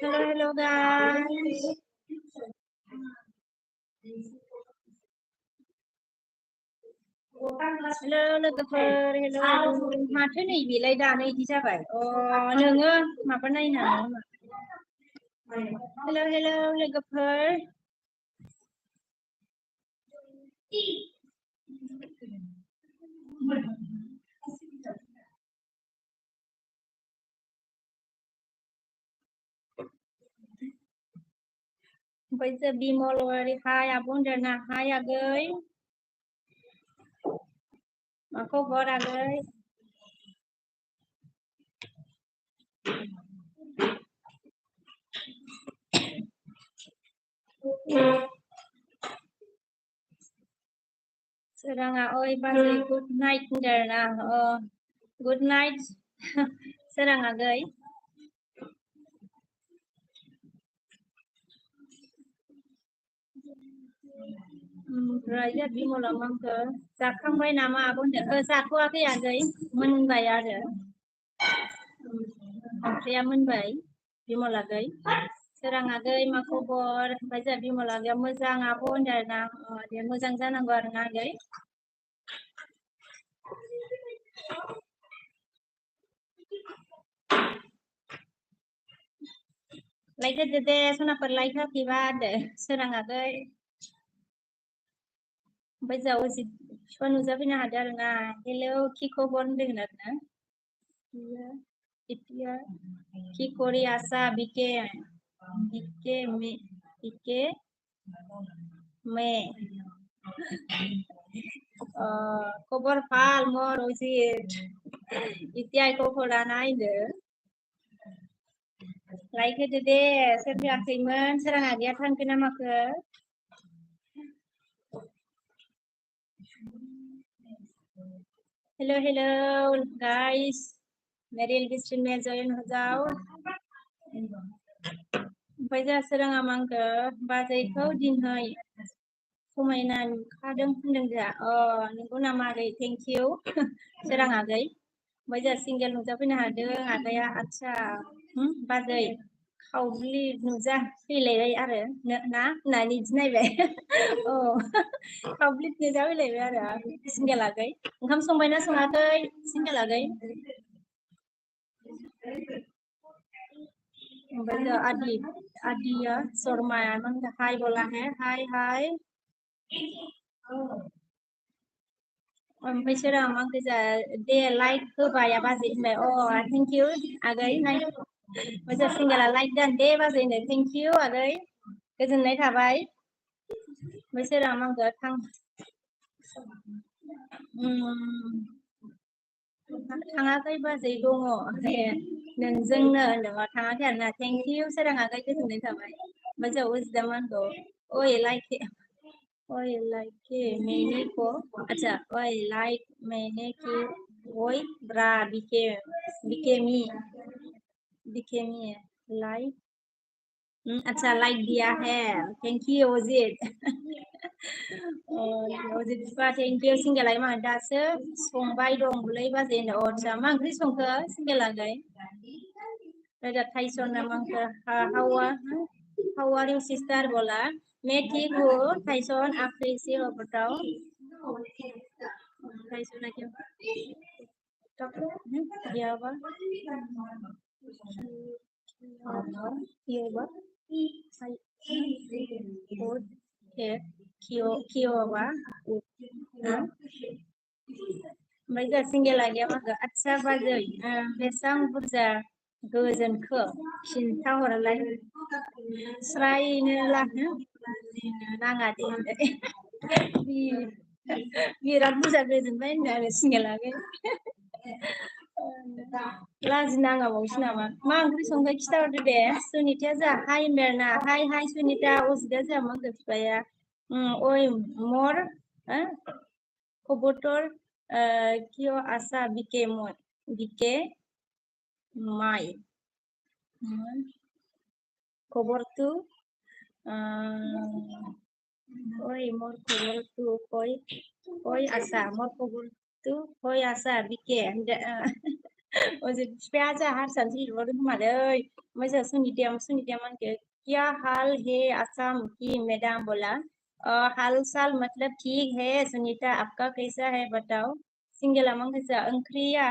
Hello guys. Hello लोगोफोर. Hello. माथो नै बेलाय दानो इदि जाबाय. नोङो माबा नायनो नामा? Hello लोगोफोर. Bây giờ Bimolori hai abon dana hai agay. Mà cô bor agay. Seranga oi bagi good night dana. Good night. Serang agay. Raya Bimola mangke. Zakambai nama abon dana. Zakwa ke agay. Menbai ada. Saya menbai. Bimola agay. Serang agay makobor. Baca Bimola agay mezang abon dana. Dia mezang janang goreng agay. Like the day, so na per like happy bad. Serang agay. Bây giờ ôi con nuôi giáo viên hạt ra là hello Kiko bon đừng nè Itia Kiko riasa bike me cover pal more ôi Itia cover anai deh like the day saya assignment serang aja kan kena maka hello guys Meryl Bistin Mein join हो जाओ bây giờ serang amang ke bazai kau dinhai समायना नुखादों होनदों जा नोंगौ नामा आगै thank you serang आगै ओमफ्राय जोंहा सिंगेल नुजाफैनो हादों आगैया आदसा बाजै खावब्लि नुजा फैलायबाय आरो ना होननानै इदि नायबाय खावब्लि नुजा फैलायबाय आरो सिंगेल आगै ओंखाम संबायना सङाखै सिंगेल आगै ओमफ्राय जों आदिया शर्माया माने हाय बोला है हाय ओमफ्राय सोर आंखौ जा दे लाइक होबाय बाजै होनबाय थेंक इउ आगै ओमफ्राय जों सिंगेला लाइक दान दे बाजै होनदों थेंक इउ आगै गोजोननाय थाबाय ओमफ्राय सोर आंखौ थाङाखै बाजै दङ नोंजोंनो होनदों थाङाखै आरोना थेंक इउ सोर आगै गोजोननाय थाबाय ओमफ्राय जों उजिदामानखौ ओइ लाइक मैंने को अच्छा ओइ लाइक मैंने की ओइ ब्रा बिकेमी लाइक अच्छा लाइक दिया है थैंक यू ओजित ओजितबा थैंक यू सिंगेलाय मा दासो संबाय दं बुलै बाजै अच्छा मा ओंख्रि संखो सिंगेलागै दा Thyssen नामांखो how are you sister बोला मैं ठीक हूँ थाइसन आप कैसे हो बताओ थाइसन क्या क्या बा ये बा Kiowa ओमफ्राय जों सिंगेला गैया माखो आदसा बाजै बेसेबां बुरजा गोजोनखो खिन्थाहरलाय स्रायनो नाङा दे बिराद बुरजा गोजोनबाय होनदों आरो सिंगेलागै लाजिनाङाबावसो नामा मा ओंख्रि संबाय खिथाहरदो दे सुनिताया जोंहा हाय होनबाय आरोना हाय सुनिता अजितआ जोंहा मा होनखो बिफाया ओइ मर खबरतर Kyo asa bike moi. Bike mai. Kobor tu. Oi mor kobor tu koi asa mor kobor tu koi asa bike. Ôi giờ bây giờ hát sản xuất rồi đúng mà ơi bây giờ सुनी दिया मन के क्या हाल है असम की madam बोला हाल साल मतलब ठीक है सुनीता आपका कैसा है बताओ सिंगल अमंग कैसा ओंख्रिया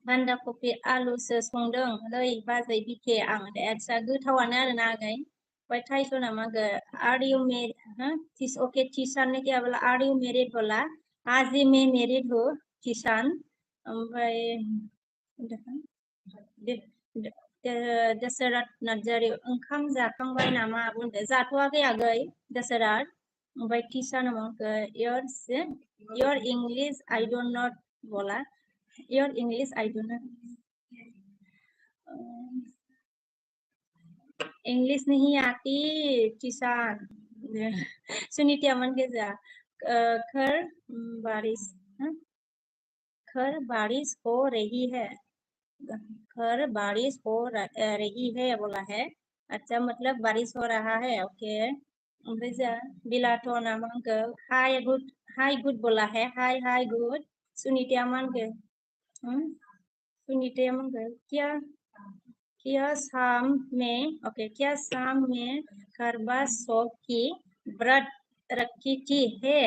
बान्दा कफि आलुसो संदों नै बाजै बिखे आं एक्सट्रा गोथावानो आरोना आगै ओमफ्राय टाइसना मा गो आर यू मेरिड टिस ओके टिसान ने क्या बोला आर यू मेरिड बोला आज ही मैं मेरिड हूँ टिसान ओमफ्राय दशरथ नार्जारि ओंखाम जाखांबाय नामा बुंदो जाथ'वाखै आगै दशरथ ओमफ्राय टिसान माखो your English I don't not बोला your English I don't not English नहीं आती टिसान सुनीतिया मन के जा खर बारिश खर बारिश हो रही है खर बारिश हो रही है बोला है अच्छा मतलब बारिश हो रहा है ओके बिलातो नामक हाय गुड बोला है हाय गुड सुनीतिया मन के सुनीतिया मन के क्या शाम में ओके क्या शाम में करवा चौथ की व्रत रखी थी है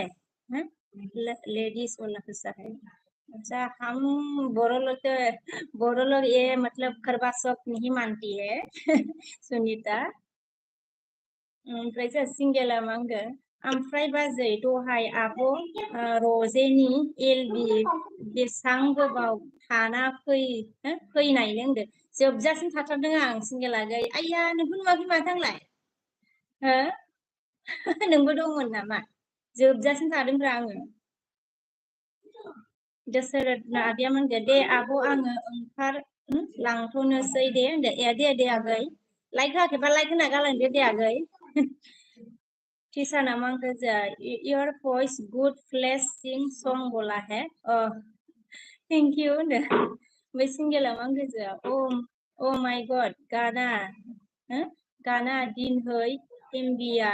लेडीज वाला हिस्सा है अच्छा हम बोरो लोग ये मतलब करवा चौथ नहीं मानती है सुनीता ओमफ्राय जोंहा सिंगेला मा होनगोन ओमफ्राय बाजै दहाय आब' रजेनि एलबि बेसां गोबाव थाना फैनायनो होनदों जोबजासिम थाथारदों आं सिंगेला गै आइया नोंखौ नुवाखै माथो आंलाय हो नोंबो दंमोन नामा जोबजासिम थादोंब्रा आङो दशरथ आदैया मोनगोन दे आब' आङो लांथ'नोसै दे होनदो ए दे आगै लाइक होआखैबा लाइक होना गालांदो दे आगै टिसाना मांगो जा योर भइस गुड फ्लेश सिं सं बोला है थैंक यू होनदो ओमफ्राय सिंगेला मांगो जा ओ माय गड गाना दिनहै एमबिया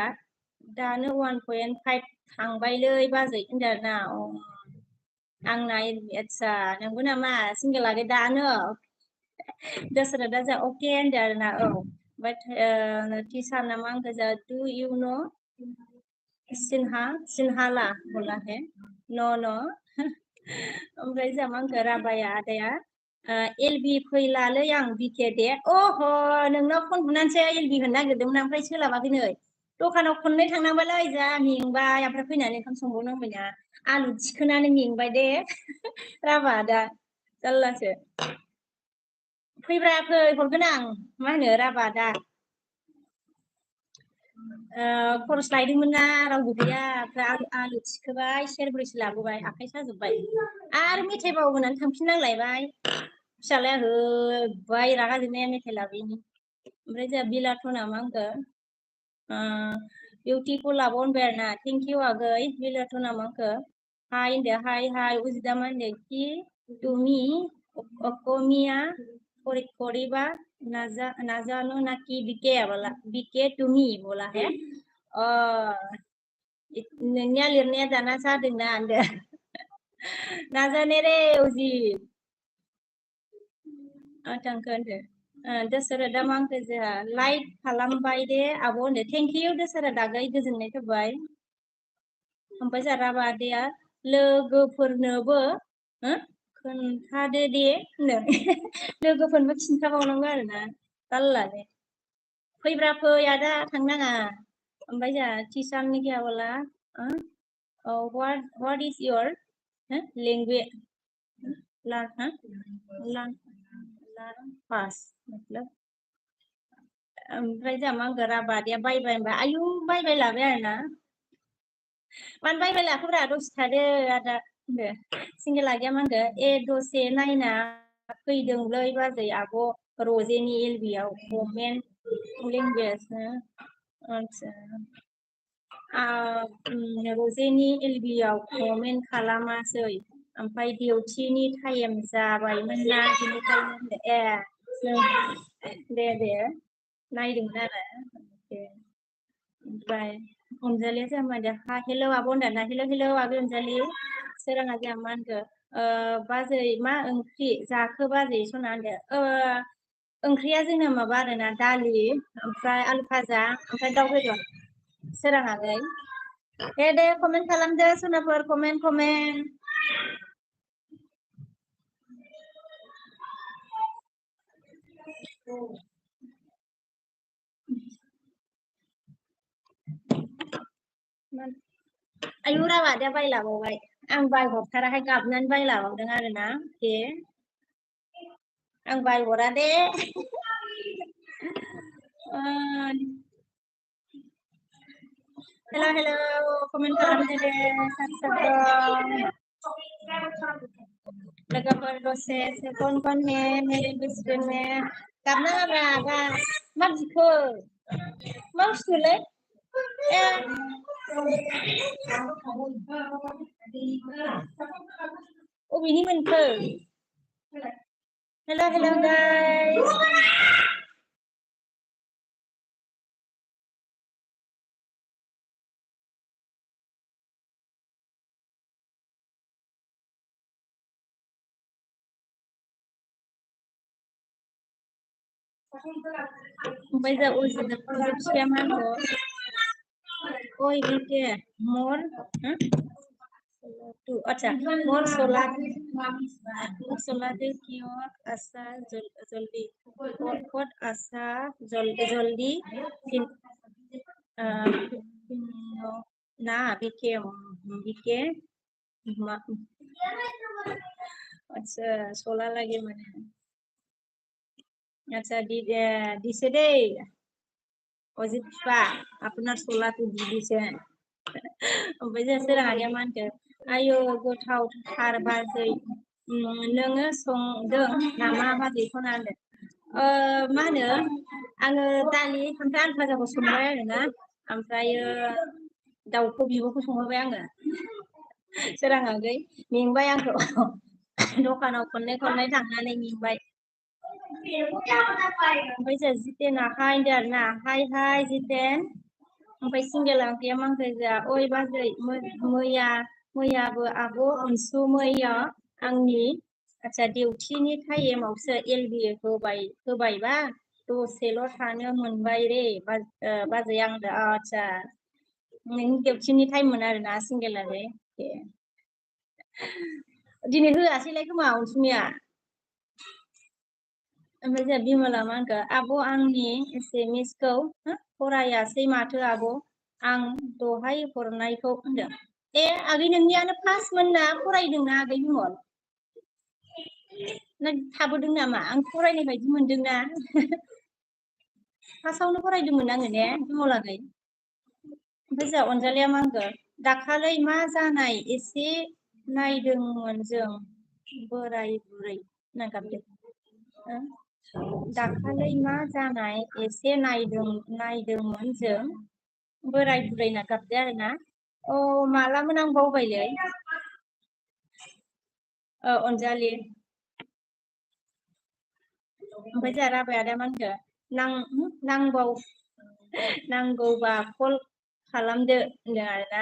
दानो 1.5 थांबायलै बाजै होनदो आरोना आंना आदसा नंगौ नामा सिंगेल आगै दानो दशरथआ जा अके होनदो आरोना बाट टिसाना मांगो जा डू यू नो सिन्हाला बोला है न' ओमफ्राय जा मांगो राबाया आदाया एलबि फैलालै आं बिके दे अह नोंनाव फन बुनानैसो एलबि होनो नागिरदोंमोन ओमफ्राय सोलाबाखै नै दखानाव खननै थांनांबायलै जा मेंबाय ओमफ्राय फैनानै ओंखाम संबावनांबायना आलु थिखोनानै मेंबाय दे राभा दा जारलासो फैब्रा फै हरगोन आं मा होनो राभा दा खरस लायदोंमोन ना रावबो गैया ओमफ्राय आलु थिखोबाय सेरब्रैसो लाबोबाय आखाइ साजोब्बाय आरो मेथाइ बाव होनानै थांफिननांलायबाय फिसालाया होबाय रागा जोंनाया मेथाइ लाबोयिनि ओमफ्राय जोंहा बिलाथना मा होनगोन बिउटिखौ लाबाव होनबाय आरोना थेंक इउ आगै बिलाथना मा होनखो हाय होनदो हाय उजिदा मा होनदो कि तुमि अकमिया करिबा नाजानो नाकि बिके तुमि बोला है नोंनिया लिरनाया दाना जादोंना होनदो नाजाने रे उजि थांखो होनदो दशरथआ मा होनखो जोंहा लाइक खालामबाय दे आब' होनदो थेंक इउ दशरथ आगै गोजोननाय थाबाय ओमफ्राय जोंहा राभा आदैया लोगोफोरनोबो खोन्थादो दे होनो लोगोफोरनोबो खिन्थाबावनांगौ आरोना जारलालै फैब्रा फै आदा थांनाङा ओमफ्राय जोंहा टिचारनि गैयाबोला what is your language learn fast मतलब ओमफ्राय जोंहा मा होनगोन राभा आदैया बायबाय होनबा आयु बायबाय लाबाय आरोना मानो बायबाय लाखोब्रा दसे थादो आदा होनदो सिंगेल आगैया मा होनगोन ए दसे नायना फैदोंलै बाजै आब' रजेनि एलबियाव कमेन्ट लेंगुवेज आदसा रजेनि एलबियाव कमेन्ट खालामासै ओमफ्राय डिउटिनि टाइम जाबायमोन ना बेनिखायनो ए दे नायदोंमोन आरो ओमफ्राय अनजालिया जोंहा मा होनदों हेलौ आब' होनदों हेलौ आब' अनजालि सोराङा जोंहा मा होनखो बाजै मा ओंख्रि जाखो बाजै सना होनदो ओंख्रिया जोंना माबा आरोना दालि ओमफ्राय आलु भाजा ओमफ्राय दाउ बेदर सोराङाखै दे कमेन्ट खालामदो सनाफोर कमेन्ट आयु राबादिया बायलाबावबाय आं बायहरथाराखै गाबनानै बायलाबावदों आरोना दे आं बायहरा दे हेलौ कमेन्ट खालामदो दे लोगोफोर दसे कौन है मेरे बिस्कुट में गाबनाङाब्रा दा मा बिखो मा बुस्थुलै अबेनि मोनखो हेलौ गाइस ओमफ्राय जा फिफाया मा होनखो ओइ बेटे मोर अच्छा मोर सोलादो क्यों आसा जल्दी कट आसा जल्दी ना बिके अच्छा सोला लगे मैंने अच्छा দিছে দেই অজিত পা আপনার सोलाखौ দিছে ओमफ्राय जों सोराङारिया मा होनखो आयौ गोथावथार बाजै नोङो संदों नामा बाजै खना होनदों मा होनो आङो दालि ओमफ्राय आलु भाजाखौ संबाय आरोना ओमफ्रायो दाउखौ बिब'खौ संहोबाय आङो सोराङाखै मेंबाय आंखौ दखानाव खननै थांनानै मेंबाय ओमफ्राय जोंहा जितेना हाय होनदों आरोना हाय जितेन ओमफ्राय सिंगेल आंख्रिया मा होनखो जोंहा ओइ बाजै मैयाबो आब' अनसुमैया आंनि आच्छा डिउटिनि टाइमावसो एलबि होबायबा दसेल' थानो मोनबाय रे बाजै आं आच्छा नोंनि डिउटिनि टाइममोन आरोना सिंगेलालाय दिनै होआसैलाय खोमा अनसुमिया ओमफ्राय जोंहा बिमला मा होनखो आब' आंनि एसएमएसखौ फरायासै माथो आब' आं दहाय हरनायखौ होनदों आगै नोंनियानो फार्स्टमोन ना फरायदोंना आगै बिमल ना थाबोदों नामा आं फरायनाय बायदि मोनदोंना फार्स्टआवनो फरायदोंमोन आङो ने बिमल आगै ओमफ्राय जोंहा अनजालिया मा होनखो दाखालै मा जानाय एसे नायदोंमोन जों बोराय बुरै ना गाबदों दाखालै मा जानाय एसे नायदोंमोन जों बोराय बुरैना गाबदो आरोना मालामोन आं बावबायलै अनजालि ओमफ्राय जोंहा राबाय आदा मा होनखो नांगौबा कल खालामदो होनदों आरोना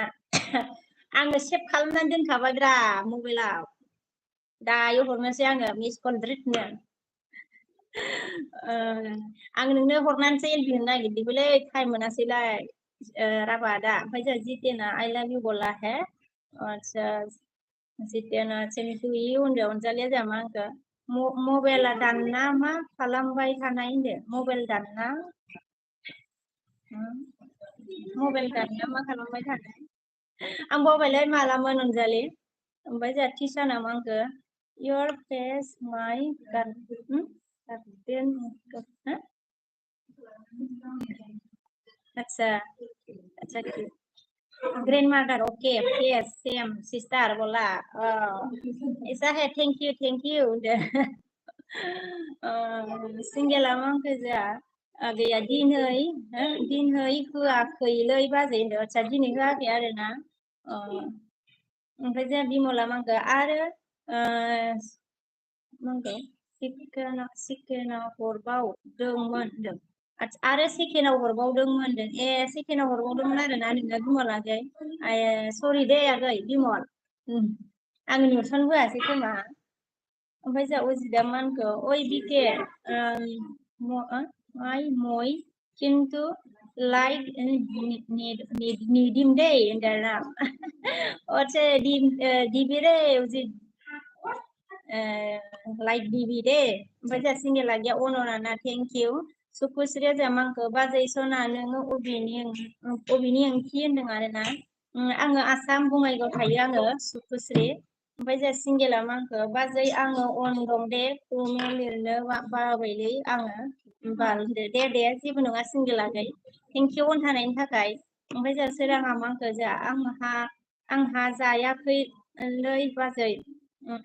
आङो सेभ खालामनानै दोनखाबायब्रा मबाइलाव दायो हरनोसै आङो मिस कल द्रिटनो आं नोंनो हरनानैसो एलबि होनो नागिरदोंमोनलै टाइम मोनासैलाय राभा आदा ओमफ्राय जोंहा जितेना आइ लाभ इउ बोला है आच्छा जितेना सेम टु इउ होनदों अनजालिया जोंहा मा होनखो मबाइला दानना मा खालामबाय थानाय होनदों मबाइल दानना मा खालामबाय थानाय आं बावबायलै मालामोन अनजालि ओमफ्राय जोंहा टिसाना मा होनखो योर फेस माइ गार्डेन अच्छा grandmother okay face same sister बोला ऐसा है थैंक यू होनदों सिंगेला मा होनखो जोंहा गैया दिनै होआखैलै बाजै होनदों आदसा दिनै होआखै आरो ना ओमफ्राय जोंहा बिमला मांगो आरो मांगो सेकेन्डआव हरबावदोंमोन होनदों आरो सेकेन्डआव हरबावदोंमोन होनदों सेकेन्डआव हरबावदोंमोन आरो ना नोंना बिमलागै सरि दे आगै बिमल आं नुसन बोआसै खोमा ओमफ्राय जोंहा अजिदा मानखौ ओइ बिके माइ मय खिन्थु लाइक निदिम दे होनदों ना अचे दिबि दे उजिद लाइक दिबि दे ओमफ्राय जोंहा सिंगेला गैया अन'ना थेंक इउ सुकुस्रिया जोंहा मांखौ बाजै सना नोङो अबेनि ओंथि होनदों आरो ना आङो आसाम बङाइगाव थायो आङो सुकुस्रि ओमफ्राय जोंहा सिंगेला मांखौ बाजै आङो अन दं दे खौनो लिरनो बाबायलै आङो दे जेबो नङा सिंगेलागै थेंक इउ अन थानायनि थाखाय ओमफ्राय जोंहा सोराङा मांखौ जोंहा आंहा जायाखैलै बाजै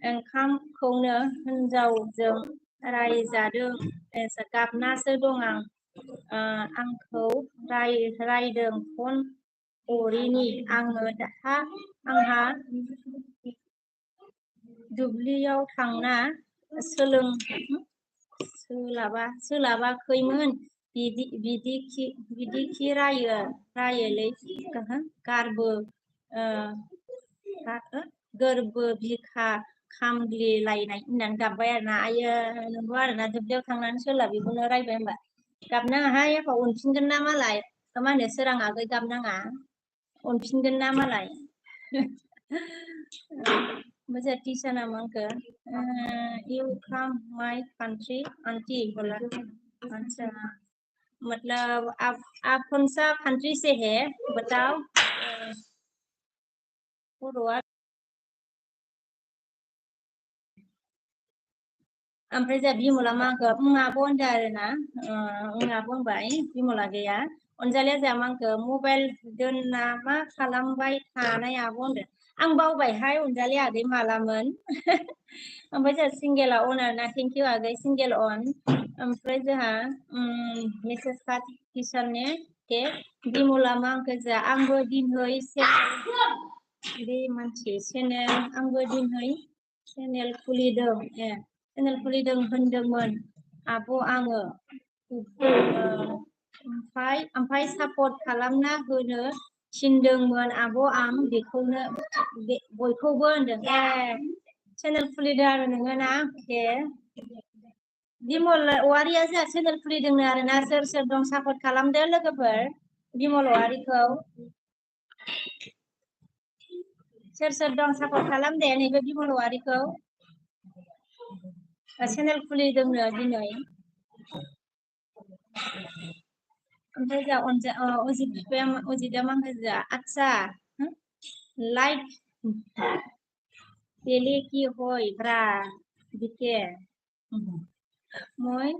ओंखामखौनो हिनजावजों रायजादों गाबनासो दं आंखौ रायदों फन अरिनि आंहा दुब्लियाव थांना सोलाबाखैमोन बिदिखि रायोलै गोरबो बिखा खामग्लिलायनाय होननानै गाबबाय आरो ना आयो नंगौ आरो ना दुब्लियाव थांनानै सोलाबिखौनो रायबाय होनबा गाबनाङाहाय आफा अनफिनगोन ना मालाय मा होनो सोरां आगै गाबनाङा अनफिनगोन ना मालाय मुझे टीचर नामक you come my country aunty बोला अच्छा मतलब आप कौन सा कंट्री से है बताओ ओमफ्राय जोंहा बिमला मांखौ आब' होनदों आरो ना आब' होनबाय बिमला गैया अनजालिया जोंहा मांखौ मबाइल दोनना मा खालामबाय थानाय आब' होनदों आं बावबायहाय अनजालि आगै मालामोन ओमफ्राय जोंहा सिंगेला अन आरो ना थेंक इउ आगै सिंगेल अन ओमफ्राय जोंहा मेसेज टिचार ने के बिमला मांखौ जोंहा आंबो दिनै बे मानसि चेनेल आंबो दिनै चेनेल खुलिदों चेनेल खुलिदों होनदोंमोन आब' आङो ओमफ्राय सापर्ट खालामना होनो थिनदोंमोन आब' आं बेखौनो बयखौबो होनदों चेनेल खुलिदों आरो नोङो ना बिमल औवारिया जोंहा चेनेल खुलिदोंनो आरो ना सोर दं सापर्ट खालामदो लोगोफोर बिमल औवारिखौ सोर दं सापर्ट खालामदे नैबे बिमल औवारिखौ चेनेल खुलिदोंनो दिनै ओमफ्राय जोंहा अजिदा मांखो जोंहा आदसा लाइक पेले की होय ब्रा बिके মই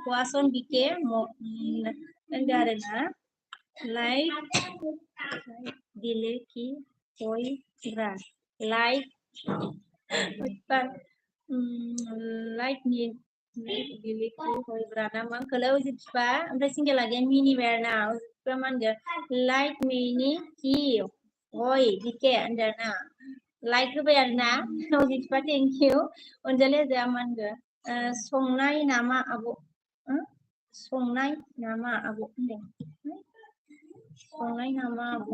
কোৱাচোন বিকে होनदों आरो ना लाइक दिले की होय ब्रा लाइक लाइक दिले की होय ब्रा ना मा होनखोलै उजिफा ओमफ्राय सिंगेल आगेन मिनिबाय आरो ना उजिफा मा होनगोन लाइक मिनि की होय बिके होनदों ना लाइक होबाय आरो ना उजिफा थेंक इउ अनजालि जोंहा मा होनगोन संनाय नामा आब' संनाय नामा आब' होनदों संनाय नामा आब'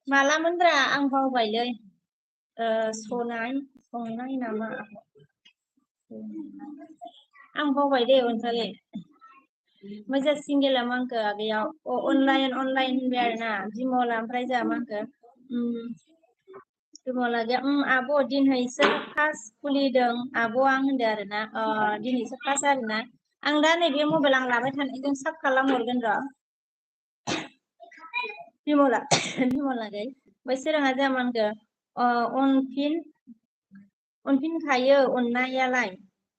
मालामोनब्रा आं बावबायलै संनाय नामा आब' आं बावबाय दे अनजालि मोजां सिंगेला मांखो आगैयाव अनलाइन होनबाय आरो ना बिमला ओमफ्राय जोंहा मांखो बिमला गैया आब' दिनैसो क्लास खुलिदों आब' आं होनदों आरो ना दिनैसो क्लास आरो ना आं दा नैबे मबाइल आं लाबाय थानायजों साब खालामहरगोन र' बिमला गै ओमफ्राय सोराङा जोंहा मानखो अनफिनखायो अननायालाय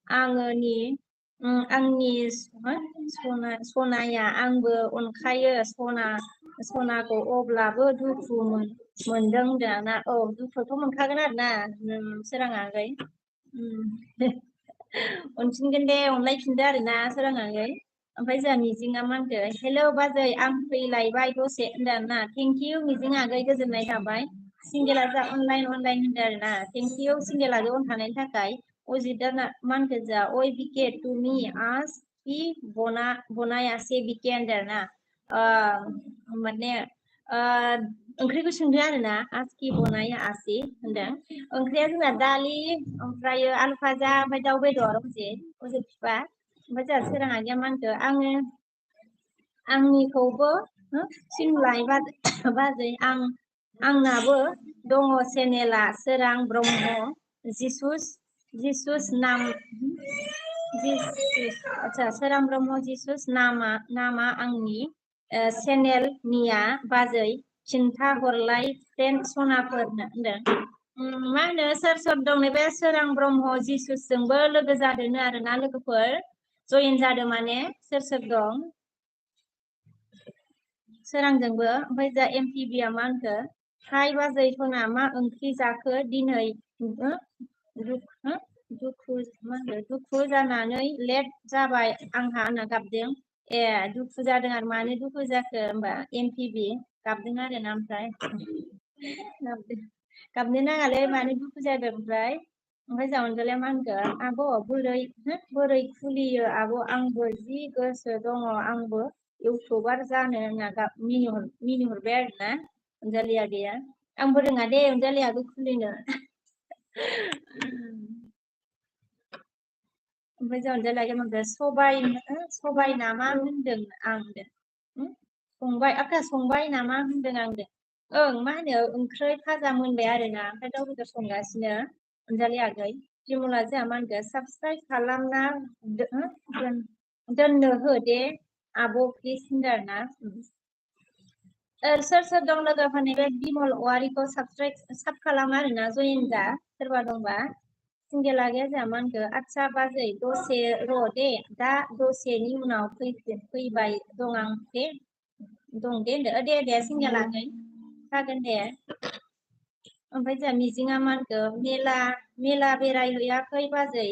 आंनि सनाया आंबो अनखायो सनाखौ अब्लाबो दुखु मोनदों दाना दुखुथ' मोनखागोन आरो ना सोराङा आगै अनफिनगोन दे अनलायफिनदो आरोना सोराङाखै ओमफ्राय जोंहा मिजिङा मा होनखो हेलौ बाजै आं फैलायबाय दसे होनदों आरोना थेंक इउ मिजिं आगै गोजोननाय थाबाय सिंगेला जा अनलाइन होनदों आरोना थेंक इउ सिंगेल आगै अन थानायनि थाखाय अजिदा मा होनखो जा ओइ बिके टु मी आज कि बनायासे बिके होनदों आरोना माने ओंख्रिखौ सोंदों आरोना आज कि बनाया आसि होनदों ओंख्रिया जोंना दालि ओमफ्रायो आलु भाजा ओमफ्राय दाउ बेदर अजे बिफा ओमफ्राय जोंहा सोराङा गैया मा होनखो आंनिखौबो थिनलाय बाजै आंनाबो दङ चेनेला सोरां ब्रह्म जिसुस नाम आच्छा सोरां ब्रह्म जिसुस नामा आंनि चेनेलनिया बाजै खिन्थाहरलाय फ्रेन्ड सनाफोरनो होनदों मा होनो सोर दं नैबे सोरां ब्रह्म जिसुसजोंबो लोगो जादोंनो आरोना लोगोफोर जयेन जादों माने सोर दं सोरांजोंबो ओमफ्राय जा एमपिबिया मा होनखो हाय बाजै सना मा ओंख्रि जाखो दिनै दुखु जानानै लेट जाबाय आंहा होनना गाबदों ए दुखु जादों आरो मानो दुखु जाखो होमबा एमपिबि गाबदों आरोना ओमफ्राय गाबनो नाङालै मानो दुखु जादों ओमफ्राय जा अनजालिया मा होनगोन आब' बोरै खुलियो आब' आंबो जि गोसो दङ आंबो इउटुबार जानो होनना मिनिहरबाय आरोना अनजालि आगैया आंबो रोङा दे अनजालि आगै खुलिनो ओमफ्राय जों अनजालि आगैया मा होनदों सबाय नामा होनदों आं संबाय नामा होनदों आं ओं मा होनो ओंख्रै भाजा मोनबाय आरोना ओमफ्राय दाउ बेदर संगासिनो अनजालि आगै बिमला जोंहा मा होनगोन साबस्क्राइब खालामना दोननो हो दे आब' प्लिज होनदों आरोना सोर दं लोगोफोरनि बे बिमल औवारिखौ साब खालामा आरोना जयेन जा सोरबा दंबा सिंगेल आगैया जोंहा मा होनखो आच्छा बाजै दसे र' दे दा दसेनि उनाव फैबाय दं आं दे होनदो दे सिंगेल आगै जागोन दे ओमफ्राय जोंहा मिजिङा मा होनखो मेला बेरायहैयाखै बाजै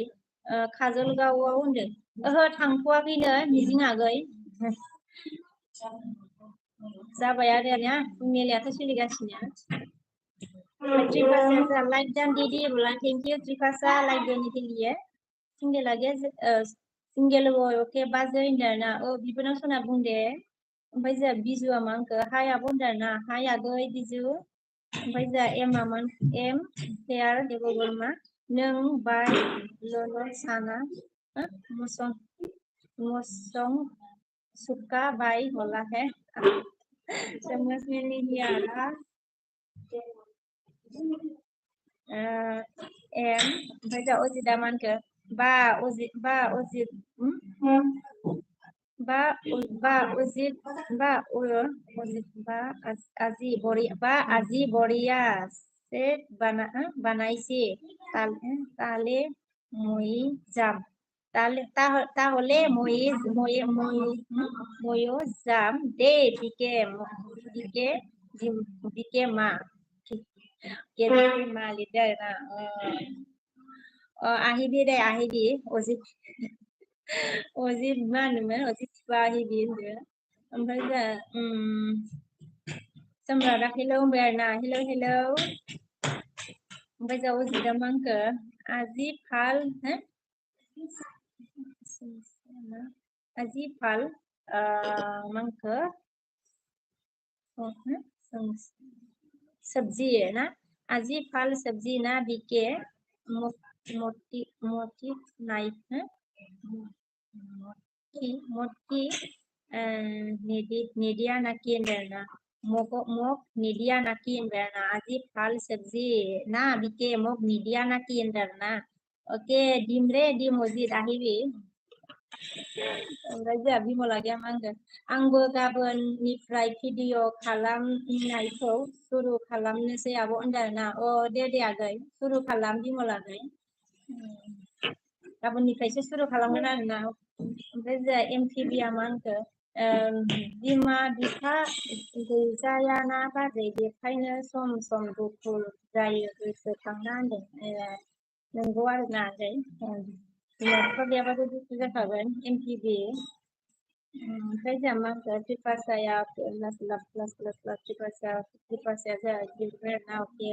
काजलगावआव होनदों ओहो थांथ'वाखैनो मिजिं आगै जाबाय आरो ना मेलायाथ' सोलिगासिनो त्रिकासा लाइक डन दीदी बोला थैंक यू त्रिकासा लाइक देने के लिए सिंगेल आगैया सिंगेल ओके बाजै होनदों ना बिबोनां सना बुं दे ओमफ्राय जोंहा बिजुआ मा होनखो हाय आब' होनदों ना हाय आगै बिजु ओमफ्राय जोंहा एम फेयार देबो बोरमा नों बाय लल साना मसं सुका बाय होला है समझ में नहीं आ रहा एम ओमफ्राय जोंहा अजिदा मा होनखो আজি বড়িয়া से বানাইছে তাহলে মই যাম তাহলে মইও যাম দে বিকে মা मा लिरदो आरोना আহিবি दे আহিবि अजित मा होनोमोन अजित बिफा আহিबि होनदो ओमफ्राय जोंहा सोमब्रा हेलौ होनबाय आरोना हेलौ ओमफ्राय जोंहा अजितआ मा होनखो आजि फाल मा होनखो सब्जी है ना आजी फल सब्जी ना बिके मोटी नाइफ मोटी नेडिया नाकी होनदों मग निदिया नाकी होनदों आजी फल सब्जी ना बिके मग निदिया नाकी होनदों ओके दिमरे दिम अजित আহিबि ओमफ्राय जोंहा बिमला गैया मा होनगोन आंबो गाबोननिफ्राय भिडिअ खालामनायखौ सुरु खालामनोसै आब' होनदों ना दे आगै सुरु खालाम बिमल आगै गाबोननिफ्रायसो सुरु खालामगोन आरोना ओमफ्राय जोंहा एमपिबिया मा होनखो बिमा बिफा गैजायाना बाजै बेखायनो सम दुखु जायो गोसोखांना होनदों नंगौ आरोना आगै बिमाफोर गैयाबाथ' दुखु जाखागोन MPB ओमफ्राय जोंहा मा होनखो प्रिपासाया लासै प्रिपासाया जोंहा गिदिर ना अके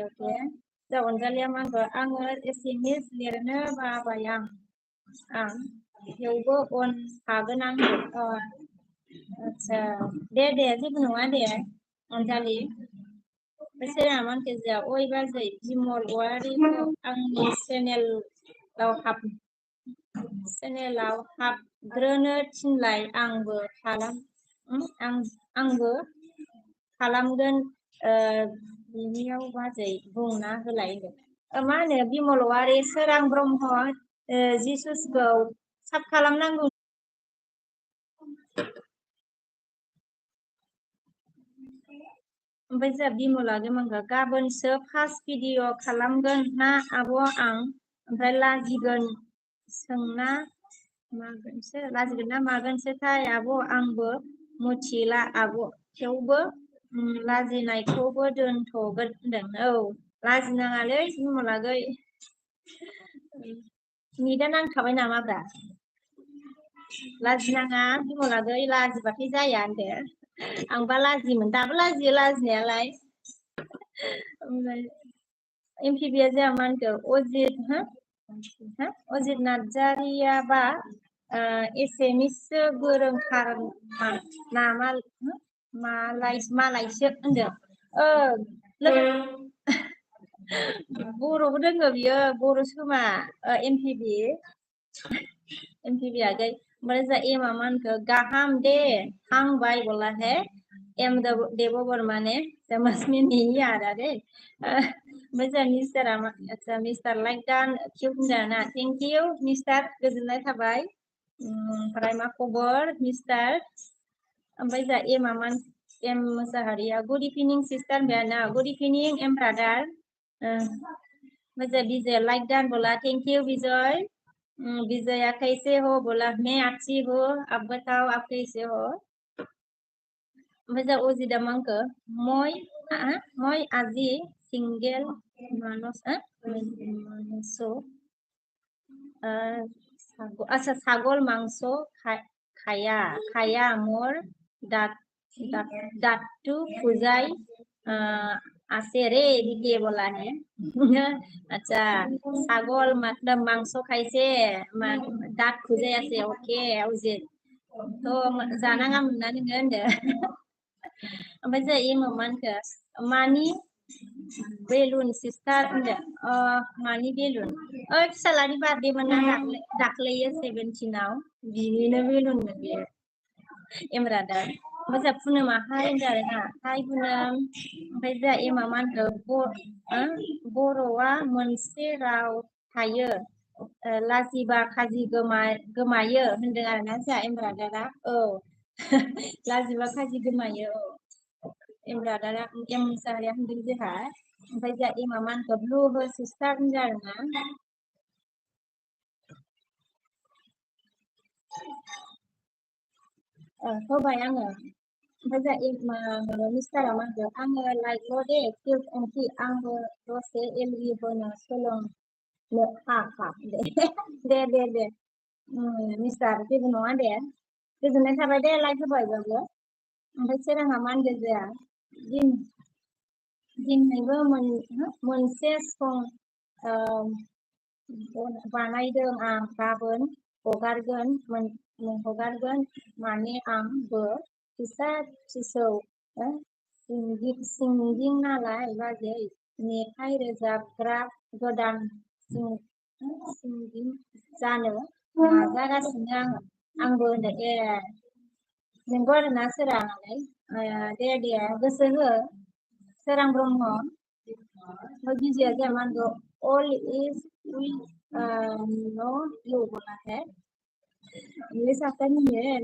जोंहा अनजालिया मा होनखो आङो एसामिस लिरनो बाबाय आं थेवबो हागोन आं आच्छा दे जेबो नङा दे अनजालि बिसोर आमानके जा ओइ बाजै बिमल औवारिखौ आंनि चेनेलाव हाबग्रोनो थिनलाय आंबो खालामगोन बिनियाव बाजै बुंना होलाय मा होनो बिमल औवारि सोरां ब्रह्म जिसुसखौ साब खालामनांगौ ओमफ्राय जोंहा बिमला गोमांगा गाबोनसो फार्स्ट भिडिअ खालामगोन ना आब' आं ओमफ्राय लाजिगोन सोंना लाजिगोन ना मागोनसोथाय आब' आंबो मिथिला आब' थेवबो लाजिनायखौबो दोनथ'गोन होनदों लाजिनाङालै बिमलागै नेटआ नांखाबाय नामाब्रा लाजिनाङा बिमलागै लाजिबाथाय जाया होनदो आंबा लाजियोमोन दाबो लाजियो लाजिनायालाय ओमफ्राय MPBया जोंहा मा होनखो अजित नार्जारियाबा एसामिससो गोरोंथार नामा मालायसो होनदों बर'बो दोङो बियो बर' सोमा MPB आगै ओमफ्राय जा एमा मा होनखो गाहाम दे हांबाय बोला है देवो बर्माने मस्त में नहीं आ रहा रे ओमफ्राय जोंहा मिस्टारा आच्छा मिस्टार लाइक दान किउट होनदों थेंक इउ मिस्टार गोजोननाय थाबाय ओमफ्राय मा खबर मिस्टार ओमफ्राय जोंहा एमा मा एम मोसाहारिया गुड इभिनिं सिस्टार होनबाय गुड इभिनिं एम ब्रादार ओमफ्राय विजय लाइक दान बोला थेंक यू विजय विजया कैसे हो बोला मैं अच्छी हूँ आप बताओ आप कैसे हो ओमफ्राय जोंहा अजिदा मा होनखो मय आजि सिंगेल मानसो আচ্ছা ছাগল মাংস খায়া মোর দাঁতটো খুজাই আছে রে এদিকে বলা হে আচ্ছা ছাগল मतलब মাংস খাইছে দাঁত খুজাই আছে ওকে उजित তো जानाङामोन ना नोङो होनदो ओमफ्राय जोंहा एमाव मा होनखो मानि बेलुन सिस्टार होनदो मानि बेलुन फिसालानि बार्थडेमोन ना दाख्लैयो 17आव बिनिनो बेलुनमोन बेयो एमरादार ओमफ्राय जोंहा पुनोमा हाय होनदों आरोना हाय पुनम ओमफ्राय जोंहा एमा मा होनखो बर'आ मोनसे राव थायो लाजिबा खाजि गोमायो होनदों आरोना जोंहा एमरादारा लाजिबा खाजि गोमायो एमरादारा एम मुसाहारिया होनदों जोंहा ओमफ्राय जोंहा एमा मा होनखो ब्लु हो सिस्टार होनदों आरोना होबाय आङो ओमफ्राय जोंहा मिस्टारा मा होनदों आङो लाइकल' दे किउट ओंथि आंबो दसे एलि होनो सोलोंनो दे मिस्टार जेबो नङा दे गोजोननाय थाबाय दे लाइक होबायबाबो ओमफ्राय सोराङा मा होनदों जोंहा दिनैबो मोनसे बानायदों आं गाबोन हगारगोन माने आंबो फिसा फिसौ सिंगिं नालाय बाजै मेथाइ रोजाबग्रा गोदान सिंगिं जानो नाजागासिनो आंबो होनदों नंगौ आरोना सोराङालाय दे गोसो हो सोरां ब्रह्म गिजिया जोंहा मा होनगौ all is we know you बोला है इंग्लिश आता नहीं है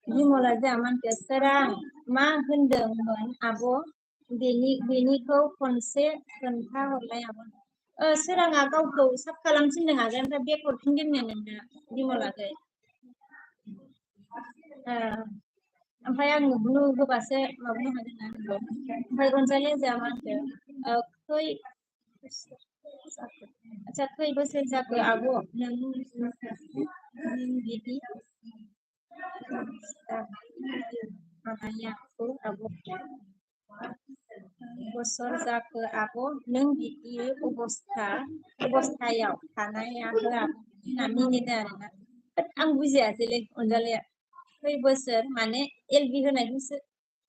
बिमला जोंहा मा होनखो सोरां मा होनदोंमोन आब' बेनिखौ खनसे खोन्थाहरलाय आब' सोराङा गावखौ साब खालामफिनदों आगै ओमफ्राय बेक हरफिनदोंनो नोंनो बिमलाखै ओमफ्य आङो ब्लु होबासो माबानो हागोन ना ओमफ्राय अनजालिया जोंहा मा होनखो Baca koi bosan jago abu neng bibi anaknya aku abu bosor jago abu neng bibi ubostayau tanaya aku namini dah na ang buziaziले onjalia koi bosan mane LB होनायखौसो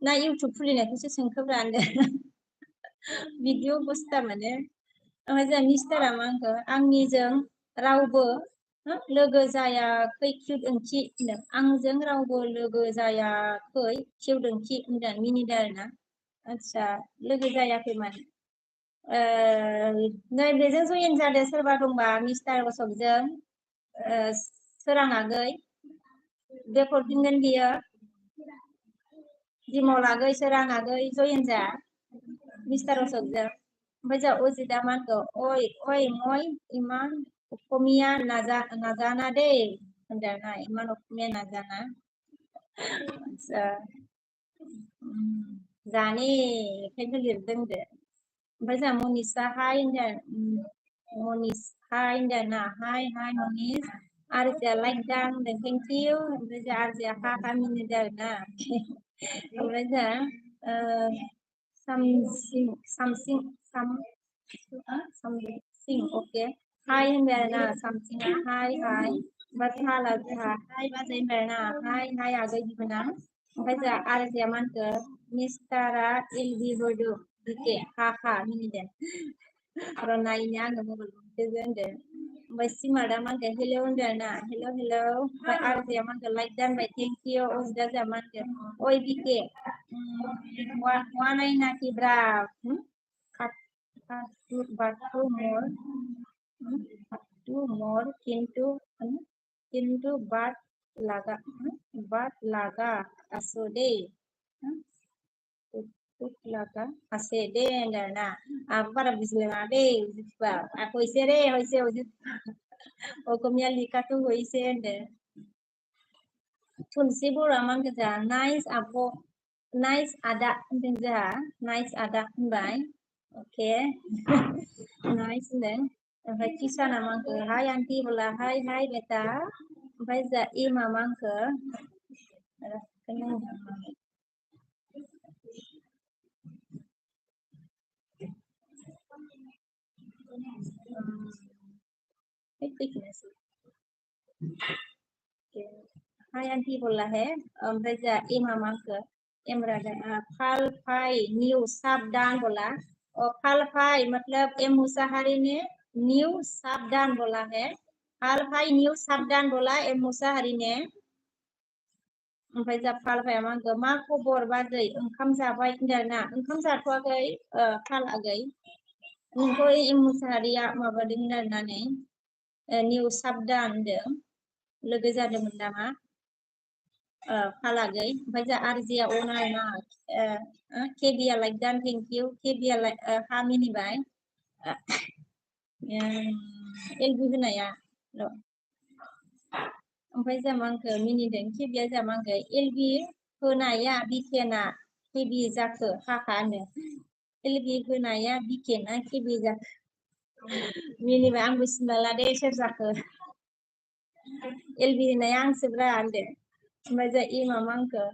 ना YouTube खुलिनायखौसो सोंखोब्रा आंदो भिडिअ बस्ता माने ओमफ्राय जोंहा मिस्टारा मा होनखो आंनिजों रावबो लोगो जायाखै खेवदोंखि होनदों आंजों रावबो लोगो जायाखै खेवदोंखि होनदों मिनिदों आरोना आदसा लोगो जायाखै माने नै बेजों जयेन जादों सोरबा दंबा मिस्टार अशकजों सोराङागै बेक हरफिनगोन बियो दिमावलागै सोराङागै जयेन जा मिस्टार अशकजों ओमफ्राय जोंहा अजितआ मा होनखो ओइ मय इमान अखमिया नाजाना दे होनदों ना इमान अखमिया नाजाना आदसा जाने ओंखायनो लिरदों होनदो ओमफ्राय जोंहा मनिसा हाय होनदों मनिस हाय होनदों ना हाय मनिस आरजिया लाइक दा होनदों थेंक इउ ओमफ्राय जोंहा आरजिया हा मिनिदों आरोना ओमफ्राय जोंहा something okay hi होनबाय आरोना something hi ओमफ्राय फाला जोंहा hi बाजै होनबाय आरोना hi आगै बिबोना ओमफ्राय जोंहा आरजिया मा होनखो मिस्टारा एलबि बडु बिके हा मिनिदों र' नायनो आङो मबाइल गंसेजों होनदों ओमफ्राय सिमार्टआ मा होनखो हेलौ होनदों आरोना हेलौ ओमफ्राय आरजिया मा होनखो लाइक दानबाय थेंक इउ अजितआ जोंहा मा होनखो ओइ बिके वानायनाखि ब्रा batu more kintu bat laga asode laga asede na aku para bislega de ba aku isere hoise okomia lika tu hoise ende tunsi bora man kerja nice ada kerja nice ada baik oke nice deh ओमफ्राय किसाना मांखो hi aunty बोला हाय बेटा ओमफ्राय जा इमा मांखो hi aunty बोला है ओमफ्राय जा इमा मांखो एमरादा फाल फाई न्यू साबधान बोला और फाल फाई मतलब एम मुसाहारी ने न्यू साबधान बोला है फाल फाई न्यू साबधान बोला एम मुसाहारी ने ओमफ्राय जा फाल फाया मा खबर बाजै ओंखाम जाबाय होनदोंना ओंखाम जाथ'वाखै फाल आगै नोंखौ एम मुसाहारिया माबादोंमोन आरोना नै निउ साबधान होनदों लोगो जादोंमोन नामा फाल आगै ओमफ्राय जा आरजिया अनायना केबिया लाइक दान थेंक इउ केबिया लाइक हा मिनिबाय एलबि होनाया र' ओमफ्राय जामांखो मिनिदों केबिया जामांखो एलबि होनाया बिकेना केबि जाखो हाखा होनो एलबि होनाया बिकेना केबि जाखो मिनिबाय आंबो सिनाला दे सोर जाखो एलबि होनाया आंसोब्रा होनदो ओमफ्राय जा इमा मांखो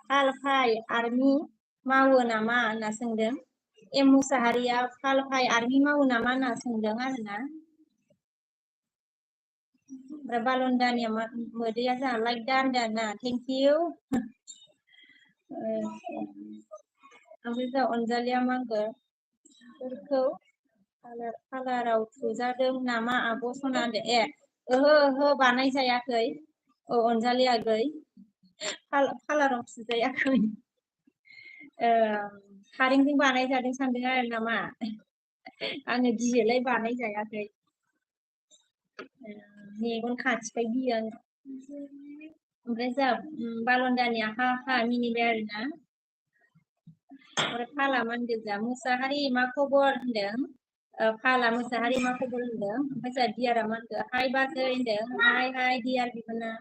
फाल फाय आर्मि मावो नामा होनना सोंदों एम मुसाहारिया फाल फाय आर्मि मावो नामा होनना सोंदों आरोना ओमफ्राय बालनदानिया मोदैया जोंहा लाइक दा होनदों ना थेंक इउ ओमफ्राय जोंहा अनजालिया मांखो फोरखौ कालाराव थुजादों नामा आब' सना होनदो ओहो बानाय जायाखै अनजालि आगै कालाराव थुजायाखै कारेन्टजों बानाय जादों सानदों आरो नामा आङो गियोलाय बानाय जायाखै मेगन खाथिखाय गियो आङो ओमफ्राय जोंहा बालनदानिया हा मिनिबाय आरोना ओमफ्राय फाला मानदों जा मुसाहारि मा खबर होनदों फाला मुसाहारि मा खबर होनदों ओमफ्राय जोंहा दियारा मा होनदों हाय बाजै होनदों हाय दियार बिबोनां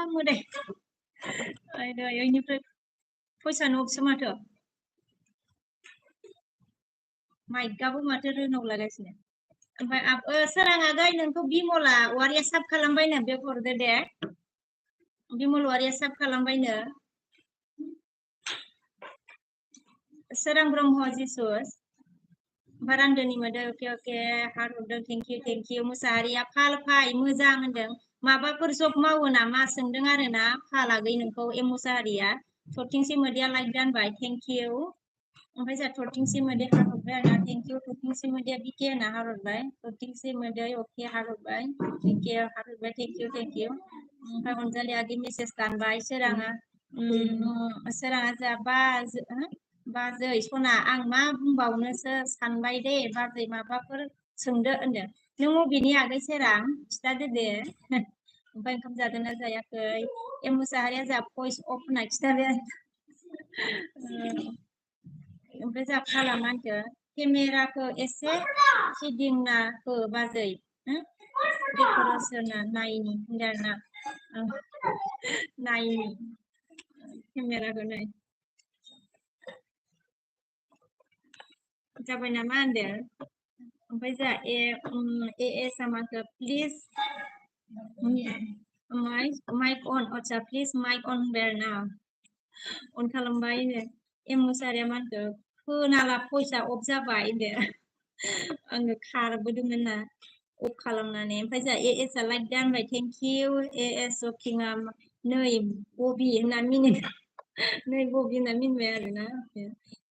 खालामो दे ओइनिफ्राय फैसानो अपसो माथो माइकआबो माथो रोनाव लागासिनो ओमफ्राय सोरां आगै नोंखौ बिमला वारिया साब खालामबायनो बे हरदो दे बिमल वारिया साब खालामबायनो सोरां ब्रह्म जिसुस बारांदोनि मोदो अके अके हार हरदों थेंक इउ मुसाहारिया फाल फाय मोजां होनदों माबाफोर जब मावो नामा सोंदों आरो ना फालागै नोंखौ एम मुसाहारिया थरथिंसे मोदैया लाइक दानबाय थेंक इउ ओमफ्राय जा थरथिंसे मोदै हारहरबाय आरो ना थेंक इउ थरथिंसे मोदैया बिके होनना हारहरबाय थरथिंसे मोदै अके हारहरबाय बिके हारहरबाय थेंक इउ ओमफ्राय अनजालि आगै मेसेज दानबाय सोराङा जा बाजै सना आं मा बुंबावनोसो सानबाय दे बाजै माबाफोर सोंदो होनदों नों बबेनि आगै सोरां खिथादो दे ओमफ्राय ओंखाम जादोंना जायाखै एम मुसाहारिया जा भइस अफ होनना खिथादो ओमफ्राय जा फाला मा होनखो केमेराखौ एसे फिदिंना हो बाजै डेक'रेसना नायनि होनदों आरोना नायनि केमेराखौ नाय जाबाय नामा होनदों ओमफ्राय जा ए सामाखौ प्लिज माइक अन आच्छा प्लिज माइक अन होनबाय आरोना अन खालामबाय एम मुसाहारिया मा होनखो खोनाला भइसआ अफ जाबाय होनदो आङो खारबोदोंमोन ना अफ खालामनानै ओमफ्राय जा एसआ लाइक दानबाय थेंक इउ एस अकिङा नै बबि होनना मिनिबाय नै बबि होनना मिनिबाय आरोना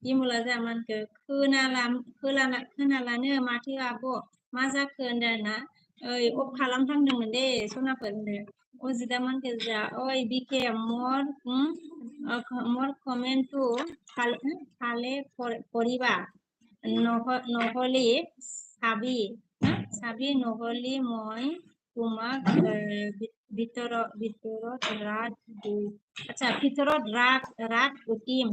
बिमला जा मा होनखो खोनालानो माथो आब' मा जाखो होनदों आरोना ओइ अफ खालामफ्लांदोंमोन दे सनाफोर होनदों अजिता मा होनखो जा ओइ बिके more comment to Kale Koriba নহলি চাবি নহলি মই তোমাক ভিতৰত ৰাত উঠিম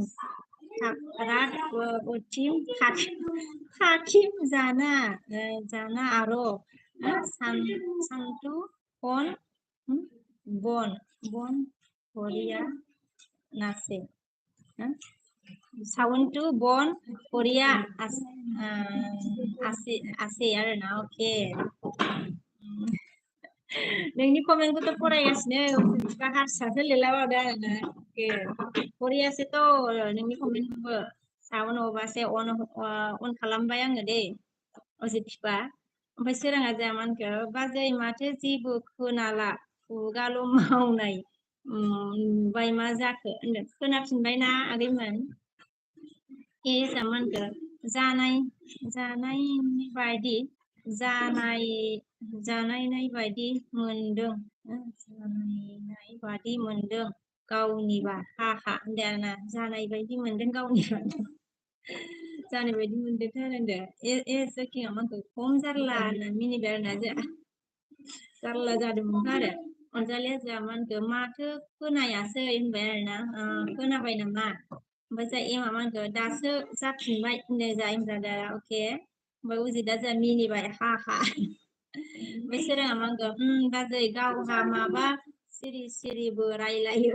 থাকিম জানা আৰু চানটো বন ভৰিয়া নাচে साउन्डটো बन करिया आसे आरो ना अके नोंनि कमेन्टखौथ' फरायगासिनो हारसासो लिरलाबायदों आरो ना अके फरियासैथ' नोंनि कमेन्टखौबो साउन्ड अबासे अन खालामबाय आङो दे अजित बिफा ओमफ्राय सोराङा जाया मा होनखो बाजै माथो जेबो खोनाला खुगाल' मावनाय बाय मा जाखो होनदों खोनाफिनबायना आगैमोन ए मा होनखो जानायनि बायदि जानायनाय बायदि मोनदों गावनिबा हा होनदों आरोना जानाय बायदि मोनदों गावनिबा जानाय बायदि मोनदोंथ' होनदों जाखिया माखौ खम जारला होनना मिनिबाय आरोना जारला जादोंमोन आरो अनजालिया जा मा होनखो माथो खोनायासै होनबाय आरोना खोनाबाय नामा ओमफ्राय जा एमा मा होनखो दासो जाफिनबाय होनदों जा एमब्रादारा अके ओमफ्राय उजिदा जा मिनिबाय हा ओमफ्राय सोराङा मा होनखो बाजै गावहा माबा सिरिबो रायलायो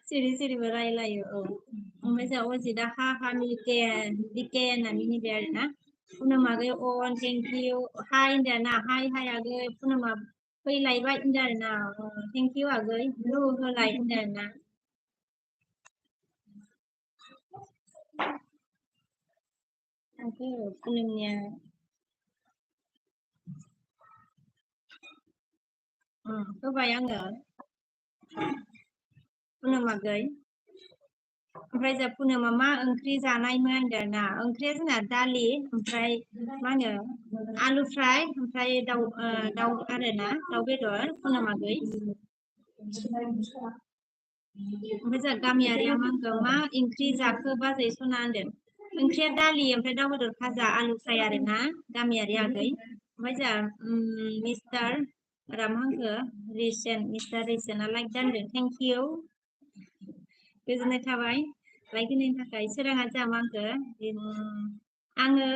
सिरिबो रायलायो औ ओमफ्राय जा अजिदा हा बिके होनना मिनिबाय आरोना पुनम आगै अन थेंक इउ हाय होनदों ना हाय आगै पुनमआ फैलायबाय होनदों आरोना थेंक इउ आगै ब्लु होलाय होनदों आरोना पुनमनिया होबाय आङो पुनम आगै ओमफ्राय जा पुनमआ मा ओंख्रि जानायमोन होनदों ना ओंख्रिया जोंना दालि ओमफ्राय मा होनो आलु फ्राय ओमफ्राय दाउ आरोना दाउ बेदर पुनम आगै ओमफ्राय जा गामियारिया मा होनखो मा ओंख्रि जाखो बाजै सना होनदों ओंख्रिया दालि ओमफ्राय दाउ बेदर भाजा आलु फ्राय आरोना गामियारि आगै ओमफ्राय जा मिस्टार रामहांखो मिस्टार रिसेनआ लाइक दानदों थेंक इउ गोजोननाय थाबाय लाइक होनायनि थाखाय सोराङा जा मा होनखो आङो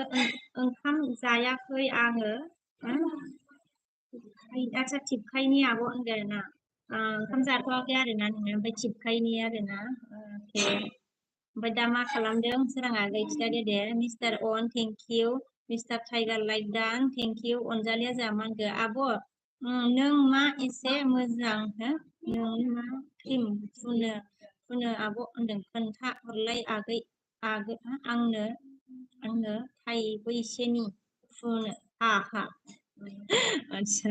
ओंखाम जायाखै आङो आच्छा थिबखायनि आब' होनदों आरोना ओंखाम जाथ'वाखै आरोना नोङो ओमफ्राय चिपखायनि आरोना अके ओमफ्राय दा मा खालामदों सोराङा आगै खिथादो दे मिस्टार अन thank you mister Tiger like दान थेंक इउ अनजालिया जा मा होनखो आब' नों मा एसे मोजां हो नों मा क्रिम फुनो आब' होनदों खोन्था हरलाय आगै आंनो थाइबैसेनि फुनो हा आदसा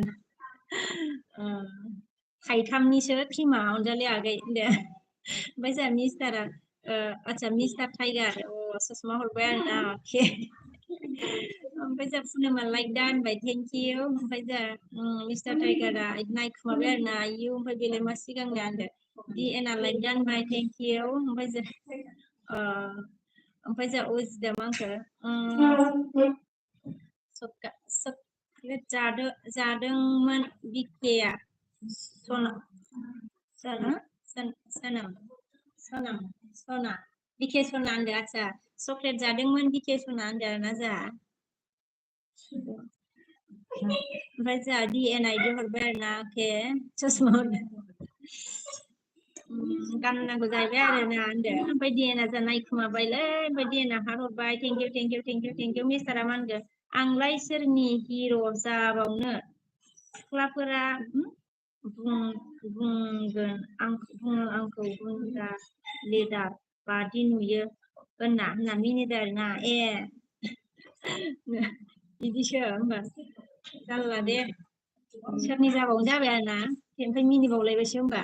थाइथामनिसो क्रिमा अनजालि आगै दे ओमफ्राय जोंहा मिस्टारा आदसा मिस्टार टाइगार ससमा हरबाय आरोना अके ओमफ्राय जोंहा फुनोमा लाइक दा होनबाय थेंक इउ ओमफ्राय जोंहा मिस्टार टाइगारा नायखुमाबाय आरोना इउ ओमफ्राय बेलाय मा सिगांनो होनदो दि एना लाइक दा होनबाय थेंक इउ ओमफ्राय जोंहा उजिदा मा होनखो जादोंमोन बिकेया सना बिके सना होनदो आदसा चक्लेट जादोंमोन बिके सना होनदो आरोना जोंहा ओमफ्राय जोंहा डि एन आइदि हरबाय आरोना अके ससमा गाननांगौ जाहैबाय आरोना होनदो ओमफ्राय डि एनआ जोंहा नायखुमाबायलै ओमफ्राय डि एनआ हरबाय थेंक इउ मिस्टारा मा होनगोन आंलाय सोरनि हिर' जाबावनो सिख्लाफोरा बुङो आंखौ गुन्दा लिडार बादि नुयो होनना मिनिदो आरोना ए बिदिसो होमबा जारला दे सोरनि जाबावनो जाबाय आरोना ओमफ्राय मिनिबावलायबायसो होमबा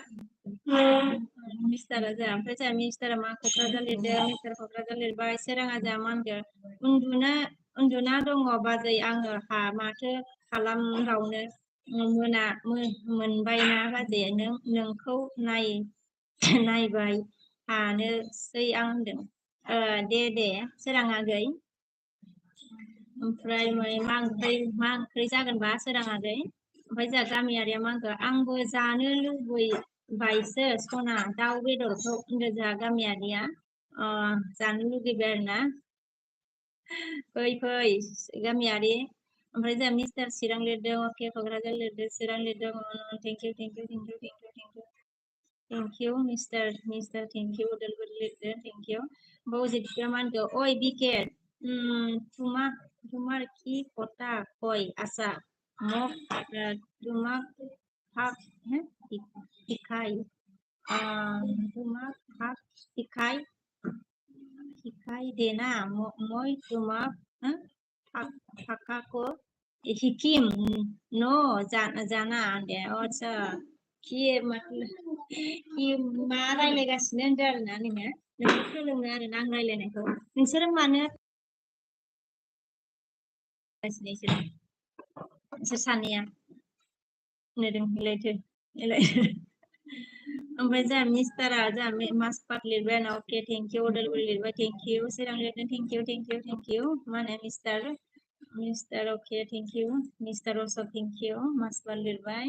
मिस्टारा जोंहा ओमफ्राय जोंहा मिस्टारा मा क'क्राझार लिरदों मिस्टार क'क्राझार लिरबाय सोराङा जोंहा मा होनगोन उन्दुना दङ बाजै आङो माथो खालामबावनो मोनबायना बाजै नोंखौ नायबाय थानोसै आं होनदों दे सोराङा आगै ओमफ्राय मा ओंख्रि जागोनबा सोराङा आगै ओमफ्राय जोंहा गामियारिया मा होनखो आंबो जानो लुबैबायसो सना दाउ बेदरखौ होनदो जोंहा गामियारिया जानो लुगैबाय आरोना फै गामियारि ओमफ्राय जोंहा मिस्टार चिरां लिरदों अके क'क्राझार लिरदों चिरां लिरदों thank you mister thank you Udalguri लिरदों थेंक इउ बजितआ मा होनखो ओइ बिके तुम्हार की पता कय आसा মোক তোমাক ভাগ শিকাই তোমাক ভাগ শিকাই দে না মই তোমাক থাকাকো শিকিম ন জানা दे आदसा कि मा रायलायगासिनो होनदों आरोना नोङो सोलोंनो आरोना आं रायलायनायखौ नोंसोरो मानो इसोर सानैया होनदों मिलायथो ओमफ्राय जोंहा मिस्टारा जोंहा मासपात लिरबाय आरो अके थेंक इउ उदालगुरि लिरबाय थेंक इउ चिरां लिरदों थेंक इउ मा होनो मिस्टार अके thank you mister also thank you मासपात लिरबाय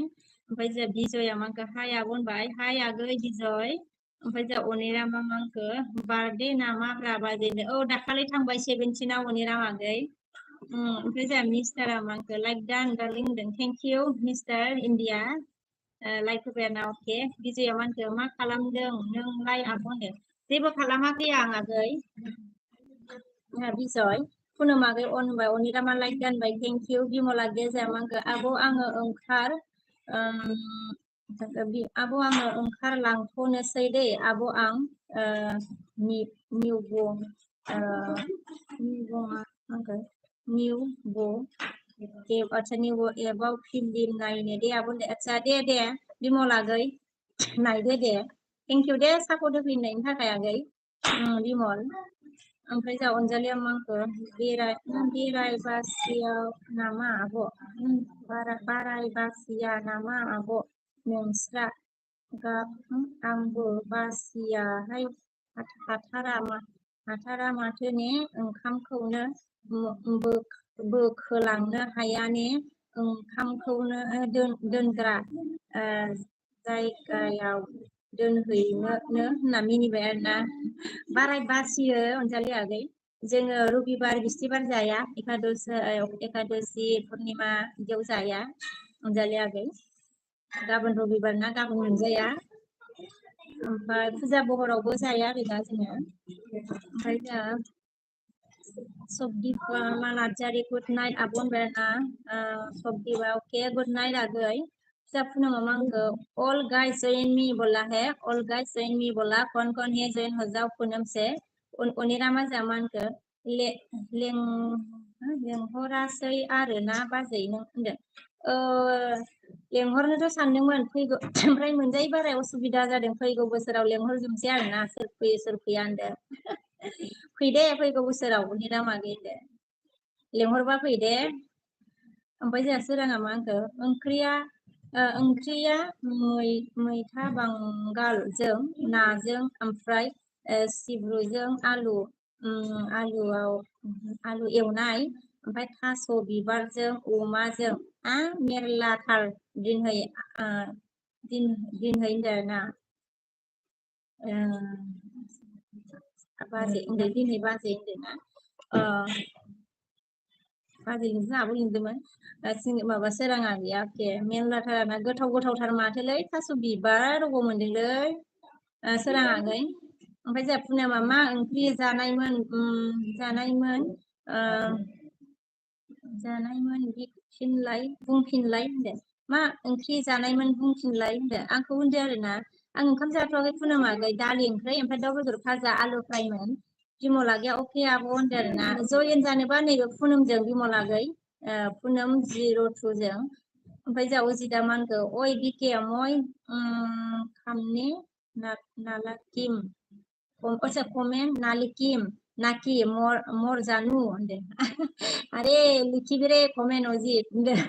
ओमफ्राय जोंहा बिजया मा होनखो हाय आब' होनबाय हाय आगै बिजय ओमफ्राय जोंहा अनिरा मा होनखो बार्थडे नामाब्रा बाजैनो औ दाखालि थांबाय 17आव अनिरा आगै ओमफ्राय जोंहा मिस्टारा मा होनखो लाइक डान डार्लिं होनदों thank you mister India like होबाय आरोना अके बिजया मा होनखो मा खालामदों नोंलाय आब' होनदों जेबो खालामाखै आं आगै बिजय खुनुम आगै अन होनबाय अनिरा मा लाइक गानबाय थेंक इउ बिमला गेजा मा होनखो आब' आङो ओंखारलांथ'नोसै दै आब' आं निउ एबाव फिल्म नायनो दे आब' आदसा दे बिमल आगै नायदो दे थेंक इउ दे सापर्ट होफैनायनि थाखाय आगै बिमल ओमफ्राय जोंहा अनजालिया मा होनखो बेरायबासियाव नामा आब' बारायबासिया नामा आब' नोंस्रा आंबो बासियाहाय हाथारा माथो ने ओंखामखौनो बोखोलांनो हाया ने ओंखामखौनो दोनग्रा जायगायाव दोनहैनोनो होनना मिनिबाय आरोना बाराय बासियो अनजालि आगै जोङो रबिबार बिस्थिबार जाया एकादसि पुर्निमा बिदियाव जाया अनजालि आगै गाबोन रबिबार ना गाबोन मोनजाया ओमफ्राय फुजा बहरावबो जाया आरोना जोङो ओमफ्राय जोंहा सबदीपा नार्जारी गुड नाइट आबन बेरना सबदीपा ओके गुड नाइट आगै फिसा पुनम मांखो ऑल गाइस जॉइन मी बोला है ऑल गाइस जॉइन मी बोला कौन है जॉइन हो जाओ पुनम से उनिरामा जामानखो लेंहरासै आरो ना बाजै नों होनदों लेंहरनोथ' सानदोंमोन फैगौ ओमफ्राय मोनजायै बाराय असुबिदा जादों फैगौ बोसोराव लेंहरजोबसै आरोना सोर फैया होनदों फैदे फैगौ बोसोराव उनिरामा होनदों लेंहरबा फैदे ओमफ्राय जोंहा सोराङा मा होनखो ओंख्रिया मैथा बांगालजों नाजों ओमफ्राय सिब्रुजों आलु एवनाय ओमफ्राय थास' बिबारजों अमाजों मेरलाथार दिनहै आरोना बाजै होनदों दिनै बाजै होनदोंना बाजैजों जोंहाबो लिंदोंमोन माबा सोराङा गैया अके मेरलाथार ना गोथाव गोथावथार माथोलै थास' बिबार रग' मोनदोंलै सोराङाखै ओमफ्राय जोंहा पुनमा मा ओंख्रि जानायमोन बुंफिनलाय होनदों मा ओंख्रि जानायमोन बुंफिनलाय होनदों आंखौ होनदों आरोना आं ओंखाम जाथ'वाखै पुनमागै दालि ओंख्रि ओमफ्राय दाउ बेदर भाजा आलु फ्रायमोन बिमला गैया अके आब' होनदों आरोना जयेन जानोबा नैबे पुनमजों बिमलागै पुनम 02 जों ओमफ्राय जोंहा अजिदा मानखौ ओइ बिके मय खामने नालाकिम अच्छा कमेन्ट नालिकिम नाकी मोर जानू होनदों अरे लिखिबिरे कमेन्ट अजित होनदों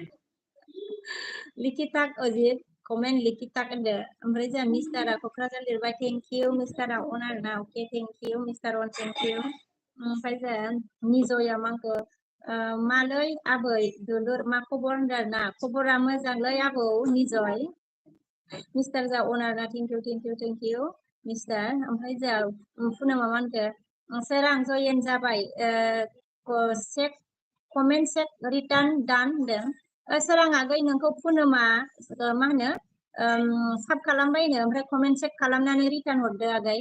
लिखिताक अजित कमेन्ट लिखिताक होनदों ओमफ्राय जोंहा मिस्टारा क'क्राझार लिरबाय थेंक इउ मिस्टारा अन आरोना अके थेंक इउ मिस्टार अन थेंक इउ ओमफ्राय जोंहा निजया मांखौ मालै आबै दुलुर मा खबर होनदों आरोना खबरा मोजांलै आबौ निजय मिस्टार जा अनार ना थेंक इउ मिस्टार ओमफ्राय जोंहा पुनमा मानखो सोरां जयेन जाबाय चेक कमेन्ट चेक रिटार्न डान होनदों सोराङागै नोंखौ पुनमा मा होनो साब खालामबायनो ओमफ्राय कमेन्ट चेक खालामनानै रिटार्न हरदो आगै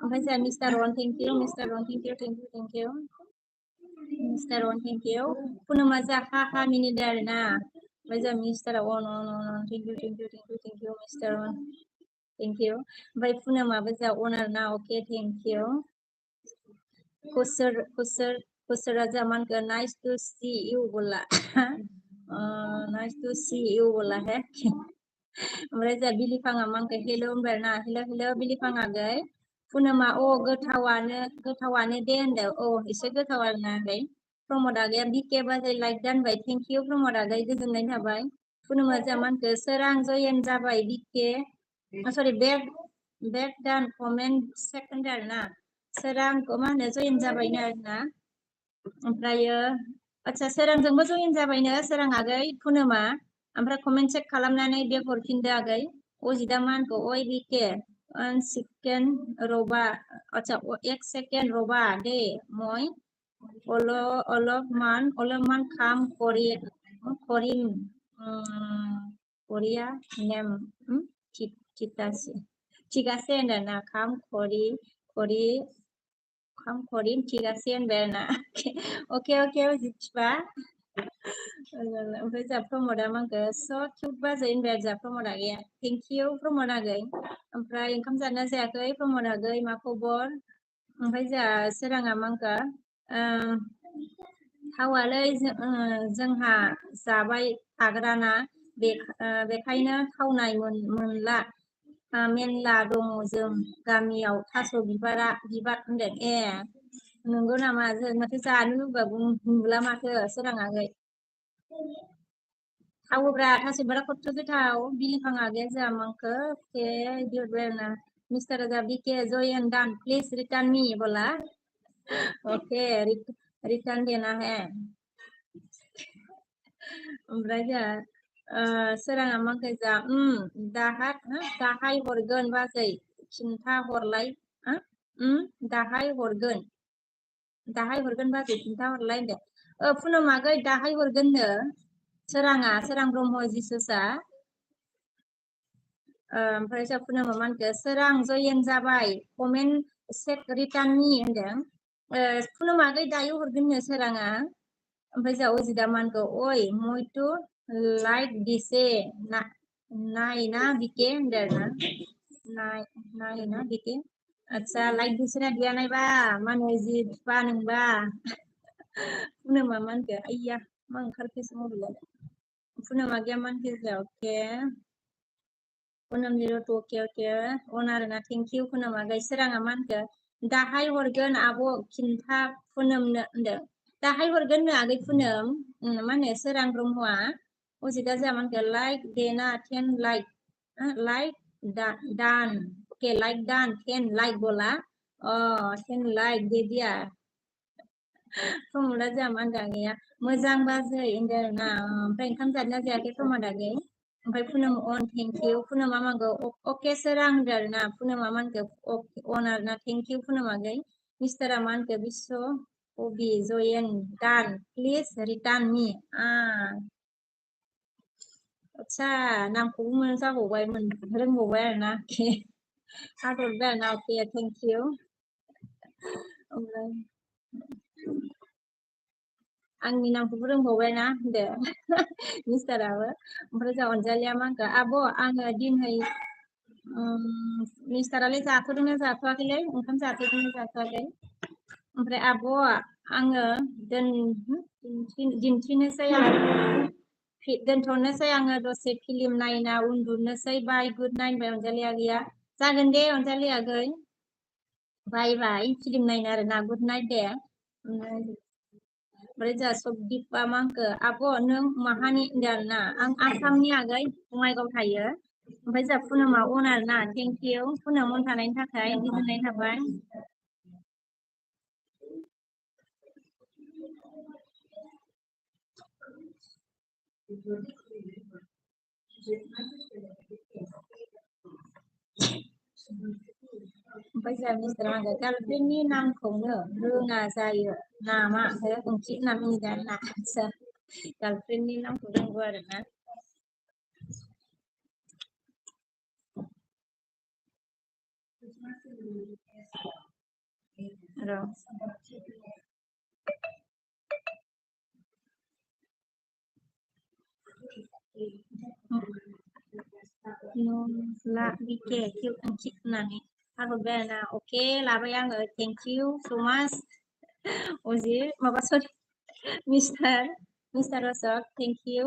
ओमफ्राय जोंहा मिस्टार अन थेंक इउ मिस्टार अन थेंक इउ मिस्टार अन थेंक इउ पुनमा जा हा मिनिदो आरोना ओमफ्राय जोंहा मिस्टारा अन थेंक इउ मिस्टार अन थेंक इउ ओमफ्राय पुनमाबो जा अन आरोना अके थेंक इउ खुसरा जामानखो नाइस टू सी यू बोला नाइस टू सी यू बोला है ओमफ्राय जोंहा बिलिफाङा मानखो हेल' होनबाय ना हेल' बिलिफाङा गै पुनमा गोथावानो दे होनदों एसे गोथाव आरोना ओमफ्राय प्रमद आगैया बिके बाजै लाइक दानबाय थेंक इउ प्रमद आगै गोजोननाय थाबाय पुनमा जामानखो सोरां जयेन जाबाय बिके सरि बेक दान कमेन्ट सेकेन्ड आरोना सोरांखौ मा होनो जयेन जाबायनो आरोना ओमफ्रायो आच्छा सोरांजोंबो जयेन जाबायनो सोरां आगै पुनमा ओमफ्राय कमेन्ट चेक खालामनानै बेक हरफिनदो आगै अजिदा मानखौ ओइ बिके 1 सेकेन्ड रबा आच्छा 1 सेकेन्ड रबा दे মই অলপমান কাম কৰিম কৰিয়া নেম ঠিক আছে होनदों ना काम কৰিম ঠিক আছে होनबाय आरोना अके जिथिबा ओमफ्राय जोंहा प्रमदा मांखो स किउट बाजै होनबाय आरो जोंहा प्रमद आगैया थेंक इउ प्रमद आगै ओमफ्राय ओंखाम जाना जायाखै प्रमद आगै मा खबर ओमफ्राय जोंहा सोराङा मांखो थावालै जोंहा जाबाय थाग्राना बेखायनो थावनाय मोनला मेनला दङ जों गामियाव थास' बिबार होनदों नंगौ नामा जों माथो जानो लुबैबाबो नुला माथो सोराङाखै थावोब्रा थास' बिबारा खथ्थ' गोथाव बिलिफां आगैया जोंहा मांखो के दिउरबायना मिस्टार जा बिके जयेन दान प्लिज रिटार्न मी बोला ओके रिटार्न देना है ओमफ्राय जोंहा सोराङा मांखो जा दाहाय हरगोन बाजै खिन्था हरलाय दाहाय हरगोन बाजै खिन्था हरलाय होनदों पुनम आगै दाहाय हरगोननो सोरां ब्रह्म जिसुसा ओमफ्राय जा फुनो मामानखो सोरां जयेन जाबाय कमेन्ट सेक रिटार्ननि होनदों फुनो मागै दायो हरगोननो सोराङा ओमफ्राय जा अजिदा मानखो ओइ मयथु लाइक दिसे नाय ना बिके होनदों ना नाय ना बिके आच्छा लाइक दिसे दिया नायबा मानो जि बा नोंबा फुनो मामानखो आइया मा ओंखारखोसो मबाइलाव फुनो मागिया मानखो जा अके Punam zero to okay on arena thank you punam agai seranga manka dahai horgan abo kinta punam nda dahai horgan na agai punam mane serang rumwa ojida zaman ke like dena 10 like dan okay like dan 10 like bola oh 10 like de dia pemula zaman dagnya mojang bazai inderna oमफ्राय ओंखाम जादोंना जायाखै प्रमादागै ओमफ्राय Punam on thank you Punam मामागो okay सोरां आरोना Punam मामानखो on आरोना thank you Punam आगै मिस्टर आमानखो बिस्व ओबि जयेन दान please return me आच्छा नामखौबो मोनजाबावबाय रोंबावबाय आरोना हाथरबाय आरोना ओके thank you ओमफ्राय आंनि नामखौबो रोंबावबायना होनदो मिस्टाराबो ओमफ्राय जा अनजालिया मा होनखो आब' आङो दिनहै मिस्टारालाय जाथ'दोंना जाथ'वाखैलै ओंखाम जाथ'दोंना जाथ'वाखै ओमफ्राय आब' आङो दिन्थिनोसै दोनथ'नोसै आङो दसे फिल्म नायना उन्दुनोसै बाय गुड नाइट बाय अनजालि आगैया जागोन दे अनजालि आगै बाय बाय फिल्म नायनो आरोना गुड नाइट दे ओमफ्राय जा सबदिपा मा होनखो आब' नों माहानि होनदों आरोना आं आसामनि आगै बङाइगाव थायो ओमफ्राय जा पुनमआ अन आरोना थेंक इउ पुनम अन थानायनि थाखाय गोजोननाय थाबाय ओमफ्राय जा मिस्टार आंखो गार्लफ्रेन्डनि नामखौनो रोङा जायो नामा ओंथि होनना मिनिदों आरोना आच्छा गार्लफ्रेन्डनि नामखौ रोंगौ आरोना र' ला बिके किउ ओंथि होननानै हाहरबाय आरोना अके लाबाय आङो थेंक इउ स' माच अजि माबा सरि mister Ashok thank you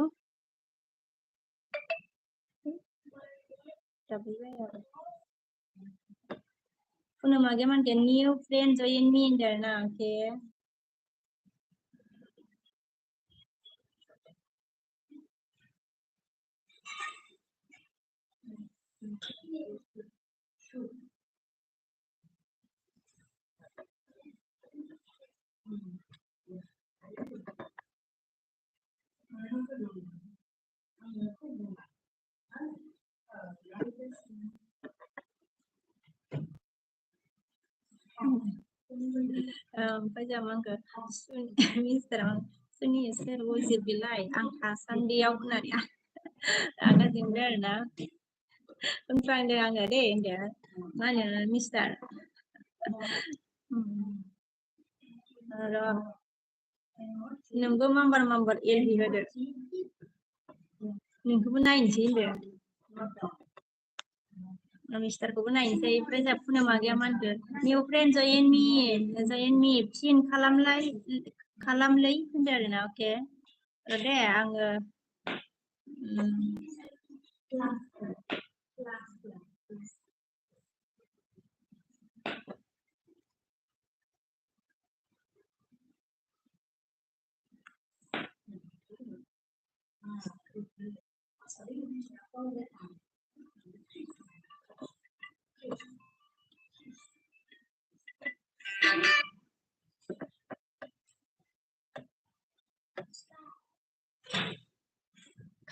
Poonam आगे मानके न्यू फ्रेंड जॉइन मी होनदों आरोना ओके ओमफ्राय जामा आंखो मिस्टारा सुनि सोर अजिर बिलाय आं थासान्दियाव होननानै रागा जोंबाय आरोना होनफ्रांदों आङो दे होनदो मा होनो मिस्टार र' नोंबो माम्बार एलबि होदो नोंखौबो नायनोसै होनदो मिस्टारखौबो नायनोसै ओमफ्राय जा पुनम आगैया मा होनखो निउ फ्रेन्ड जयेन मी फिन खालामलै होनदो आरोना अके दे आङो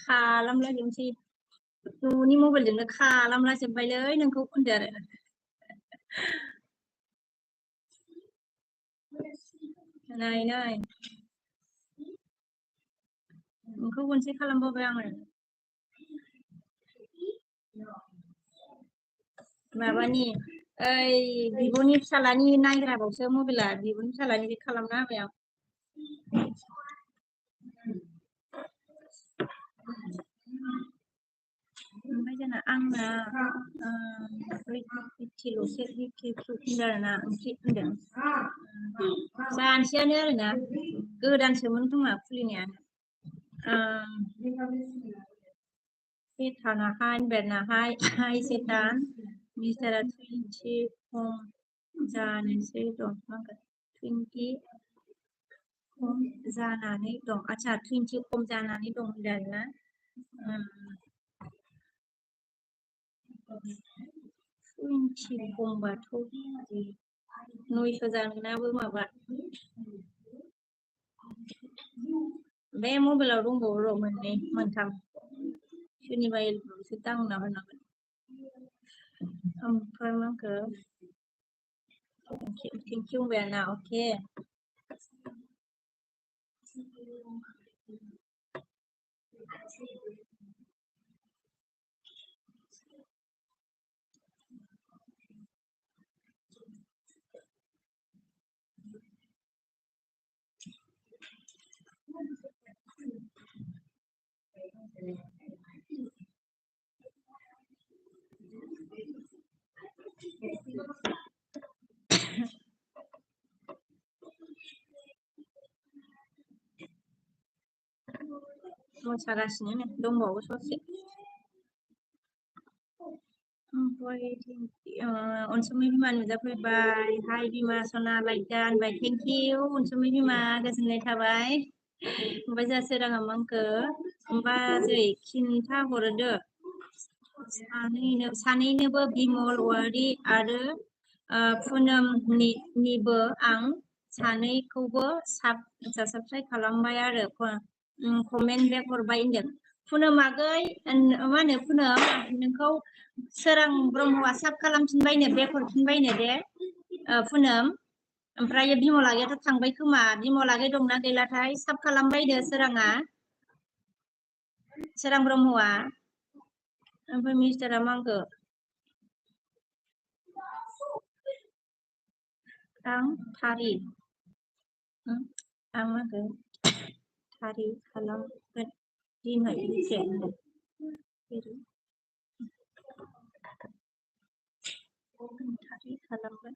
खालामला जोबसै न'नि मबाइलजोंनो खालामला जोब्बायलै नोंखौ होनदो आरो नाय नोंखौ खनसे खालामबावबाय आङो माबानि ओइ बिब'नि फिसालानि नायग्राबावसो मबाइला बिब'नि फिसालानि बे खालामना होबाय आं ओमफ्राय जोंना आंना 50ल'सो 50 होनदों आरोना ओंख्रि होनदों जानोसैयानो आरोना गोदानसोमोन खोमा खुलिनाया सेतानाहाय बेरनाहाय हाय सेतान मिस्टारा 20 खम जानोसै दं 20 खम जानानै दं आच्छा 20 खम जानानै दं होनदों आरोना 20 खमबाथ' 900 जागोनाबो माबा बे मबाइलाव दंबावो र' मोननै मोनथाम सोरनिबा एलबियावसो दांना होनांगोन ओमफ्राय मा होनखो थेंक इउ होनबाय आरोना अके मोसागासिनो नै दंबावो ससे ओमफ्राय अनसुमै बिमा नुजाफैबाय हाय बिमा सना लाइक होनबाय थेंक इउ अनसुमै बिमा गोजोननाय थाबाय ओमफ्राय जोंहा सोराङा मा होनखो बाजै खिन्था हरदो सानैनोबो बिमल औवारि आरो पुनमनिबो आं सानैखौबो साबस्क्राइब खालामबाय आरो कमेन्ट बेक हरबाय होनदों पुनमागै मा होनो पुनम नोंखौ सोरां ब्रह्मआ साब खालामफिनबायनो बेक हरफिनबायनो दे पुनम ओमफ्राय बिमलागैयाथ' थांबाय खोमा बिमलागै दंना गैलाथाय साब खालामबायनो सोरां ब्रह्मआ ओमफ्राय मिस्टारा मा होनखो आं थारि आं मा होनखो थारि खालामगोन दिनै थारि खालामगोन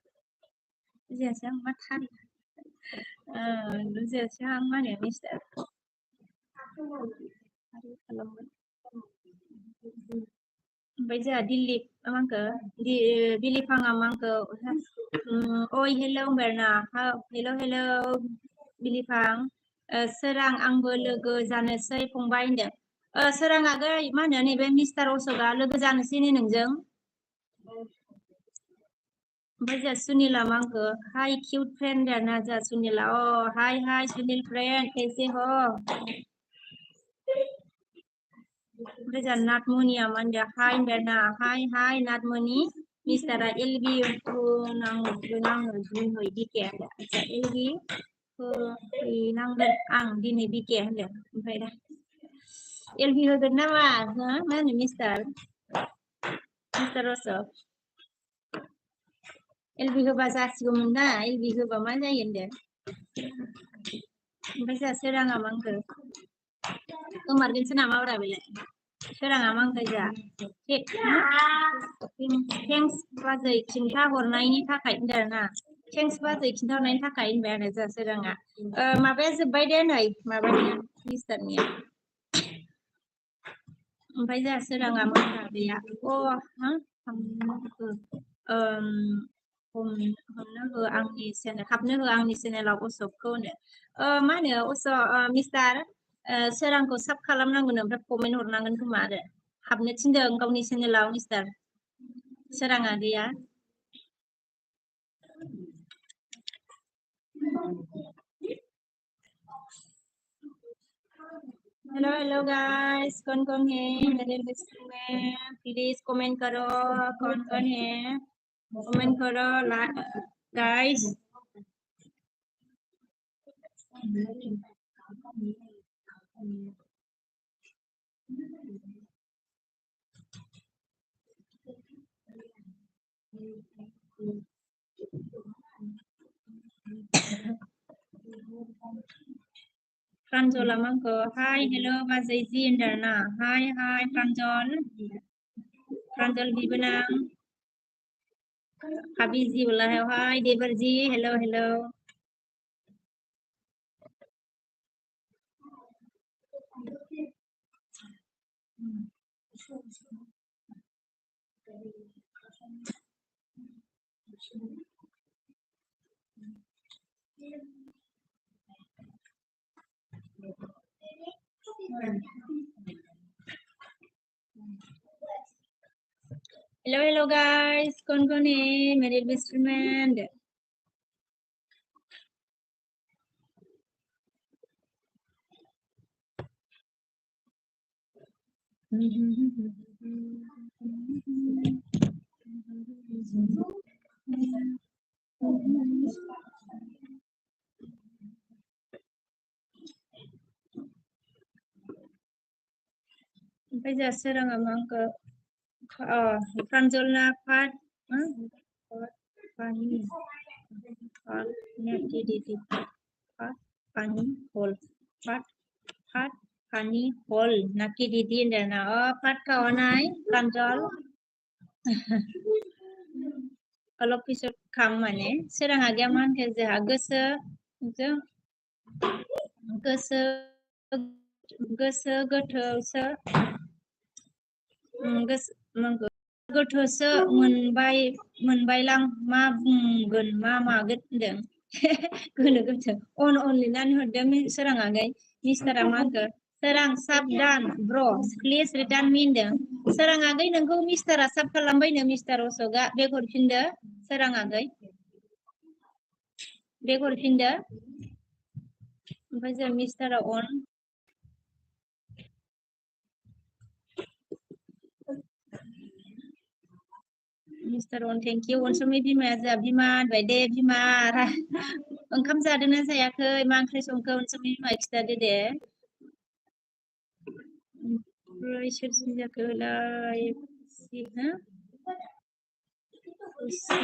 बुजियासै आं मा थारि बुजियासै आं मा होनो मिस्टार थारि खालामगोन ओमफ्राय जोंहा दिल्ली मा होनखो दिलीपाङा मा होनखो ओइ हेलौ बेरना हेलौ दिलीपां सोरां आंबो लोगो जानोसै फंबाय होनदों सोरां आगै मा होनो नैबे मिस्टार अशोकआ लोगो जानोसै नै नोंजों ओमफ्राय जोंहा सुनिला मा होनखो हाय किउट फ्रेन्ड देरना जोंहा सुनिला हाय सुनिल फ्रेन्ड कैसे हो ओमफ्राय जोंहा नाथमनिया मा होनदों हाय बेरना हाय नाथमनि मिस्टारा एलबि होनांगोन दिनै बिके होनदों आच्छा एलबि होनांगोन आं दिनै बिके होनदों ओमफ्राय दा एलबि होगोन नामा मा होनो मिस्टार अशोक एलबि होबा जासिगौमोन ना एलबि होबा मा जायो होनदों ओमफ्राय जोंहा सोराङा मा होनखो गोमारगोनसो नामाब्रा बेलाय सोराङा मा होनखो जोंहा थेंक्स बाजै खिन्था हरनायनि थाखाय होनदों आरोना थेंक्स बाजै खिन्था हरनायनि थाखाय होनबाय आरो जोंहा सोराङा माबाया जोब्बाय दे नै माबानिया मिस्टारनिया ओमफ्राय जोंहा सोराङा मा होनखो गैया हमनो हो आंनि चेनेल हाबनो हो आंनि चेनेलाव अशोकखौ होनो मा होनो अशोक मिस्टार सोरांखौ साब खालामनांगोन ओमफ्राय कमेन्ट हरनांगोन खोमा आरो हाबनो थिनदों गावनि चेनेलाव मिस्टार सोराङा गैया हेलो गाइस कौन है मेरे लिस्ट में प्लीज कमेंट करो कौन है कमेंट करो guys Pranjol amangko. Hi, hello, bazai Zindarna. Hi, hi, Pranjol. Pranjol Bibanang. Habizi ulah. Hi, Debarji. Hello, hello. Hello, hello guys. Kon hai मेरे best friend. Bây giờ sẽ đang mang cái Pranjol na phát pani phát nha đi phát pani hol phát phát pani hol naki di nè nó phát cao này Pranjol kalau pisau kam mana serang agaman ke zah gese gese gese gothose gese mangko gothose मोनबाय lang ma बुंगोन ma मागोन होनदों गोनो गोथो only नानै हरदों serang agai मिस्टारा मा होनखो serang sabdan bro please return me होनदों serang agai नोंखौ मिस्टारा साब खालामबायनो मिस्टार अशोकआ बेग हरफिनदो serang agai बेग हरफिनदो ओमफ्राय जों मिस्टारा on Mr. On, thank you. Unsumi bima जा बिमा होनबाय दे बिमा ओंखाम जादोंना जायाखै मा ओंख्रि संखो उनसुमि बिमा खिथादो दे ओमफ्राय सोरजों जाखोलाय सि हा सि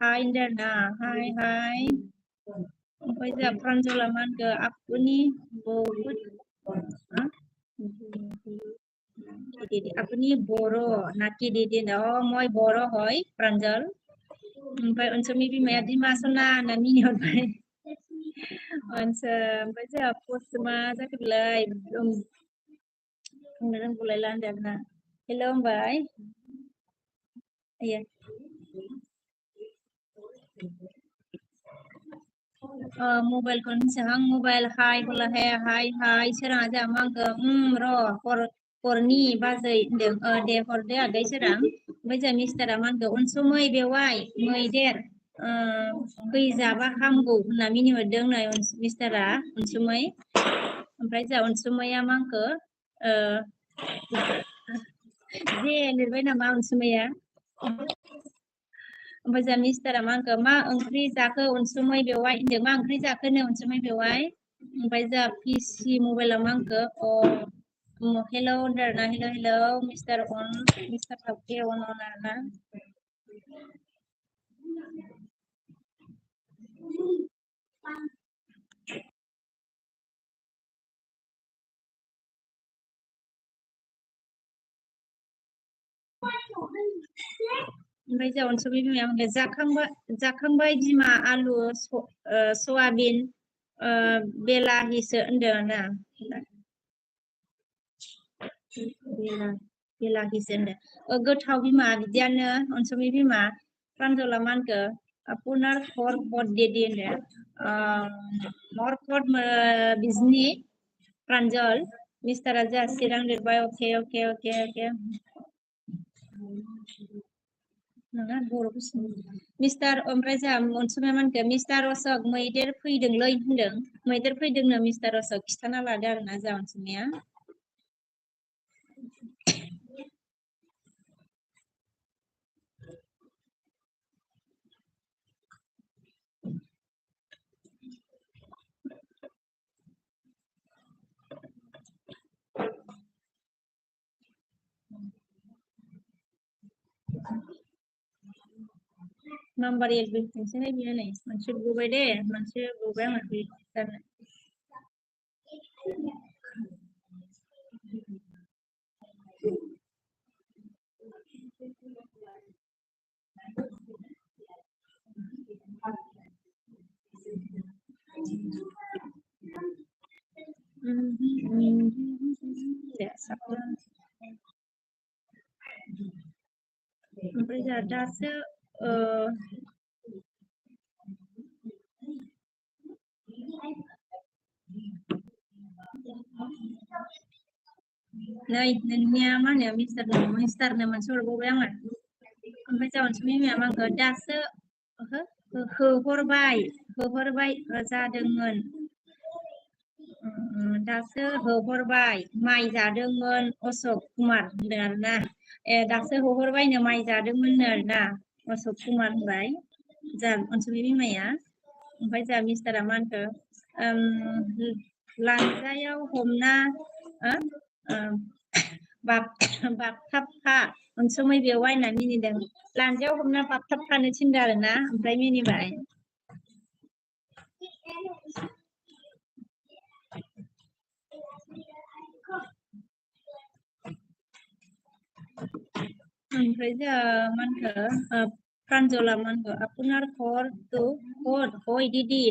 हाय होनदोंना हाय हाय ओमफ्राय जोंहा प्रान्जला मा होनखो आपुनि बहुद Apuni boro naki didi na moi boro hoy Pranjal ओमफ्राय उनसुमि बिमाया दिमासना ना मिनिहरबाय ओमफ्राय जोंहा पस्ट मा जाखोलाय बुंनो रोंगौलायला होनदों आरोना हेल' होनबाय मबाइल खौनो मबाइल हाय बोला हाय हाय सोराङा जोंहा मा होनखो र' हरनि बाजै होनदों दे हरदो आगै सोरां ओमफ्राय जोंहा मिस्टारा मा होनखो उनसुमै बेवाइ मैदेर फैजाबा हामगौ होनना मिनिहरदों नै मिस्टारा उनसुमै ओमफ्राय जोंहा उनसुमैया मा होनखो जे लिरबाय नामा उनसुमैया ओमफ्राय जोंहा मिस्टारा मा होनखो मा ओंख्रि जाखो उनसुमै बेवाइ होनदों मा ओंख्रि जाखोनो उनसुमै बेवाइ ओमफ्राय जोंहा पिसि मबाइलाव मा होनखो हेल' होनदों आरोना हेल' मिस्टार थावखे अन आरोना ओमफ्राय जोंहा उनसुमै बिमाया होनबाय जाखांबाय बिमा आलु सयाबिन बेलाहिसो होनदों ना बेलाहिसो होनदों गोथाव बिमा बिदियानो उनसुमै बिमा प्रान्जला मा होनखो आपुनार हर देदि होनदों मरकट बिजनि प्रान्जल मिस्टारा जोंहा चिरां लिरबाय अके अके अके अके नङा बर'खौ मिस्टार ओमफ्राय जोंहा उनसुमै मा होनखो मिस्टार अशोक मैदेर फैदोंलै होनदों मैदेर फैदोंनो मिस्टार अशोक खिथाना लादो आरोना जोंहा उनसुमैया number LB tension bi này mình should go by đây mình sẽ go by mà đi để sắp bây giờ đã sẽ này nên nhà mà nhà Mister này mình sẽ go by mà bây giờ mình sẽ nhà mà cái đã sẽ hırbay जादोंमोन दासो होहरबाय माइ जादोंमोन अशोक कुमार होनदों आरोना दासो होहरबायनो माइ जादोंमोननो आरोना अशोक कुमार होनबाय जा अनसुमै बिमाया ओमफ्राय जा मिस्टारा मा होनखो लानजायाव हमना बाबथाबफा अनसुमै बेवाइ होनना मिनिदों लानजायाव हमना बाबथाबफानो थिनदों आरोना ओमफ्राय मिनिबाय ओमफ्राय जा मा होनखो प्रान्जला मा होनखो आपुनार खर तो खर हय दिदि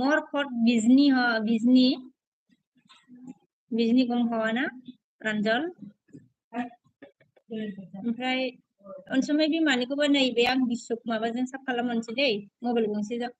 मर खर बिजनि गं हवाना प्रान्जल ओमफ्राय अनसुमै बिमानिखौबो नैबे आं बिसुक माबाजों साफ खालामनोसै दै मबाइल गंसेजों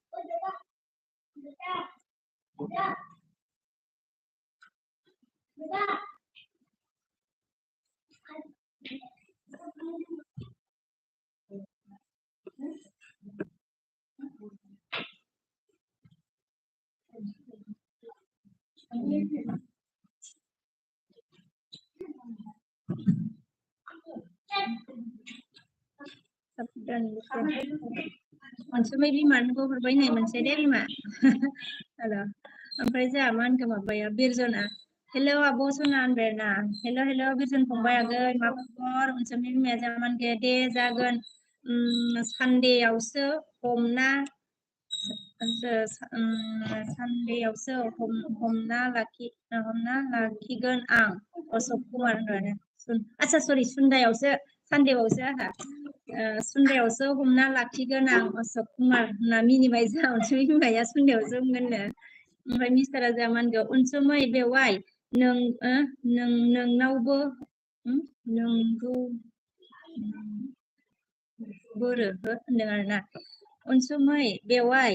अनसुमै बिमानिखौ हरबाय नै मोनसे दे बिमा हेल' ओमफ्राय जोंहा मा होनखो माबाया बिरजना हेल' आब' सना होनबाय ना हेल' बिरजन फंबाय आगै मा खबर अनसुमै बिमाया जा मा होनखो दे जागोन सानदेआवसो हमना लाखिगोन आं अशोक कुमार होनबाय आच्छा सरि सानदेआवसो आहा सुन्दायावसो हमना लाखिगोन आं अशोक कुमार होनना मिनिबाय जा अनसुमै बिमाया सुन्दायावसो हमगोननो ओमफ्राय मिस्टारा जा मा होनगौ अनसुमै बेवाइ नोंनावबो नोंगौ बोरो होनदों आरोना अनसुमै बेवाइ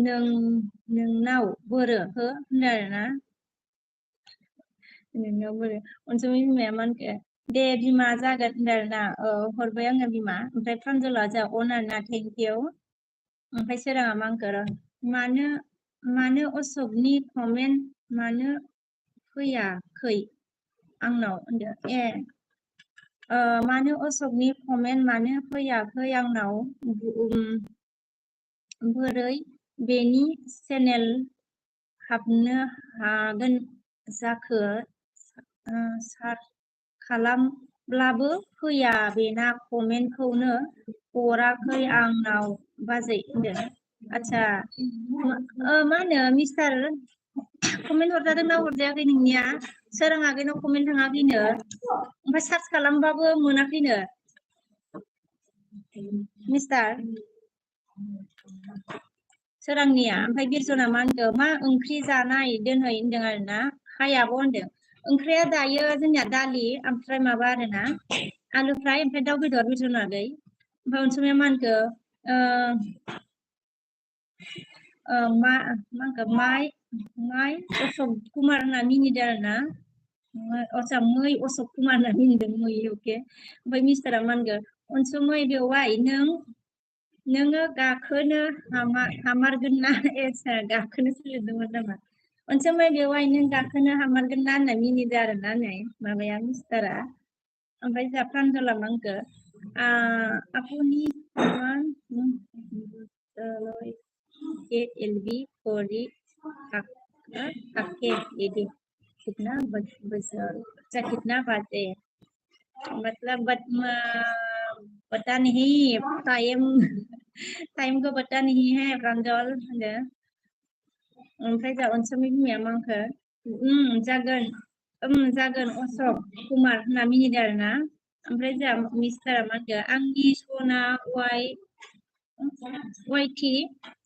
नोंनाव बोरो होनदों आरोना नोंनाव बोरो अनसुमै बिमाया मा होनखो दे बिमा जागोन होनदों आरोना हरबाय आङो बिमा ओमफ्राय प्रान्जला जा अन आरोना थेंक इउ ओमफ्राय सोराङा मा होनखो मानो अशोकनि कमेन्ट मानो फैयाखै आंनाव होनदों मानो अशोकनि कमेन्ट मानो फैयाखै आंनाव बोरै बेनि चेनेल हाबनो हागोन जाखो सार्च खालामब्लाबो फैया बेना कमेन्टखौनो हराखै आंनाव बाजै होनदों आच्छा मा होनो मिस्टार कमेन्ट हरजादों ना हरजायाखै नोंनिया सोरां आगैनाव कमेन्ट थाङाखैनो ओमफ्राय सार्च खालामबाबो मोनाखैनो मिस्टार सोरांनिया ओमफ्राय बिरजना मा होनखो मा ओंख्रि जानाय दोनहै होनदों आरोना हाय आब' होनदों ओंख्रिया दायो जोंनिया दालि ओमफ्राय माबा आरोना आलु फ्राय ओमफ्राय दाउ बेदर बिरजना आगै ओमफ्राय अनसुमैया मा होनखो मा होनखो माइ अशोक कुमार होनना मिनिदों आरोना आच्छा मै अशोक कुमार होनना मिनिदों मै अके ओमफ्राय मिस्टारा मा होनखो अनसुमै बेवाइ नोङो गाखोनो हामारगोन ना गाखोनो सोलिदोंमोन नामा अनसुमै बेवाइ नों गाखोनो हामारगोन ना होनना मिनिदों आरोना नै माबाया मिस्टारा ओमफ्राय जा प्रान्जला मा होनखो आपुनि एलबी करी आके एडी कितना बजे मतलब Bertanihi, time ko bertanihi hai Pranjal ada. Oमफ्राय जा अनसुमै बिमाया मा होनखो जागोन जागोन अशक कुमार होनना मिनिदों आरो ना ओमफ्राय जा मिस्टारा मा होनदों आंनि सना वाइटि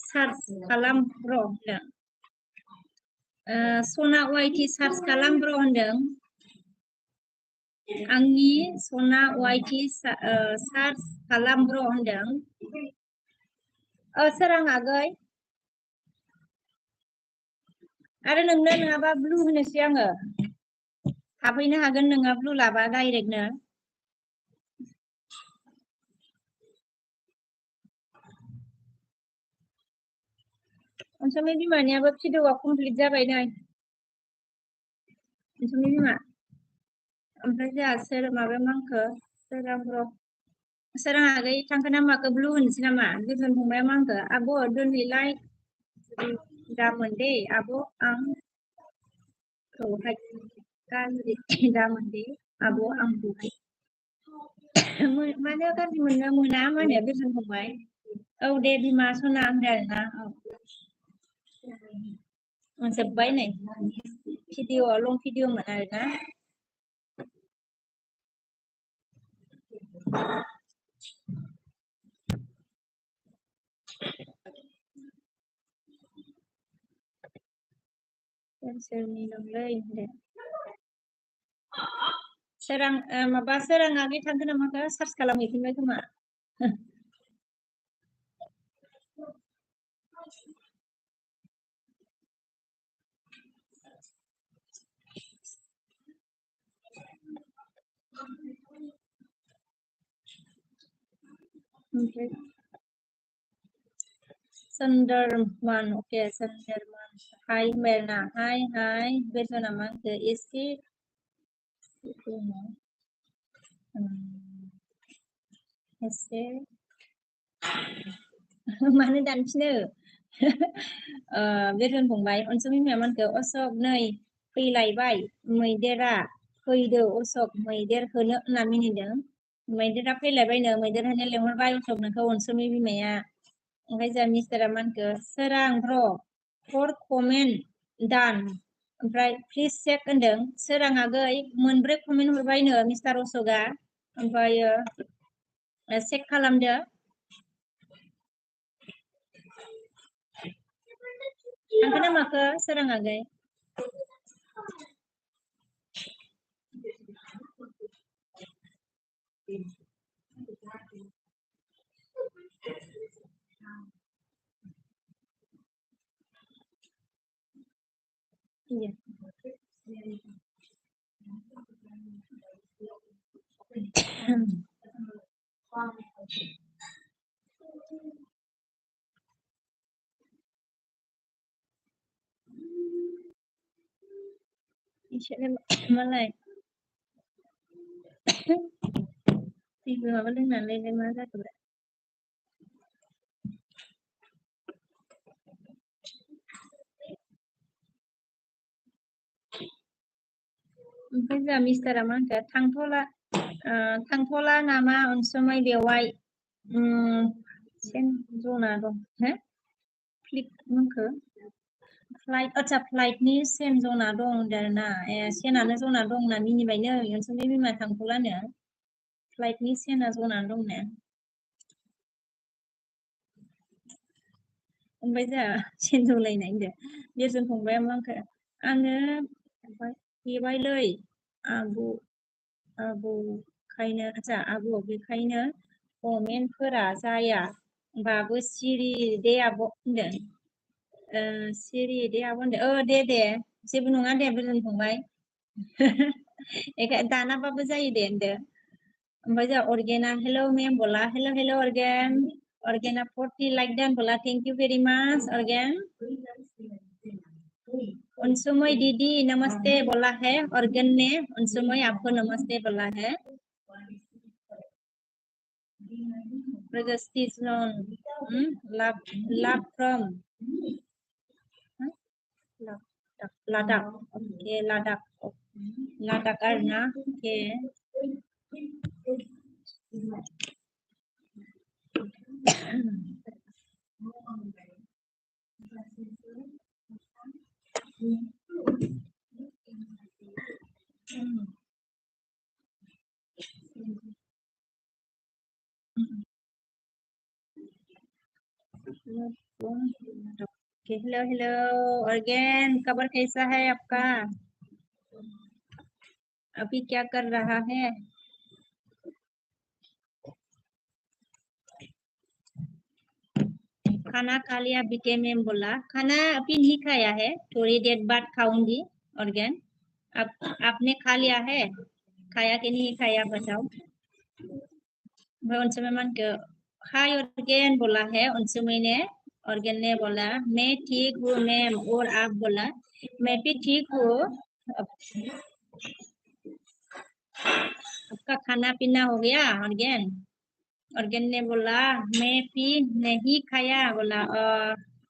सार्च खालाम र' होनदों सना वाइटि सार्च खालाम र' होनदों आंनि सना वाइटि सार्च खालाम र' होनदों सोरां आगै आरो नोंनो नङाबा ब्लु होनोसै आङो हाबहैनो हागोन नोङा ब्लु लाबा डाइरेक्टनो अनसुमै बिमानियाबो भिडिअआ कमप्लिट जाबाय नै अनसुमै बिमा ओमफ्राय जोंहा सोर माबाया मा होनखो सोरां आगै थांखो ना माखो ब्लु होनोसै नामा गोजोन फंबाया मा होनखो आब' दिनैलाय गाबोन दे आब' आं खौहाय गाज्रि गाबोन दे आब' आंखौहाय मानो गाज्रि मोननो मोना मा होनो गोजोन फंबाय औ दे बिमा सना होनदों आरोना औ जोब्बाय नै भिडिअ लं भिडिअमोन आरोना सोरनि नंलै होनदों सोरां माबा सोरां आगै थांखो नामाखो सार्च खालामहैफिनबाय खोमा ओमफ्राय Sunderman, oke Sunderman. Hai Merna, hai, besok nama ke isi itu mau, isi mana dan sini, besok pungbai, unsur ini memang ke osok nih, pilai bay, meidera, kaido osok meider kena nami ni dong, meidera pilai bay nih, meider hanya lemur bay osok nak unsur ini mea. ओमफ्राय जों मिस्टारा मा होनखो सोरां र' four comment दान ओमफ्राय please check होनदों सोरां आगै मोनब्रै कमेन्ट हरबायनो मिस्टार अशोकआ ओमफ्रायो चेक खालामदो थांखो ना माखो सोरां आगै iya malah tiba apa dengan lain mana tuh ओमफ्राय जोंहा मिस्टारा मा होनखो थांथ'ला नामा अनसुमै बेवहाय सेन जना दं हो फ्लिक मोनखो फ्लाइट अच्छा फ्लाइटनि सेन जना दं होनदोंना सेनानो जना दं होनना मिनिबायनो अनसुमै बिमा थांथ'लानो फ्लाइटनि सेना जना दंनो ओमफ्राय जोंहा सेन जलायनाय होनदो बेजों फंबाया मा होनखो आङो बेबायलै आब'खायनो आच्छा आब' बेखायनो कमेन्टफोरा जाया होमबाबो सिरि दे आब' होनदों सिरि दे आब' होनदों दे जेबो नङा दे बेजों फंबाय दानाबाबो जायो दे होनदो ओमफ्राय जोंहा अर्गेना हेल' मेम बोला हेल' अर्गेना 40 लाइक डान बोला thank you very much again उनसुमै दीदी नमस्ते बोला है अर्गेन ने उनसुमै आपको नमस्ते बोला है Registration love from Ladakh okay Ladakh Arna okay hello hello again, खबर कैसा है आपका? अभी क्या कर रहा है? खाना खा लिया? बीके मैम बोला खाना अभी नहीं खाया है, थोड़ी देर बाद खाऊंगी। ऑर्गेन आपने खा लिया है? खाया कि नहीं खाया बताओ। उन समय मन के हाय ऑर्गेन बोला है, उन समय ने ऑर्गेन ने बोला मैं ठीक हूँ मैम, और आप बोला मैं भी ठीक हूँ। आपका खाना पीना हो गया ऑर्गेन? ऑर्गेन ने बोला मैं भी नहीं खाया, बोला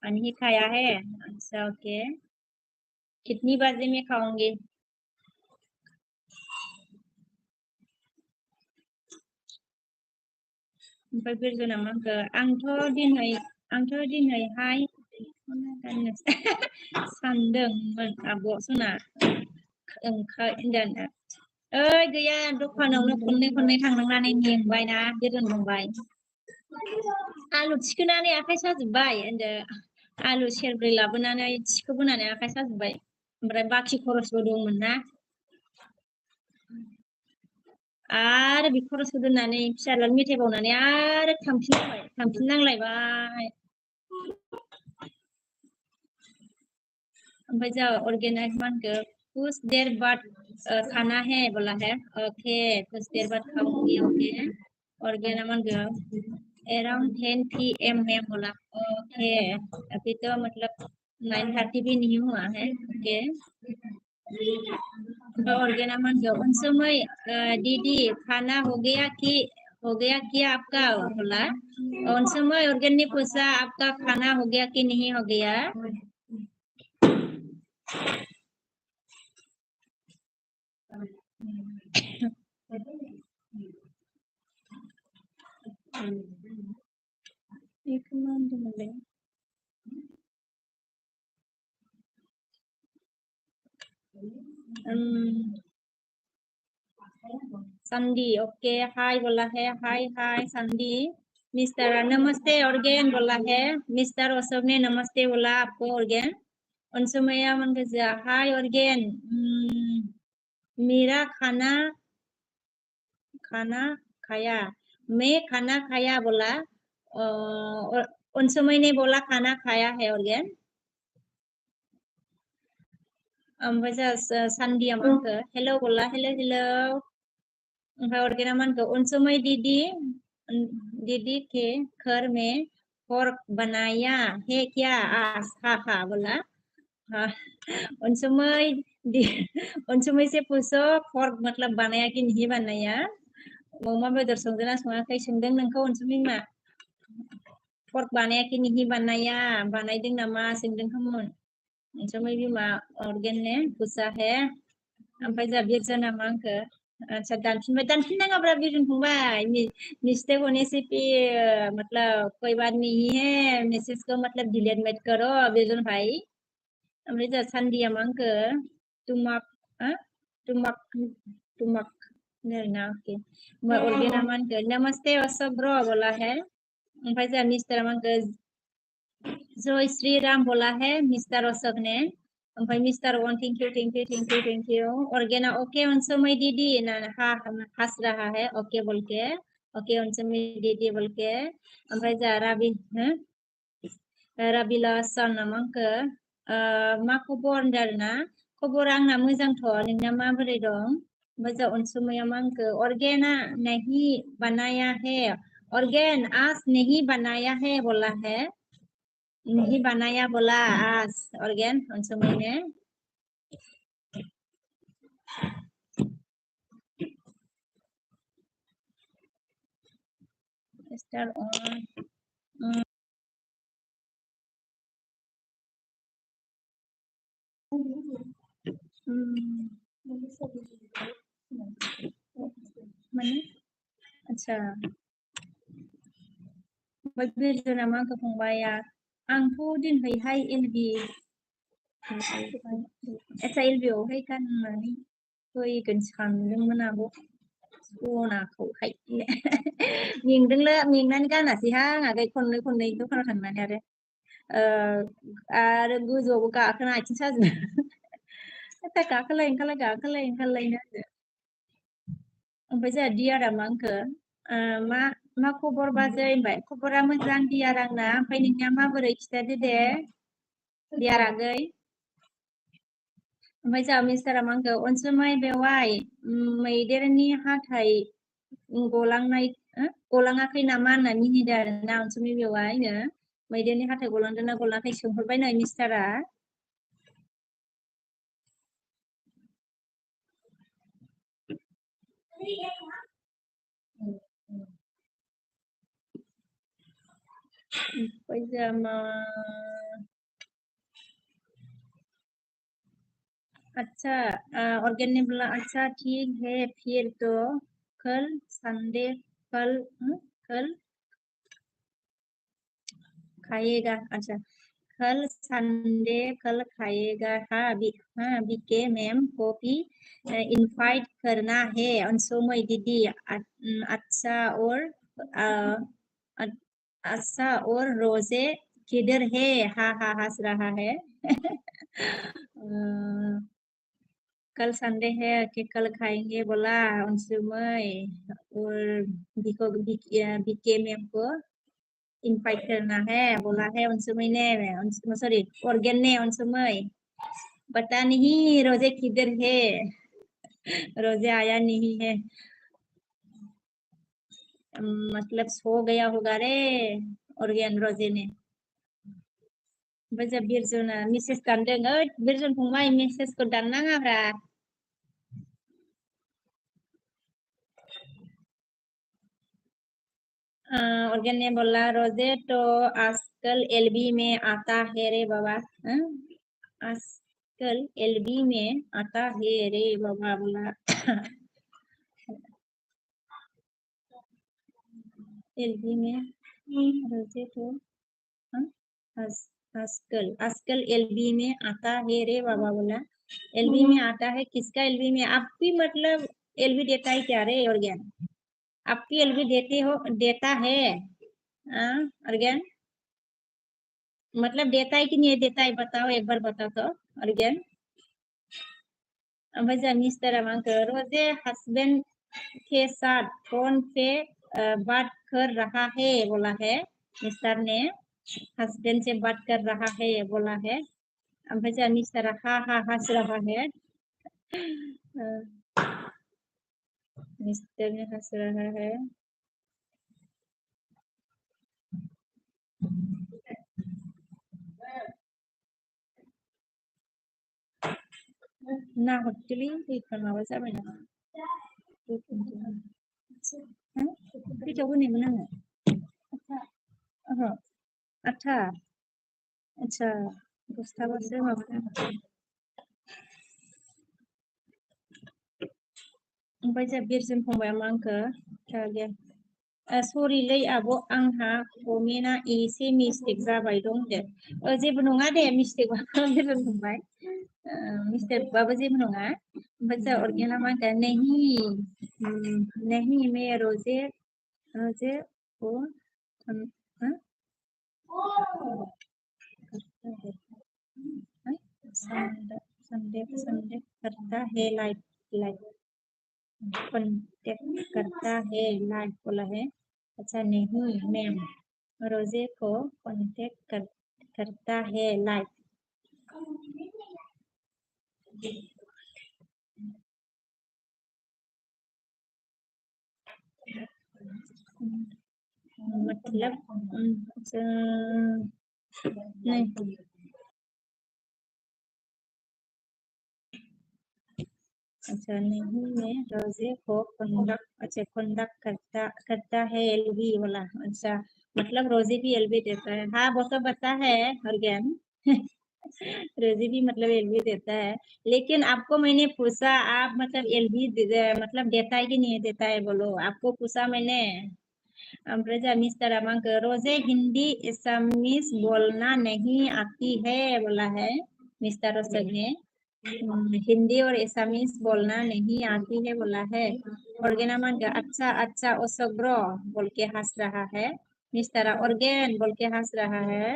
नहीं खाया है। अच्छा ओके, कितनी बजे में खाऊंगी? ओमफ्राय बिरजु नामा आंथ' दिनैहाय सानदोंमोन आब' सना ओंखारदों। ओइ गैया, दखानावनो खननै थांनांनानै मेंबायना बिरजु फंबाय। आलु थिखोनानै आखाइ साजोब्बाय होनदो, आलु सेरब्रै लाबोनानै थिखोबोनानै आखाइ साजोब्बाय। ओमफ्राय बाखि खरसबो दंमोन ना, आरो बे खरसखौ दोननानै फिसाज्लानो मेथाइ बावनानै आरो थांफिननांलायबाय। ओमफ्राय जा ऑर्गेनाइज मान के कुछ देर बाद खाना है बोला है। ओके कुछ देर बाद खाऊंगी। ओके ऑर्गेना मान के अराउंड 10 PM में बोला। ओके अभी तो मतलब 9:30 भी नहीं हुआ है। ओके ऑर्गेना मान के उन समय दीदी खाना हो गया क्या आपका बोला। उन समय ऑर्गेन ने पूछा आपका खाना हो गया कि नहीं हो गया। एक मंथ मिले संडी। ओके हाय बोला है, हाय हाय संडी। मिस्टर नमस्ते ऑर्गेन बोला है, मिस्टर अशोक ने नमस्ते बोला आपको ऑर्गेन। उन समय मन के हाय ऑर्गेन मेरा खाना खाया, मैं खाना खाया बोला। उन समय ने बोला खाना खाया है ऑर्गेन। ओमफ्राय सान्दिया मानखो हेलो बोला, हेलो हेलो। ओमफ्राय ऑर्गेना मानखो उन समय दीदी के घर में pork बनाया है क्या? हा बोला। हाँ उन समय से पूछो pork मतलब बनाया कि नहीं बनाया। अमा बेदर संदोंना सङाखै सोंदों नोंखौ उन समय मा pork बनाया कि नहीं बनाया, बानायदों नामा सोंदों खोमोन। उन समय बिमा ऑर्गेन ने पूछा है। ओमफ्राय जा बिरजु नामा आंखो अच्छा दानफिननाङाब्रा बिरजु फंबाय, मिस्टेक होने से भी मतलब कोई बात नहीं है, मैसेज को मतलब डिलीट मत करो बिरजु भाई। ओमफ्राय जा सान्दिया मांखो तुमक तुमक तुमक ना ओके। ओमफ्राय ऑर्गेना मानखो नमस्ते अशोक ब्रो बोला है। ओमफ्राय जा मिस्टर मानखो जय श्री राम बोला है मिस्टर अशोक ने। ओमफ्राय mister one thank you. ऑर्गेना okay उन समय दीदी ना हंस रहा है ओके बोल के। ओके उन समय दीदी बोल के। ओमफ्राय जा राबिला सन नामांखो मा खबर होनदों आरोना। खबरा आंना मोजांथ', नोंना माबोरै दं? ओमफ्राय जा उन समय आंखो ऑर्गेना नहीं बनाया है, ऑर्गेन आज नहीं बनाया है बोला है। नहीं बनाया बोला आज ऑर्गेन उन समय ने। स्टार ऑन माने अच्छा बेरजों नामा आंखौ फंबाया आंथ' दिनैहाय एलबि एस एलबि आवहाय गाननानै फैगोन सानदोंमोन आब' सनाखौहाय मेंनानै गानासैहां आगै खननै दखानाव थांनानै आरो गोजौआवबो गाखोना आथिं साजोबना गाखोलाय ओंखारलायनो ओमफ्राय जोंहा दियारा मा आंखो मा खबर बाजै होनबाय खबरा मोजां दियार आंना ओमफ्राय नोंनिया माबोरै खिथादो दे दियार आगै ओमफ्राय जोंहा मिस्टारा मा आंखो अनसुमै बेवाइ मैदेरनि हाथाय गलाङाखै नामा होनना मिनिदों आरोना अनसुमै बेवाइनो मैदेरनि हाथाय गलांदों ना गलाङाखै सोंहरबाय नै मिस्टारा पैजामा अच्छा ऑर्गेन ने बोला अच्छा ठीक है फिर तो कल संडे कल खाएगा अच्छा कल संडे कल खाएगा हाँ बीके मैम को भी इनवाइट करना है अनसुमै दीदी अच्छा और रोजे किधर है हाँ हंस रहा है कल संडे है कि कल खाएंगे बोला अनसुमै और बीके मैम को इनवाइट करना है बोला है अनसुमै ने सॉरी ऑर्गेन ने अनसुमै पता नहीं रोजे किधर है रोजे आया नहीं है मतलब सो गया होगा रे ऑर्गेन रोजे ने ओमफ्राय बिरजुना मेसेज दानदों बिरजुन फंबाय मेसेजखौ दाननाङाब्रा ऑर्गेन ने बोला रोजे तो आजकल एलबी में आता है रे बाबा आजकल एलबी में आता है रे बाबा बोला एलबी में रोजे तो आजकल एलबी में आता है रे बाबा बोला एलबी में आता है किसका एलबी में आप भी मतलब एलबी देता है क्या रे ऑर्गेन आपकी एलबी देता है ऑर्गेन मतलब देता है कि नहीं देता है बताओ एक बार बताओ तो ऑर्गेन ओमफ्राय मिस्टर रोजे हस्बैंड के साथ फोन पे बात कर रहा है बोला है मिस्टर ने हस्बैंड से बात कर रहा है बोला है ओमफ्राय मिस्टर हाँ हंस रहा है मिस्टर ने हंस रहा है ना हटेलि माबा जाबाय नामा खैथायाव होनायमोन आङो आठथा अच्छा 10थाबासो माबा ओमफ्राय जोंहा बिरजों फंबाया मा आंखो सरिलै आब' आंहा कमेन्टआ एसे मिस्टेक जाबाय दं दे जेबो नङा दे मिस्टेकबाबो बिरजों फंबाय मिस्टेकबाबो जेबो नङा ओमफ्राय जोंहा ऑर्गेना मा होनदों नहीं मैं रोजे को संडे करता है लाइव कांटेक्ट करता है लाइव बोला है अच्छा नहीं मैम रोजे को कांटेक्ट करता है लाइव मतलब नहीं अच्छा नहीं मैं रोजे को कंडक्ट करता है एलबी वाला अच्छा मतलब रोजे भी एलबी देता है हाँ वो तो पता है ऑर्गेन रोजे भी मतलब एलबी देता है लेकिन आपको मैंने पूछा आप मतलब एलबी मतलब देता है कि नहीं देता है बोलो आपको पूछा मैंने ओमफ्राय जा मिस्टरा मांगो रोजे हिंदी एसामिस बोलना नहीं आती है बोला है मिस्टर रोशक ने। हिंदी और एसामिस बोलना नहीं आती है बोला है। ऑर्गेना मांगो अच्छा अच्छा ओसक ब्रो बोल के हंस रहा है। मिस्टरा ऑर्गेन बोल के हंस रहा है।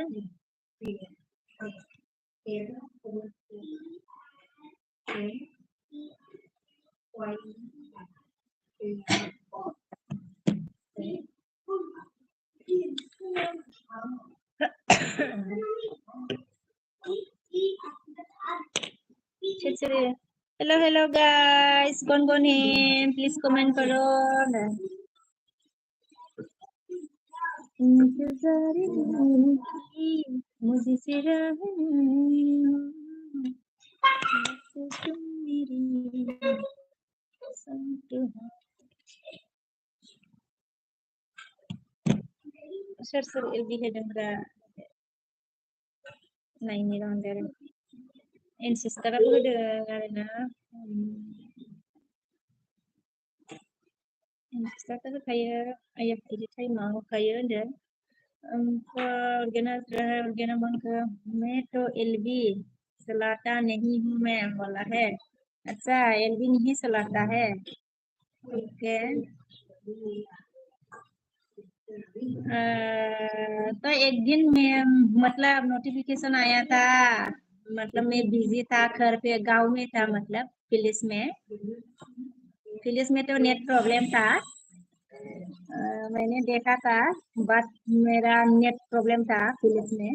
Hello, hello guys. Kon in, please comment करो ना। इंतजार की मुझे सिरा तुम मेरी संग हो। सोर एलबि होदोंब्रा नायनो रोंदों एनसिस्टाराबो होदों आरोना एनसिस्टाराथ' होखायो आइएफटिडि टाइमाव होखायो होनदों ऑर्गेना बनकर मैं तो एलबी सलाता नहीं हूँ मैं बोला है। अच्छा एलबी नहीं सलाता है ओके। तो एक दिन में मतलब नोटिफिकेशन आया था मतलब मैं बिजी था घर पे गांव में था मतलब विलेज में तो नेट प्रॉब्लम था। मैंने देखा था बट मेरा नेट प्रॉब्लम था विलेज में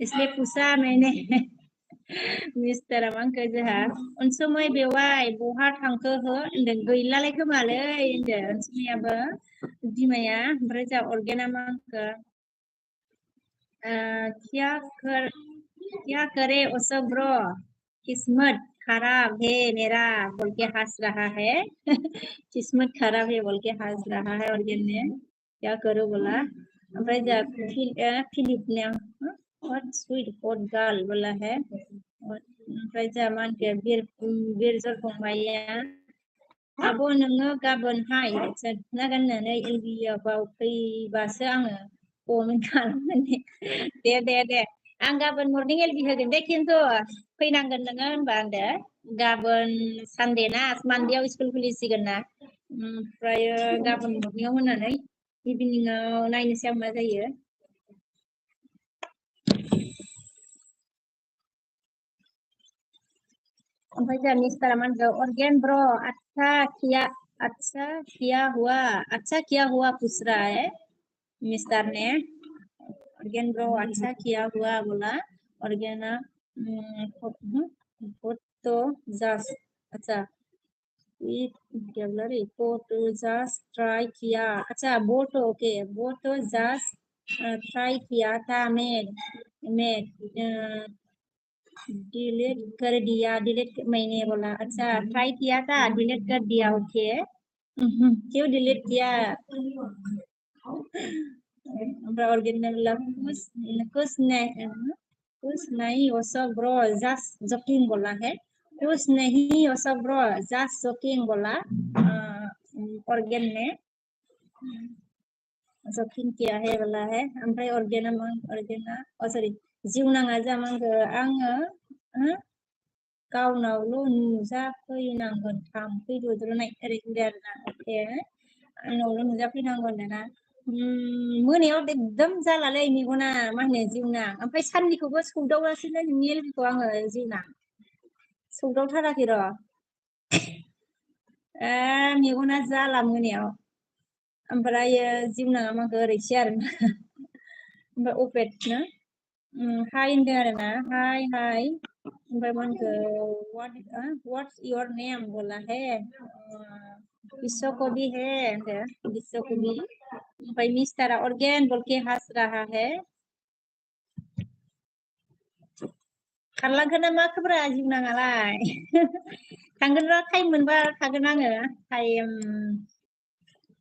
इसलिए पूछा मैंने मिस्टर आंखो जोहा उन समय बेवाय बहा थांखो हो होनदों गैलालाय खोमालै होनदों उन समायाबो बिमाया ओमफ्राय जा ऑर्गेना आंखो क्या करे ओसो ब्रो किस्मत खराब है मेरा बोल के हंस रहा है किस्मत खराब है बोल के हंस रहा है ऑर्गेन ने क्या करो बोला ओमफ्राय जा फिलिप ने व्हाट स्वीट हॉट गर्ल बोला है ओमफ्राय जा मानके बिरजल फंबाया आब' नोङो गाबोनहाय दख'ना गाननानै एलबिआव फैबासो आङो कमेन्ट खालामगोन दे आं गाबोन मर्निं एलबि होगोन दे खिन्थु फैनांगोन नोङो होनबा आंदो गाबोन सानडे ना मानडेआव स्कुल खुलिसिगोन ना ओमफ्रायो गाबोन मर्निंआव होनानै इभिनिंआव नायनोसै आं मा जायो। ओमफ्राय जा मिस्टारा मानगो ऑर्गेन ब्रो अच्छा किया हुआ पूछ रहा है मिस्टर ने ऑर्गेन ब्रो अच्छा किया हुआ बोला ऑर्गेना फोटो जस्ट अच्छा क्या बोला रे फोटो जस्ट ट्राई किया अच्छा photo okay photo just try किया था मैं डिलीट कर दिया मैंने बोला अच्छा ट्राई किया था डिलीट कर दिया ओके क्यों डिलीट किया बोला कुछ नहीं वो सब ब्रो जस्ट जोकिंग बोला है कुछ नहीं वो सब ब्रो जस्ट जोकिंग बोला ऑर्गेन ने जोकिंग किया है बोला है ओमफ्राय ऑर्गेना सॉरी जिउनाङा जामांगो आङो गावनावल' नुजाफैनांगोन थाम्फै रुद्रुनाय ओरै होनदों आरोना ओके आंनावल' नुजाफैनांगोन दाना मोनायाव एकदम जालालै मेगना मा होनो जिउनां ओमफ्राय साननिखौबो सौदावगासिनो नोंनि एलबिखौ आङो जिउनां सौदावथाराखै र' मेगना जाला मोनायाव ओमफ्रायो जिउनाङा माखो ओरैसो आरोना ओमफ्राय अपेटनो हाय होनदों आरोना हाय ओमफ्राय मानखो व्हाट्स योर नेम बोला है विश्वकवि है होनदों विश्वकवि ओमफ्राय मिस्टारा ऑर्गेन बोल के हंस रहा है खारलांखो ना मा खोब्रा जिउनाङालाय थांगोन र' टाइम मोनबा थागोन आङो टाइम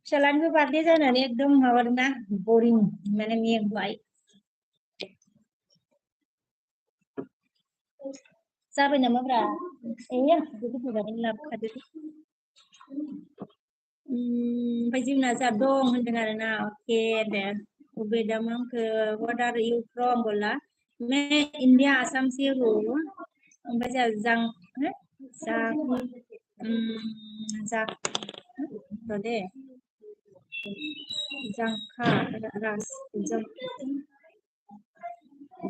फिसालानिबो बार्थडे जानानै एकदम माबादोंना बरिं माने मेंबाय जाबाय नामाब्रा ए बेखौ लाबोखादो Oमफ्राय जोंना जा दं होनदों आरोना अके दे उबेदा मांखो what are you from बोला मैं इंडिया आसाम से हूँ ओमफ्राय जा जां जा जा तो दे जांखा रास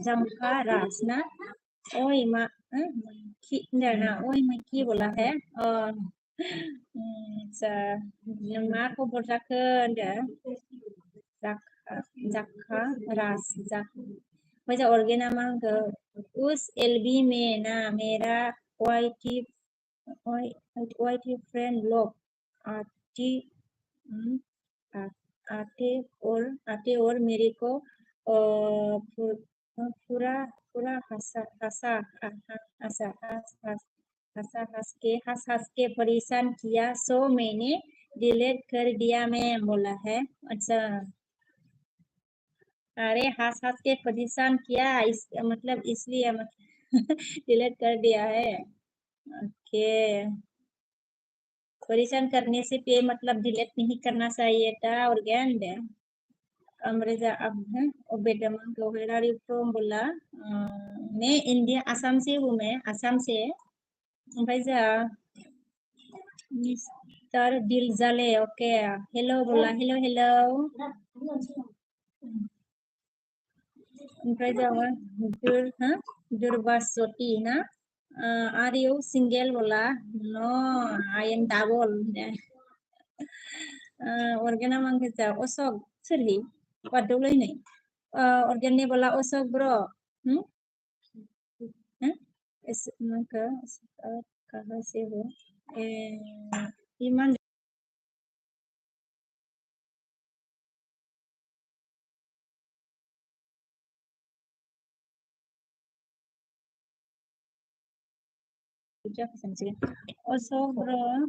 जांखा रास ना ओय मा की ना ओय मा की बोला है मा खबर जाखो होनदो जाखा रास वजह ऑर्गेना मांग उस एलबी में ना मेरा वाईटी फ्रेंड लोग आती आते और मेरे को पूरा पूरा हंस के परेशान किया सो मैंने डिलीट कर दिया मैं बोला है अच्छा अरे हंस के परेशान किया मतलब इसलिए डिलीट कर दिया है ओके परेशान करने से पे मतलब डिलीट नहीं करना चाहिए था और ज्ञान दे अमरेजा अब है ओबेदा मांगो वेयर आर यू फ्रॉम बोला मैं इंडिया आसाम से हूँ मैं आसाम से ओमफ्राय जा मिस्टर दिलजाले ओके हेलो बोला हेलो हेलो ओमफ्राय जा दुर्बासती ना आर यू सिंगल बोला नो I am double organa mangkeja osok serhi padolai nei organne bola osok bro es mangka कहाँ से हो ईमान osok bro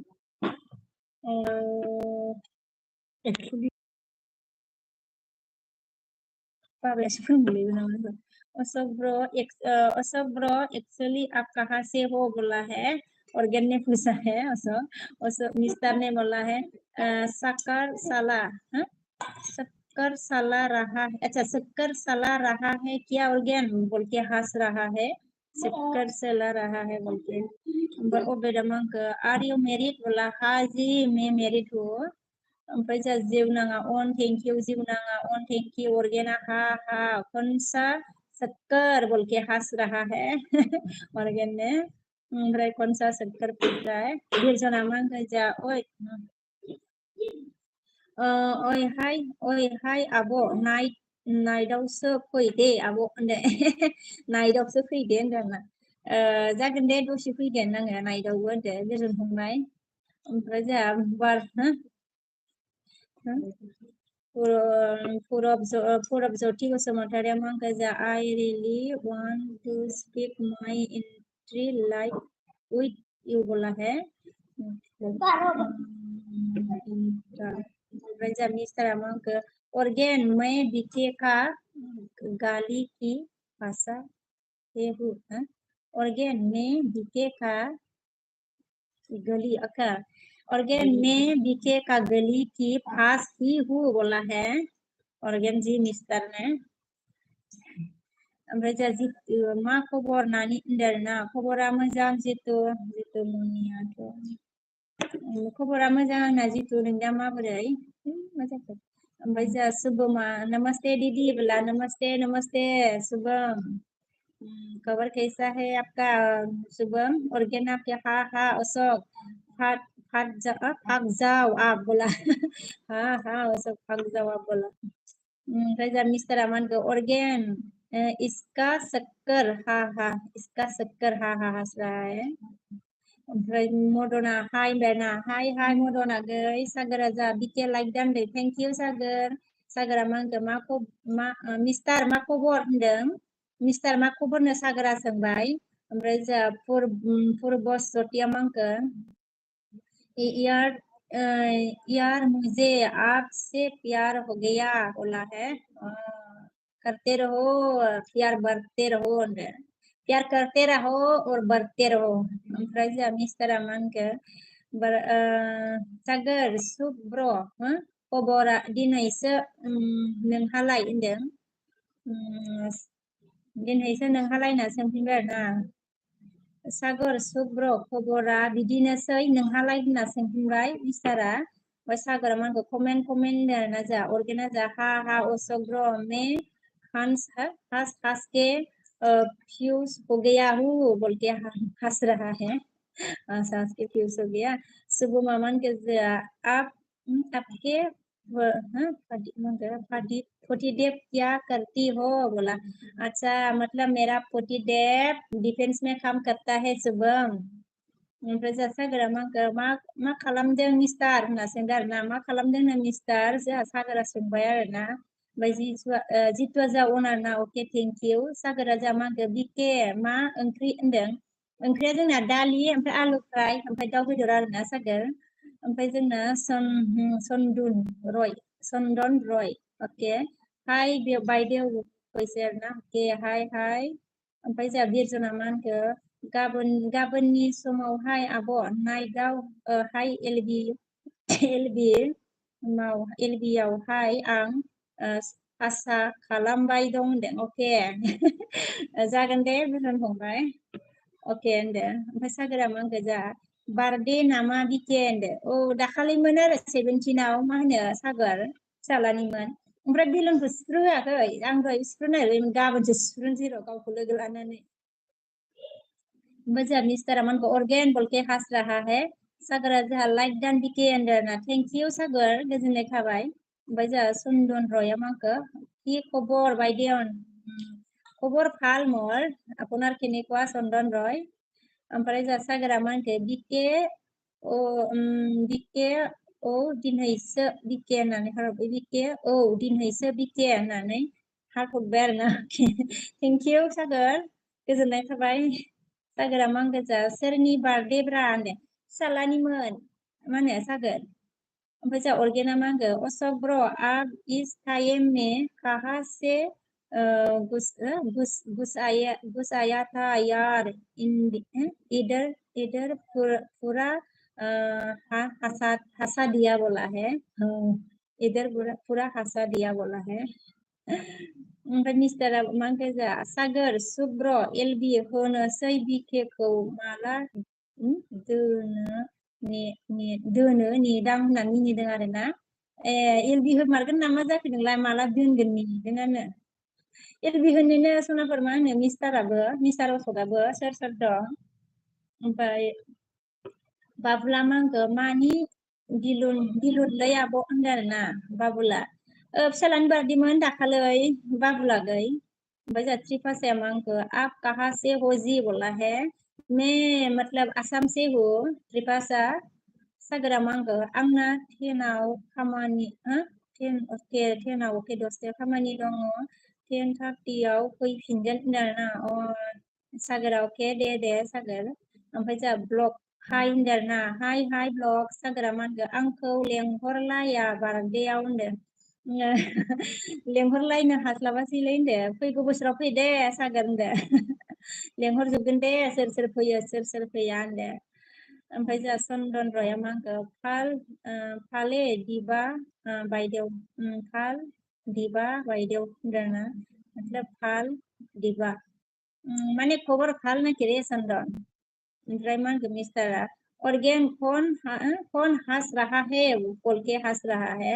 actually Pablo Osok bro actually आप कहाँ से हो बोला है ऑर्गन ने पूछा है ओसो मिस्टर ने बोला है शक्कर साला शक्कर साला रहा है अच्छा शक्कर साला रहा है क्या ऑर्गन बोल के हंस रहा है शक्कर साला रहा है बोल के ओ बेटा मंक आर यू मैरिड बोला हाँ जी मैं मैरिड हूँ ओमफ्राय जा जिउनाङा अन थेंक यू जिउनाङा अन थेंक यू ऑर्गेना हा हा कौनसा शक्कर बोल के हंस रहा है ऑर्गेन ने ओमफ्राय कौनसा शक्कर पूछ रहा है बिरजना मांग जा ओय ओय हाय आब' नाइटआवसो फै दे आब' होनदे नाइटआवसो फैदे होनदों आंना जागोन दे दसे फैगोन आङो नाइटआवबो होनदो गोजोन फंबाय ओमफ्राय जोंहा बार Purab Jyoti Basumatari Mangaja, I really want to speak my entry life with you बोला है राजा मिस्टर अमंग ऑर्गेन मैं बीके का गाली की भाषा से हूँ ऑर्गेन मैं बीके का गली अका ऑर्गेन में बीके का गली की पास ही हूँ बोला है ऑर्गेन जी मिस्टर ने ओमफ्राय जा मा खबर नानि होनदों आरोना खबरा मोजां जितु मुनियाथ' खबरा मोजां आंना जितु नोंना माबोरै मा जाखो ओमफ्राय जा शुभमा नमस्ते दीदी बोला नमस्ते नमस्ते शुभम खबर कैसा है आपका शुभम ऑर्गेन आपके हाँ हाँ अशोक भाग जाओ आप बोला हाँ हाँ अशोक भाग जाओ आप बोला राजा मिस्टर अमन को ऑर्गेन इसका शक्कर हाँ हाँ इसका शक्कर हाँ हाँ हंस रहा है ओमफ्राय मदना हाय बेना हाय हाय मदना गै सागरा जा बिके लाइक दानदो थेंक इउ सागरा मांगो मिस्टार मा खबर होनदों मिस्टार मा खबरनो सागरा सोंबाय ओमफ्राय जा पुरबस्वतीया मांगो यार मुझे आपसे प्यार हो गया बोला है करते रहो प्यार बढ़ते रहो प्यार करते रहो और बढ़ते रहो ओमफ्राय जा मिस्टार अमनखो Sagar Subro Kobora dinaiso nोंहालाय होनदों dinaiso नोंहालाय होनना सोंफिनबाय आरोना Sagar Subro खबरा बिदिनोसै नोंहालाय होनना सोंफिनबाय मिस्टारा ओमफ्राय सागरा मानखौ कमेन्ट होनना जा अर्गेना जा हा असग्र मे हंस के फ्यूज हो गया हूँ बोल के हंस रहा है हंस के फ्यूज हो गया सुबह मामन के आप आपके पोतीदेव क्या करती हो बोला अच्छा मतलब मेरा पोतीदेव डिफेंस में काम करता है शुभम ओमफ्राय जोंहा सागरा मा खालामदों मिस्टार होनना सोंदों आरोना मा खालामदों होनना मिस्टार जोंहा सागरा सोंबाय आरोना ओमफ्राय जितुआ जा अनारना अके थेंक इउ सागरा जा मा होनखो बिके मा ओंख्रि होनदों ओंख्रिया जोंना दालि ओमफ्राय आलु फ्राय ओमफ्राय दाउ बेदर आरोना सागोर ओमफ्राय जोंना चन्दन रय अके हाय बायदेव फैसे आरोना अके हाय ओमफ्राय जोंहा बिरजना मा होनखो गाबोननि समावहाय आब' नाइटआव हाय एलबियावहाय आं आसा खालामबाय दं होनदों अके जागोन दे बिरजन फंबाय अके होनदों ओमफ्राय सागोरा मा होनखो जा बार्थडे नामा बिके होनदो औ दाखालिमोन आरो 17आव मा होनो सागोर फिसालानिमोन ओमफ्राय बेलुनखौ सिफ्रु होआखै आं दहाय सिफ्रु नागिरबाय गाबोनसो सिफ्रुनोसै र' गावखौ लोगो लानानै ओमफ्राय जोंहा मिस्टारा मानखौ अर्गेन बलके हास रहा है सागरा जोंहा लाइक दान बिके होनदों ना थेंक इउ सागोर गोजोननाय थाबाय ओमफ्राय जोंहा चन्दन रया मानखो কি খবৰ বাইদেউ খবৰ ভাল মোৰ আপোনাৰ কেনেকুৱা চন্দন ৰয় ओमफ्राय जोंहा सागरा मा होनखो बिके औ दिनैसो बिके होननानै हरबाय बिके औ दिनैसो बिके होननानै हरबाय आरोना थेंक इउ सागोर गोजोननाय थाबाय सागरा मा होनखो जा सोरनि बार्थडे ब्रा होनदों फिसालानिमोन मा होनो सागोर ओमफ्राय जोंहा अर्गेना मा होनखो अशोक ब्र आप इस टाइम में कहाँ से घुस आया था यार इधर पूरा हंसा दिया बोला है इधर पूरा हंसा दिया बोला है ओमफ्राय मिस्टारा मा होनखो जा सागोर सुब्र एलबि होनोसै बिकेखौ माला दोनो नेदां होननानै मिनिदों आरोना एलबि होमारगोन नामा जाखो नोंलाय माला दोनगोन मिनिदोंआनो एलबि होनोनो सनाफोर मा होनो मिस्टार अशोकआबो सोर दं ओमफ्राय बाबुला मा होनखो मानि दिलुनलै आब' होनदों आरोना बाबुला फिसालानि बार्थडेमोन दाखालै बाबुलागै ओमफ्राय जोंहा त्रिपासाया मा होनखो आप कहाँ से हो जी बोला है मैं मतलब आसाम से हूँ त्रिपासा सागरा मा होनखो आंना 10आव खामानि 10आव अके 10थायाव खामानि दङ 10:30आव फैफिनगोन होनदों आरोना सागरा अके दे सागोर ओमफ्राय जोंहा ब्लग हाय होनदों आरोना हाय ब्लग सागरा मा होनखो आंखौ लेंहरलाया बार्थडेआव होनदों लेंहरलायनो हास्लाबासैलै होनदो फैगौ बोसोराव फै दे सागोर होनदो लेंहरजोबगोन दे सोर फैयो सोर फैया होनदो ओमफ्राय जोंहा चन्दन रया मा होनखो फाले दिबा बायदेव फाल दिबा बायदेव होनदों ना मतलब फाल दिबा माने खबर फाल नागिरे चन्दन ओमफ्राय मा होनखो मिस्टारा ऑर्गेन कौन हंस रहा है बोल के हंस रहा है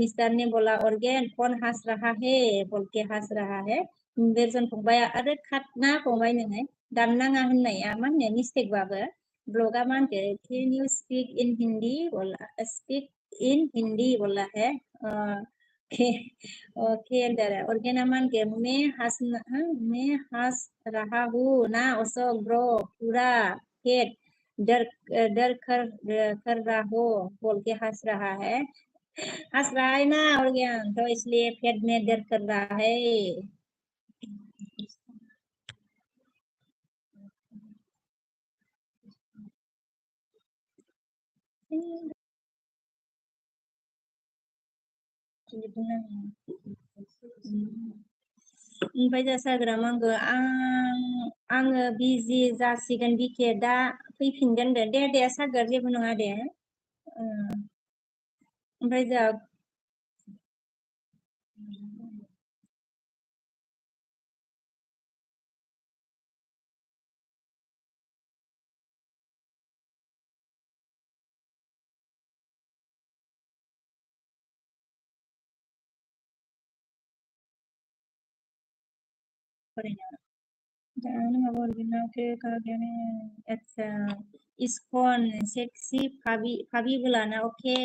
मिस्टर ने बोला ऑर्गेन कौन हंस रहा है बोल के हंस रहा है बिरजन फंबाया आरो खातना फंबाय नोङो दाननाङा होननाया मा होनो मिस्टेक बाबो ब्लगा मा होनखो कैन यू स्पीक इन हिंदी बोला है ओके ऑर्गेना मान के मैं हंस रहा हूँ ना अशोक ब्रो पूरा हेड डर कर रहा हो बोल के हंस रहा है ना ऑर्गेन तो इसलिए पेट में दर्द कर रहा है ओमफ्राय जा साग्रा मांगो आङो बिजि जासिगोन बिखे दा फैफिनगोन दे सागोर जेबो नङा दे ओमफ्राय जा फरायनो दा माबा हरगोन के कागेने अच्छा इस्कॉन सेक्सी भाभी बुलाना ओके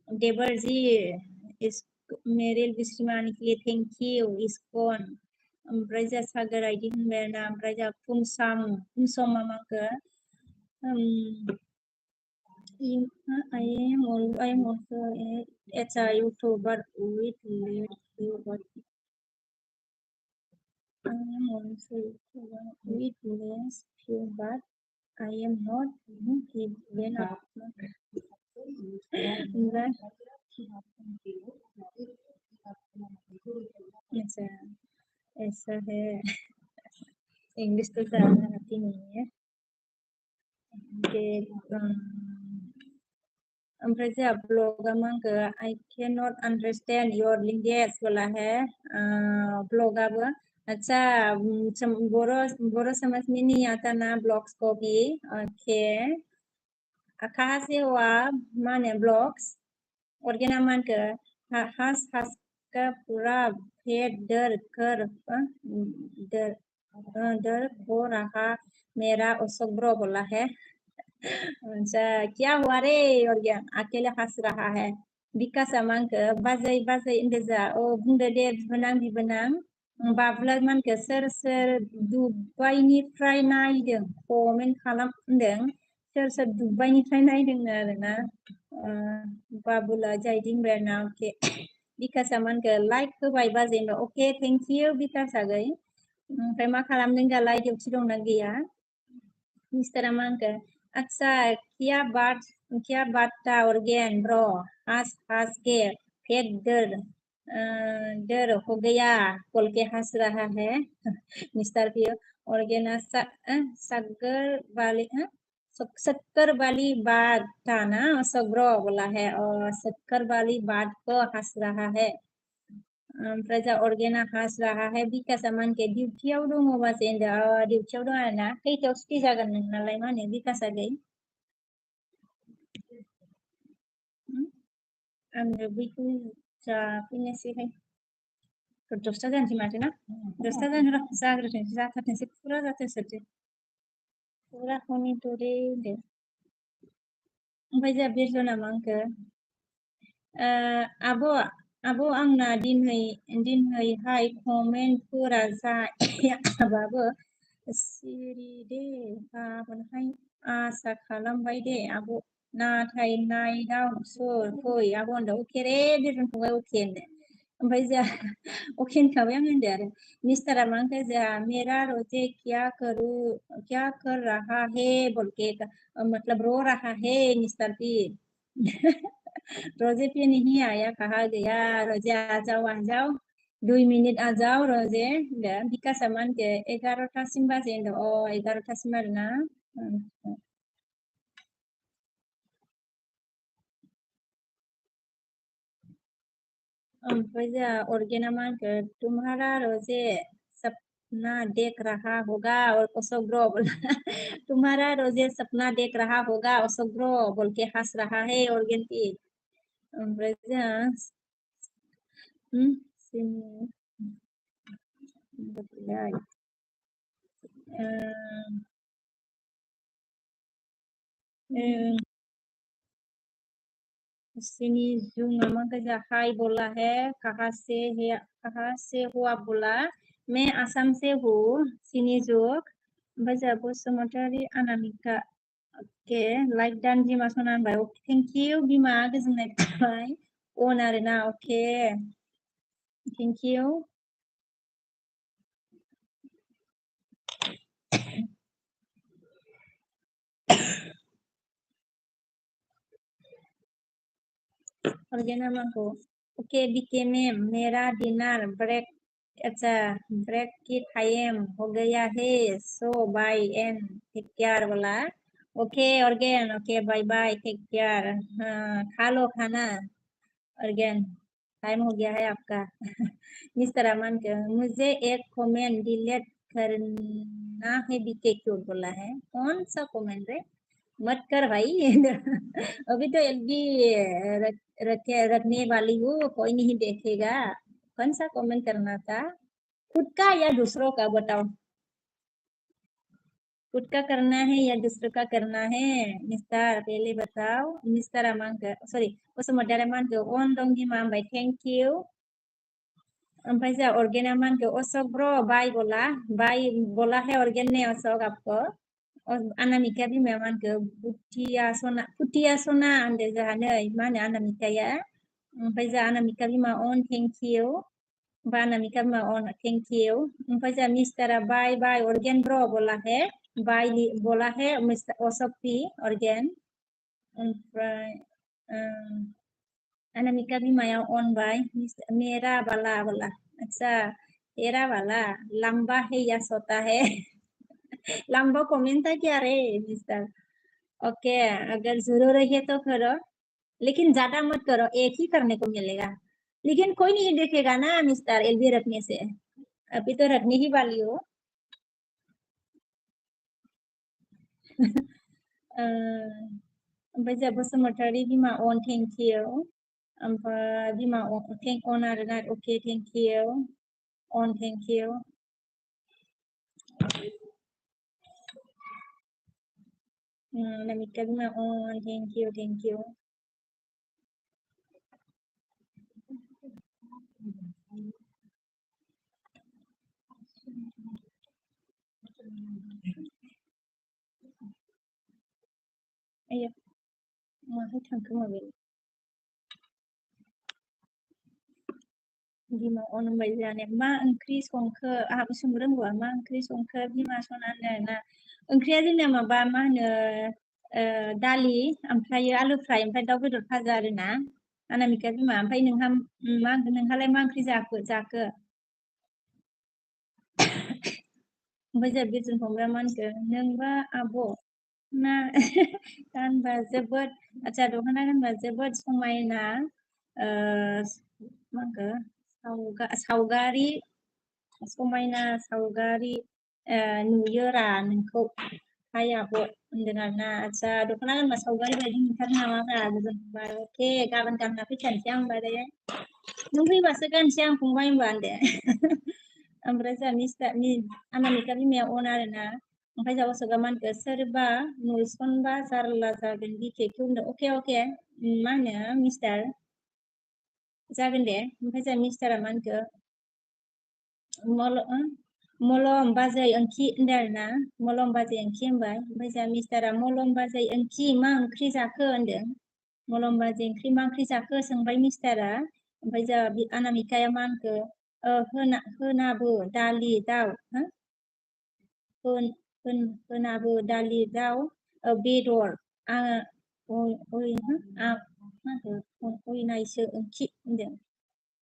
देवर जी इस मेरे बिस्मानी के लिए थैंक यू इस्कॉन ओमफ्राय जा सागर आइदि होनबाय ना ओमफ्राय जा फुंसम मामाखो I am also a YouTuber with I am also a YouTuber with less view, but I am not given up. ऐसा ऐसा है इंग्लिश तो ज़्यादा आती नहीं है कि ओमफ्राय जोंहा ब्लगा मा होनखो I cannot understand your language बोला है ब्लगाबो अच्छा बर समझ में नहीं आता ना ब्लॉग्स को भी ओके कहाँ से हो आप माने ब्लॉग्स और क्या नाम मानकर हंस का पूरा पेट दर हो रहा मेरा अशोक ब्रो बोला है अच्छा क्या हुआ रे और क्या अकेले हंस रहा है विकास मानखो बाजै इंदोजा बुंदो दे बिबोनां बाबुला मानखो सोर दुबाइनिफ्राय नायदों कमेन्ट खालाम होनदों सोर दुबाइनिफ्राय नायदों आरोना बाबुला जायदिं ब्रेना ओके विकासा मानखो लाइक होबाय बाजैनो ओके थेंक इउ विकास आगै ओमफ्राय मा खालामदों दालाय डिउटि दंना गैया मिस्टारा मानखो अच्छा क्या बात था ऑर्गेन ब्रो हंस के फेक डर हो गया बोल के हंस रहा है मिस्टर पी ऑर्गेना शक्कर वाली बात था ना सब्रो बोला है और शक्कर वाली बात को हंस रहा है ओमफ्राय जा अर्गेना हंस रहा है विकासा मानके डिउटियाव दङबा जेनदा डिउटियाव दं आरोना खैथायाव सुटि जागोन नोंनालाय मा होनो विकासा गै आङो बैखौ जाफैनोसैहाय 10ता जानोसै माथो ना 10ता जाग्रोथोंसै जाथारथोंसै फुरा जाथोंसै फुरा हनि दरे दे ओमफ्राय जा बिरजना मांखो आब' आंना दिनैहाय कमेन्टफोरा जायाबाबो सिरि दे गाबोनहाय आसा खालामबाय दे आब' नाथाय नाइटआव फै आब' होनदों अके रे बिरजन फंबाय अके होनदों ओमफ्राय जोंहा अके होनखाबाय आं होनदों आरो मिस्टारा मा होनखो जोंहा मेरा रोजे क्या कर रहा है बोल के मतलब रो रहा है मिस्टर पी रोजे पे नहीं आया कहा गया रोजे आ जाओ 2 मिनिट आ जाओ रोजे विकास मान के 11तासिम बाजे होनदों 11तासिम आरोना ओमफ्राय जोंहा अर्गेना मान के तुम्हारा रोजे सपना देख रहा होगा और अशोक ब्रो बोला तुम्हारा रोजे सपना देख रहा होगा अशोक ब्रो बोल के हंस रहा है ऑर्गेन की ओमफ्राय जोंहा सिनी जुंग मामा का हाय बोला है कहाँ से हो आप बोला मैं आसाम से हूँ सिनी जुग ओमफ्राय बसुमतारी अनामिका के लाइक दान बिमा सना होनबाय थेंक इउ बिमा गोजोननाय थाबाय अन आरोना अके थेंक इउ अर्गेना माखौ ओके बीके मेरा डिनर ब्रेक अच्छा ब्रेक टाइम हो गया है सो बाय एंड टेक केयर बोला ओके ऑर्गेन ओके बाय बाय टेक केयर हाँ खा लो खाना ऑर्गेन टाइम हो गया है आपका मिस्टर अमन के मुझे एक कमेंट डिलीट करना है बीके क्यों बोला है कौन सा कमेंट है मत कर भाई अभी तो एलबी रखने वाली हूँ कोई नहीं देखेगा कौन सा कमेंट करना था खुद का या दूसरों का बताओ खुद का करना है या दूसरों का करना है मिस्टर पहले बताओ मिस्टर अमन के सॉरी उस मदर अमन के ओन दंगी माम भाई थैंक यू ओमफ्राय जा ऑर्गेन अमन के अशोक ब्रो बाय बोला है ऑर्गेन ने अशोक आपको अनामिका बिमाया मा होनखो फुथिया सना होनदो जोंहा नै मा होनो अनामिकाया ओमफ्राय जा अनामिका बिमा अन थेंक यू ओमफ्राय अनामिका बिमा अन थेंक यू ओमफ्राय जा मिस्टारा बाय बाय ऑर्गेन ब्रो बाय बोला है मिस्टर अशोक पी ऑर्गेन ओमफ्राय अनामिका बिमाया अन बाय मेरा वाला बोला अच्छा तेरा वाला लंबा है या छोटा है लंबा कमेंट था क्या रे मिस्टर ओके अगर जरूर है तो करो लेकिन ज्यादा मत करो एक ही करने को मिलेगा लेकिन कोई नहीं देखेगा ना मिस्टर एलबी रखने से अभी तो रखने ही वाली हो ओमफ्राय जा बसुमतारी बिमा अन थेंक यू ओमफ्राय बिमा थेंक अन आरोना ओके थेंक यू अन थेंक यू नमिका बिमा अन थेंक यू आयो माहाय थांखो माबाया बिमा अन होनबाय जाने मा ओंख्रि संखो आहाबो सोंनो रोंगौ मा ओंख्रि संखो बिमा सनानो ना ओंख्रिया जोंना माबा मा होनो दालि ओमफ्राय आलु फ्राय ओमफ्राय दाउ बेदर भाजा आरोना अनामिका बिमा ओमफ्राय नोंहालाय मा ओंख्रि जाखो ओमफ्राय जोंहा बिरजुन फंबाया मा होनखो नोंबा आब' ना गानबा जोबोद आच्छा दख'ना गानबा जोबोद समायना मा होनखो सावगारि समायना सावगारि नुयोरा नोंखौ हाय आब' होनदों आरोना आच्छा दख'ना गानबा सावगारि बायदि नुथारो नामाब्रा बिरजुन फंबाय अके गाबोन गानना फैखानोसै आं होनबालाय नों फैबासो गानसै आं फंबाय होनबा होनदो ओमफ्राय जोंहा मिस्टार अनामिका बिमाया अन आरोना ओमफ्राय जोंहा अशोकआ मा होनखो सोरबा नुसनबा जारला जागोन बिखेखौ होनदों अके अके मा होनो मिस्टार जागोन दे ओमफ्राय जोंहा मिस्टारा मा होनखो मलम बाजै ओंखि होनदों आरोना मलम बाजै ओंखि होनबाय ओमफ्राय जोंहा मिस्टारा मलम बाजै ओंखि मा ओंख्रि जाखो होनदों मलम बाजै ओंख्रि मा ओंख्रि जाखो सोंबाय मिस्टारा ओमफ्राय जोंहा अनामिकाया मा होनखो होनाबो दालि दाउ होनाबो दालि दाउ बेदर अयनायसो ओंखि होनदों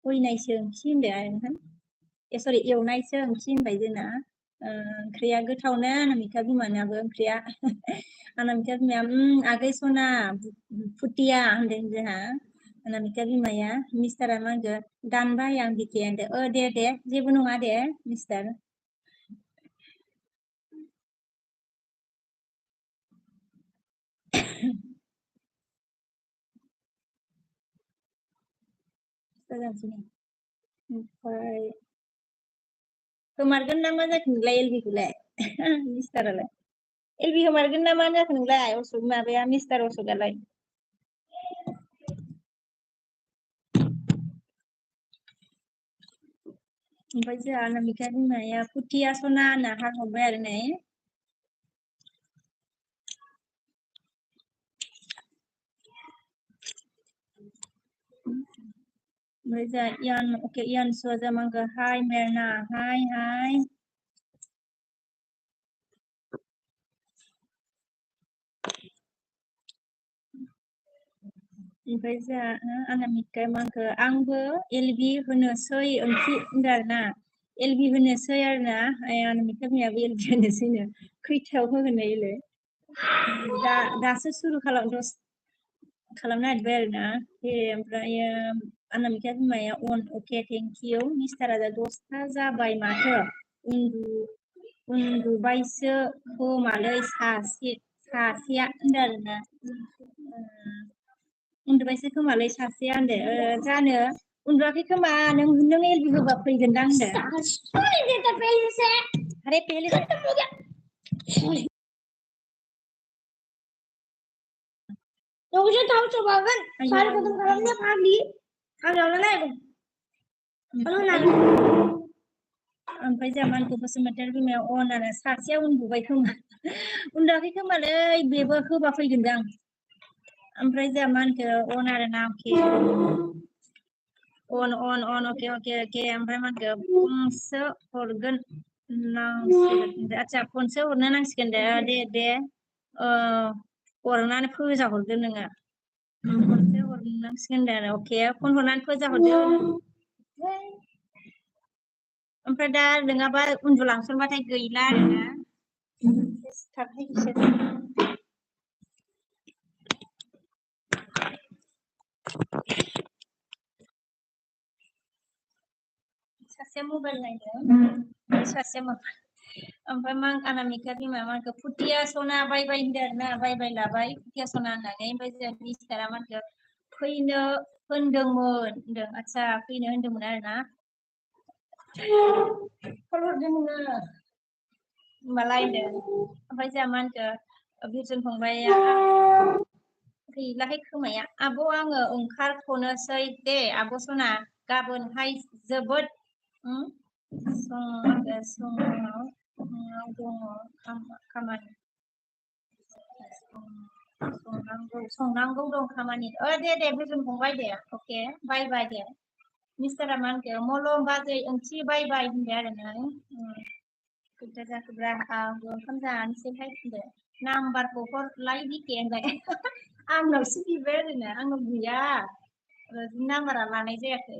अयनायसो ओंखि होनदों आरो सरि एवनायसो ओंखि होनबाय जोंना ओंख्रिया गोथावनो अनामिका बिमानाबो ओंख्रिया अनामिका बिमाया आगै सना फुथिया होनदों जोंहा अनामिका बिमाया मिस्टारा मा होनखो दानबाय आं बिके होनदो दे जेबो नङा दे मिस्टार ओमफ्राय गोमारगोन ना मा जाखो नोंलाय एलबिखौलाय मिस्टारालाय एलबि गोमारगोन ना मा जाखो नोंलाय माबाया मिस्टार अशोकआलाय ओमफ्राय जोंहा अनामिका बिमाया फुथिया सना होनना हाहरबाय आरो नै ओमफ्राय जोंहा इयान सुवा मांगो हाय मेरना हाय ओमफ्राय जा अनामिका मांखो आंबो एलबि होनोसै ओंथि होनदों आरोना एलबि होनोसै आरोना अनामिका बिमायाबो एलबि होनोसैनो खैथायाव होगोन इले दासो सुरु खालामनो नागिरबाय आरोना ओमफ्राय अनामिका बिमाया अन अके थेंक इउ मिस्टारा दा 10था जाबाय माथो उन्दुबायसो खोमालै सासेया होनदों आरोना उन्दुबायसो खोमालै सासेया होनदो जानो उन्दुआखै खोमा नों एलबि होबा फैगोनदां होनदो अरे पहले तो मुझे था चुबावन सारे खत्म करने भाभी हम जाना ना ओमफ्राय जामानखौ बसुमतारी बिमाया अन आरो सासेया उन्दुबाय खोमा उन्दुआखै खोमालै बेबो होबा फैगोनदां ओमफ्राय जामानखौ अन आरो ना अके अन अके ओमफ्राय मानखौ फंसो हरगोन नांसिगोन आच्छा फनसो हरनो नांसिगोन दे हरनानै फोजाहरदो नोङो फनसो हरनांसिगोन दे अके फन हरनानै फोजाहरदो ओमफ्राय दा नङाबा उन्दुलांसनबाथाय गैला आरोना सासेया मबाइल नायदों सासेया मबाइल ओमफ्राय अनामिका बिमाया मानखौ फुथिया सना बाय होनदों आरोना बाय लाबाय फुथिया सना होननानै ओमफ्राय जों मिस्टारा मानखौ फैनो होनदोंमोन होनदों आच्छा फैनो होनदोंमोन आरोना कल हरदों नोङो होमबालाय होनदों ओमफ्राय जोंहा मानखौ बिरजन फंबाया गैलाहाय खोमाया आब' आङो ओंखारथ'नोसै दे आब' सना गाबोनहाय जोबोद दङ खामानि संनांगौ दं खामानि दे बिरजन फंबाय दे अके बाय दे मिस्टारा मानखौ मलम बाजै ओंथि बाय होनबाय आरोना खैथा जाखोब्रा आंबो ओंखाम जानोसैहाय होनदो नाम्बारखौ हरलाय बिके होनबाय आंनावसो बिबाय आरोना आंनाव गैया नाम्बारा लानाय जायाखै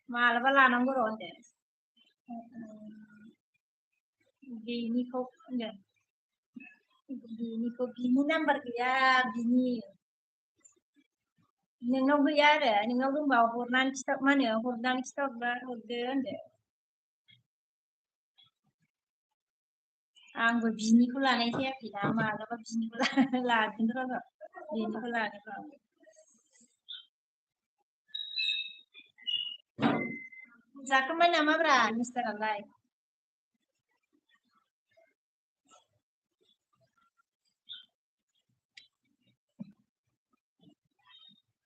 मालाबा लानांगौ र' होनदो बेनिखौ होनदों बिनि नाम्बार गैया नोंनाव गैया आरो नोंनाव दंबा हरनानै खिथाहरबा हरदो होनदो आंबो बिनिखौ लानाय जायाखैना मालाबा बिनिखौ लागोन र' बिनिखौ लागोन र' जाखांबाय नामाब्रा मिस्टारालाय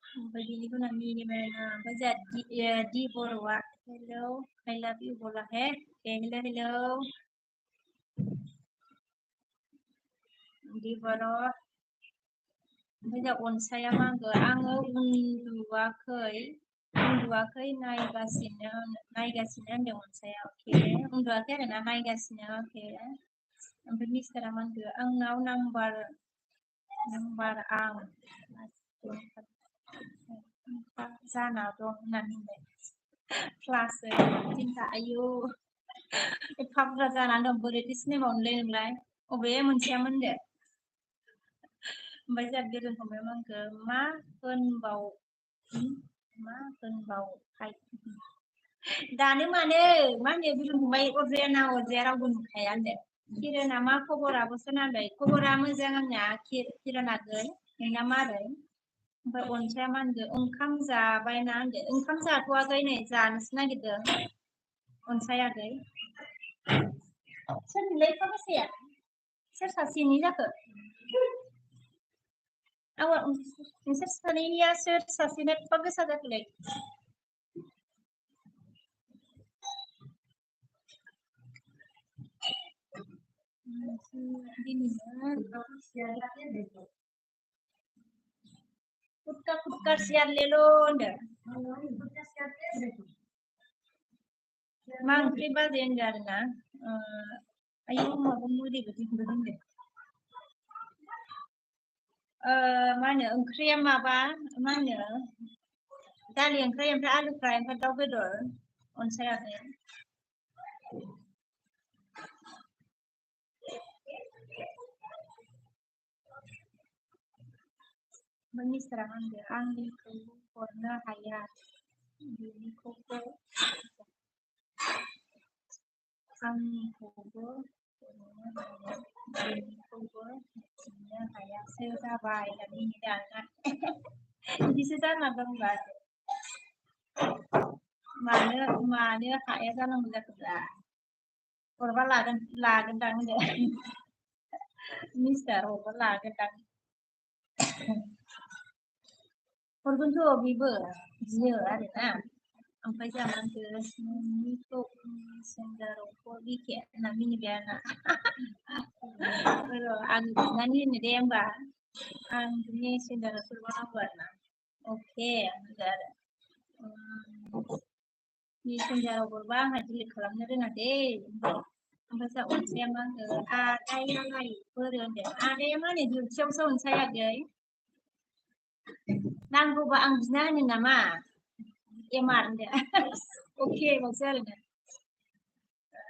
ओमफ्राय बिनिखौ मिनिबाय ओमफ्राय जोंहा दि बर'आ हेलौ आई लाभ इउ बोला है हेलौ दि बर' ओमफ्राय जोंहा अनसाया मा होनगोन आङो उन्दुआखै नायगासिनो होनदों अनसाया अके उन्दुआखै आरोना नायगासिनो अके ओमफ्राय मिस्टारा मा होनगोन आंनाव नाम्बार आं जाना दं होननानै होनबाय क्लास थिनथा आयु एफा बुरजा जानानै दं बोरैथो सिनायबावनोलै नोंलाय अबे मोनसेयामोन दे ओमफ्राय जोंहा बिरजन फंबाय मोनखो मा होनबावखाय दानो मानो मा होनो बिरजन फंबाय अरजाया रावबो नुखाया होनदो किरणा मा खबर आब'सो होनबाय खबरा मोजां आंना किरणागोन नोंना मारै ओमफ्राय अनसाया मा होनदों ओंखाम जाबायना होनदो ओंखाम जाथ'वाखै नै जानोसो नागिरदों अनसायाखै सोरनिलै एफा गोसाया सोर सासेनि जाखो नोंसोर सानैनिया सोर सासेना एफा गोसा जाखोलै कुटका सियार लेलो होनदों मा ओंख्रि बाजै होनदों आरोना आयौ माबा मुलि बायदि होनदों मा होनो ओंख्रिया माबा मा होनो दालि ओंख्रि ओमफ्राय आलु फ्राय ओमफ्राय दाउ बेदर अनसायाखै ओमफ्राय मिस्टारा मा होनदों आंनिखौ हरनो हाया बेनिखौबो आंनिखौबो हरनो हाया बेनिखौबो हरनो हायासो जाबाय होननानै मिनिदों आरोना बिदिसो जाना दंबा मानो हाया जानांगौ जाखोब्रा हरबा लागोनदां होनदों मिस्टार हरबा लागोनदां हरगोनथ' बेबो गियो आरोना ओमफ्राय जोंहा नोंनिखौ सेन्जारावबो बिखे होनना मिनिबाय आरोना आं बिनानै होनो दे होमबा आं मेसेन्जाराव सोरबा नांगौ आरोना अके होनदो आरो मेसेन्जाराव हरबा आंहा डिलिट खालामनो रोङा दे ओमफ्राय जा अनसाया मा होनो आदायालाय बोरो होनदों आदाया मा होनो डिउटियावसो अनसायाखै नांगौबा आं बिना होनो नामा एमार होनदो अके बावसो आरोना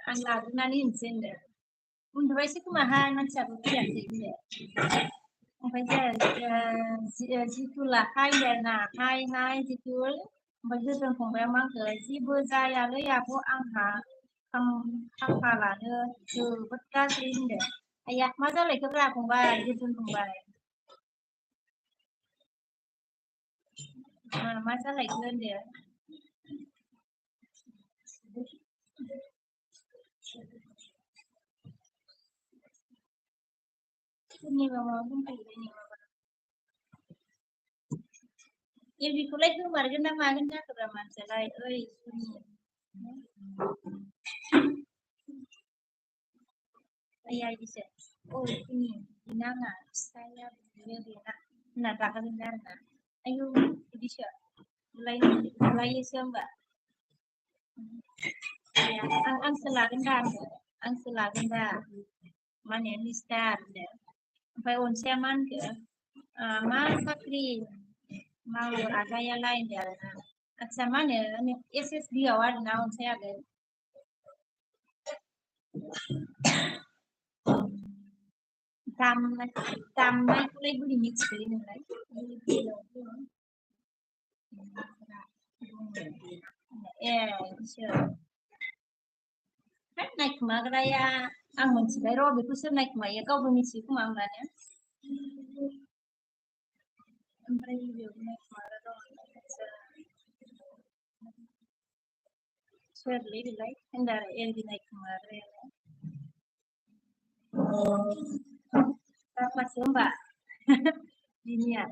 आं लाग्रोनानै होनसै होनदो उन्दुबायसो खोमाहाय मानसियाबो फैयासै होनदो ओमफ्राय जितुला हाय होनदो आरोना हाय जितुल ओमफ्राय गोजोन फंबाया मा होनखो जेबो जायालै आब' आंहा खाफालानो जोबोद गाज्रि होनदो आइया मा जालायखोब्रा फंबाय गोजोन फंबाय मा जालायखो होनदो सोरनिबा माबा दंखायोलै नै माबा एलबिखौलाय गोमारगोन ना मागोन जाखोब्रा मानसियालाय ओइ सुनि आइया इदिसो औ सुनि नाङा फिसाया बुयो बेना होनना रागा जोंदों आरोना आयौ बिदिसो बुलायोसो होमबा आंसो लागोन दा आंसो लागोन दा मा होनो मिस्टार होनदो ओमफ्राय अनसाया मा होनखो मा साख्रि मावो आदायालाय होनदो आरोना आदसा मा होनो SSB आव आरोना अनसाय आगै दामनायखौलाय बोरै मिथिखोलै नोंलाय ए बिदिसो नायखुमाग्राया आं मोनथिबाय र' बेखौ सोर नायखुमायो गावबो मिथियो खोमा होमबानो ओमफ्राय बेयाव नायखुमाग्रा दं सोरलै बेलाय होनदो आरो एलबि नायखुमाग्रायालाय जाबासो होमबा बिनिया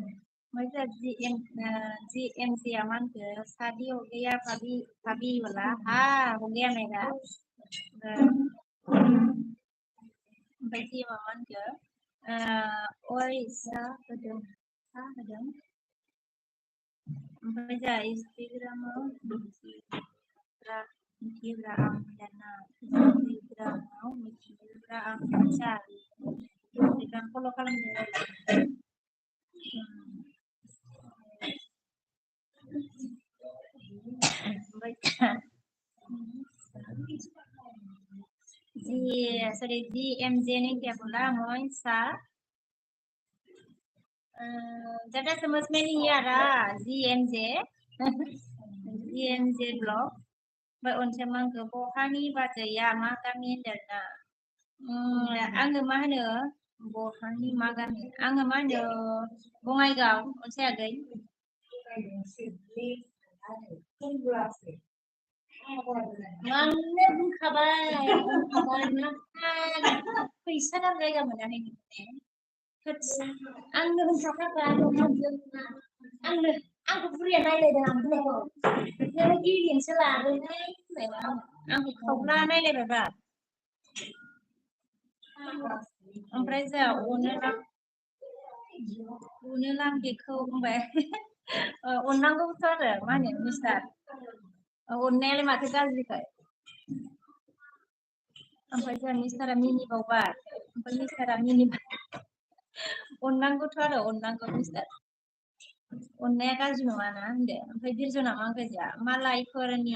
ओमफ्राय जोंहा GMC मा होनखो शादी हो गया भाभी भाभी वाला हाँ हो गया मेरा ओमफ्राय जी मा होनखो ओइ सा होदों ओमफ्राय जोंहा इंस्टाग्रामाव मिथिग्रा आं दाना इंस्टाग्रामाव मिथिग्रा आं आदसा इंस्टाग्राम फल' खालामदो sorry DMJ ने क्या बोला मोइसा ज़्यादा समझ में नहीं आ रहा GMJ GMJ ब्लॉग ओमफ्राय अनसाय मा होनखो बहानि बाजैया मा गामि होनदोंना आङो मा होनो बहानि मा गामि आङो मा होनो बङाइगाव अनसाय आगै मानो बुंखाबाय फैसा गार जायगा मोनाखै आंनो होनखाफ्राखा आंखौ बुरिया नायलायदों आं बुंनायखौ नोङो गेलेनोसो लादोंहाय आंखौ खावब्ला नायलायबायबा ओमफ्राय जोंहा अनोलां बेखौ बुंबाय अननांगौथ' आरो मा होनो मिस्टार अननायालाय माथो गाज्रिखाय ओमफ्राय जोंहा मिस्टारा मिनिबावबाय ओमफ्राय मिस्टारा मिनिबाय अननांगौथ' आरो अननांगौ मिस्टार अननाया गाज्रि नङाना होनदो ओमफ्राय बिरजना मा गोजा मालायफोरनि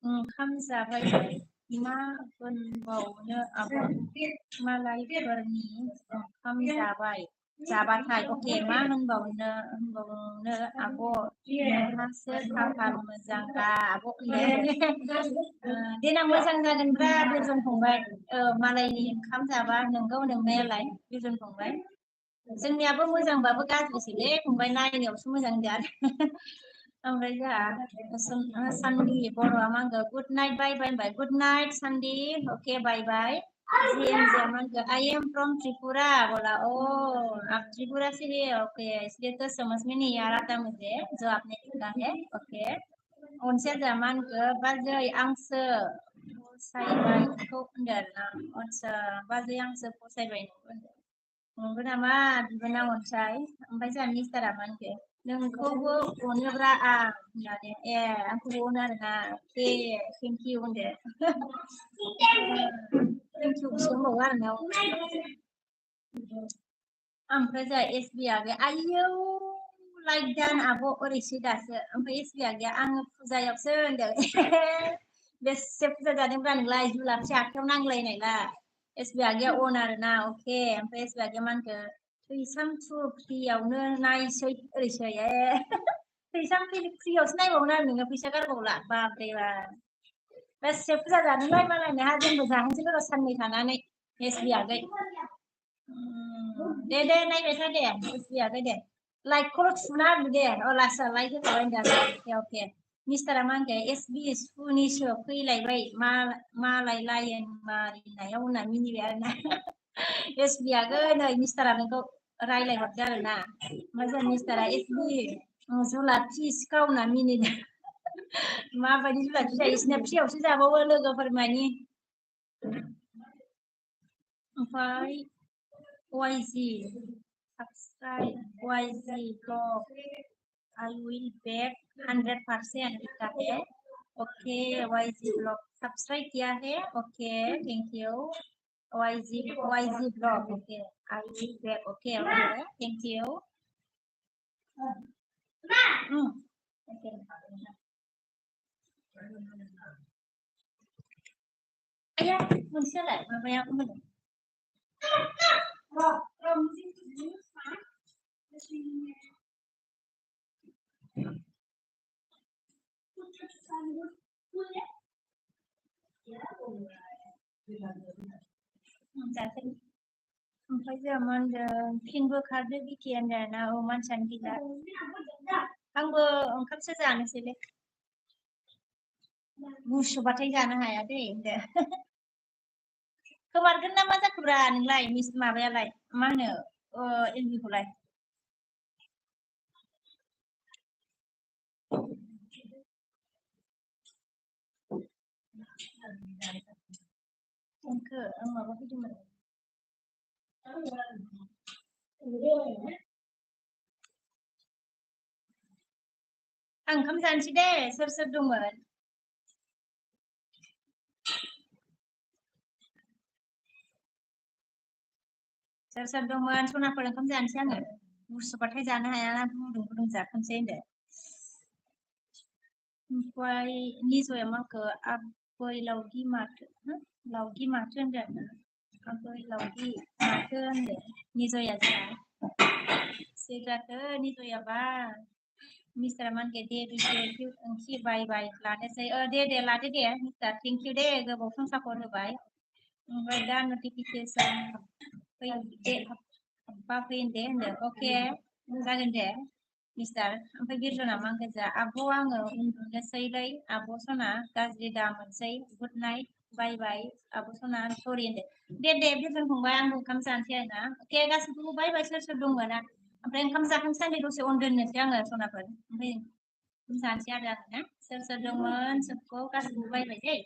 ओंखाम जाबाय मा होनबावनो आब' मालायफोरनि ओंखाम जाबाय जाबाथाय अके मा होनबावनो आब' नोंहासो खाफाल मोजां दा आब' देनां मोजां जागोनब्रा बिरजन फंबाय मालायनि ओंखाम जाबा नोंगौ नोंनायालाय बिरजन फंबाय जोंनियाबो मोजांबाबो गाज्रिसैलै फंबाय नायनायावसो मोजां होनदो आरो ओमफ्राय जोंहा सानदि बर'आ मा होनगो गुड नाइट बाय बाय बाय गुड नाइट सानदि ओके बाय बाय जी मा होनगो आई एम फ्रॉम त्रिपुरा बोला ओ आप त्रिपुरा से ही ओके इसलिए तो समझ में नहीं आ रहा था मुझे जो आपने लिखा है ओके अनसेया जा मा होनगो बाजै आंसो फसायबायखौ होनदो आरोना आदसा बाजै आंसो फसायबाय होनदो नंगौ नामा बिबोनां अनसाय ओमफ्राय जोंहा मिस्टारा मा होनखो नोंखौबो अनोब्रा आं होननानै ए आंखौबो अनो आरोना ए थेंक इउ होनदो थेंक इउ होनबावो आरोना ओमफ्राय जोंहा एस बि आगै आयौ लाइक दान आब' ओरैसो दासो ओमफ्राय एस बि आगैया आङो फुजायावसो होनदों बेसे फुजा जादोंब्रा नोंलाय जुलाफि आखायाव नांलायनायला एस बि आगैया अन आरोना अके ओमफ्राय एस बि आगैया मा होनखो थैसाम थु फ्रियावनो नायसै ओरैसो ए थैसाम फ्रियावसो नायबावगोन आरो नोङो फैसा गारबावला बाब्रे बा बेसे फुजा जादोंलाय मालायनिहा जोंबो जाहैनोसै र' साननै थानानै एस बि आगै दे दे नायबाय था दे एस बि आगै दे लाइकखौल' थुना होदो दे अ लास्ट लाइक होखाबाय होनदों अके अके मिस्टारा मा होनखो एस बि सुनिसो फैलायबाय मालाय लायेन मारिनायाव होनना मिनिबाय आरोना एस बि आगै नै मिस्टारा नोंखौ रायलायहरदो आरोना ओमफ्राय जों मिस्टारा एस बि जुलाफि सिखाव होनना मिनिदों माबायदि जुलाफि जायो बिसिना फ्रियावसो जाबावो लोगोफोर मानि ओमफ्राय Y G subscribe Y G blog I will back 100% लिखा है ओके वाइजी ब्लॉग सब्सक्राइब किया है okay thank you Y G blog okay I will back okay okay thank you okay आया मोनसेयालाय माबाया मोजां जाथों ओमफ्राय जोंहा मा होनदों फिनबो खारदो बिखि होनदों आरोना औ मानसियानो गैला आंबो ओंखामसो जानोसैलै गुसुबाथाय जानो हाया दै होनदो खोमारगोन ना मा जाखोब्रा नोंलाय मिस माबायालाय मा होनो एलबिखौलाय अंखो आं माबा फैदोंमोन आं ओंखाम जानोसै दे सोर सोर दंमोन सोर सोर दंमोन सनाफोर ओंखाम जानोसै आङो गुसुबाथाय जानो हायाना गुदुं गुदुं जाखोनसै होनदो ओमफ्राय निजया माखो आबै लावगि माथो लावगि माथो होनदों आरोना आबै लावगि माथो होनदो निजया जोंहा जाखो निजयाबा मिस्टारा मा होनखो दे बिदि ओंख्रि बाय बाय लानोसै दे दे लादो दे मिस्टार थेंक इउ दे गोबाव सम सापर्ट होबाय ओमफ्राय दा नटिफिकेसन फैदे हाब्बा फैदो दे होनदो अके जागोन दे मिस्टार ओमफ्राय बिरजना मा गोजा आब' आङो उन्दुनोसैलै आब' सना गाज्रि दा मोनसै गुड नाइट बाय बाय आब' सना सरि होनदो दे दे बिरजन फंबाय आंबो ओंखाम जानोसै आरोना अके गासिबो बाय बाय सोर सोर दंमोन ओमफ्राय ओंखाम जाखांसान्दि दसे अन दोननोसै आङो सनाफोर ओमफ्राय ओंखाम जानोसै आरो आङो ना सोर सोर दंमोन सबखौ गासिबो बाय बाय दै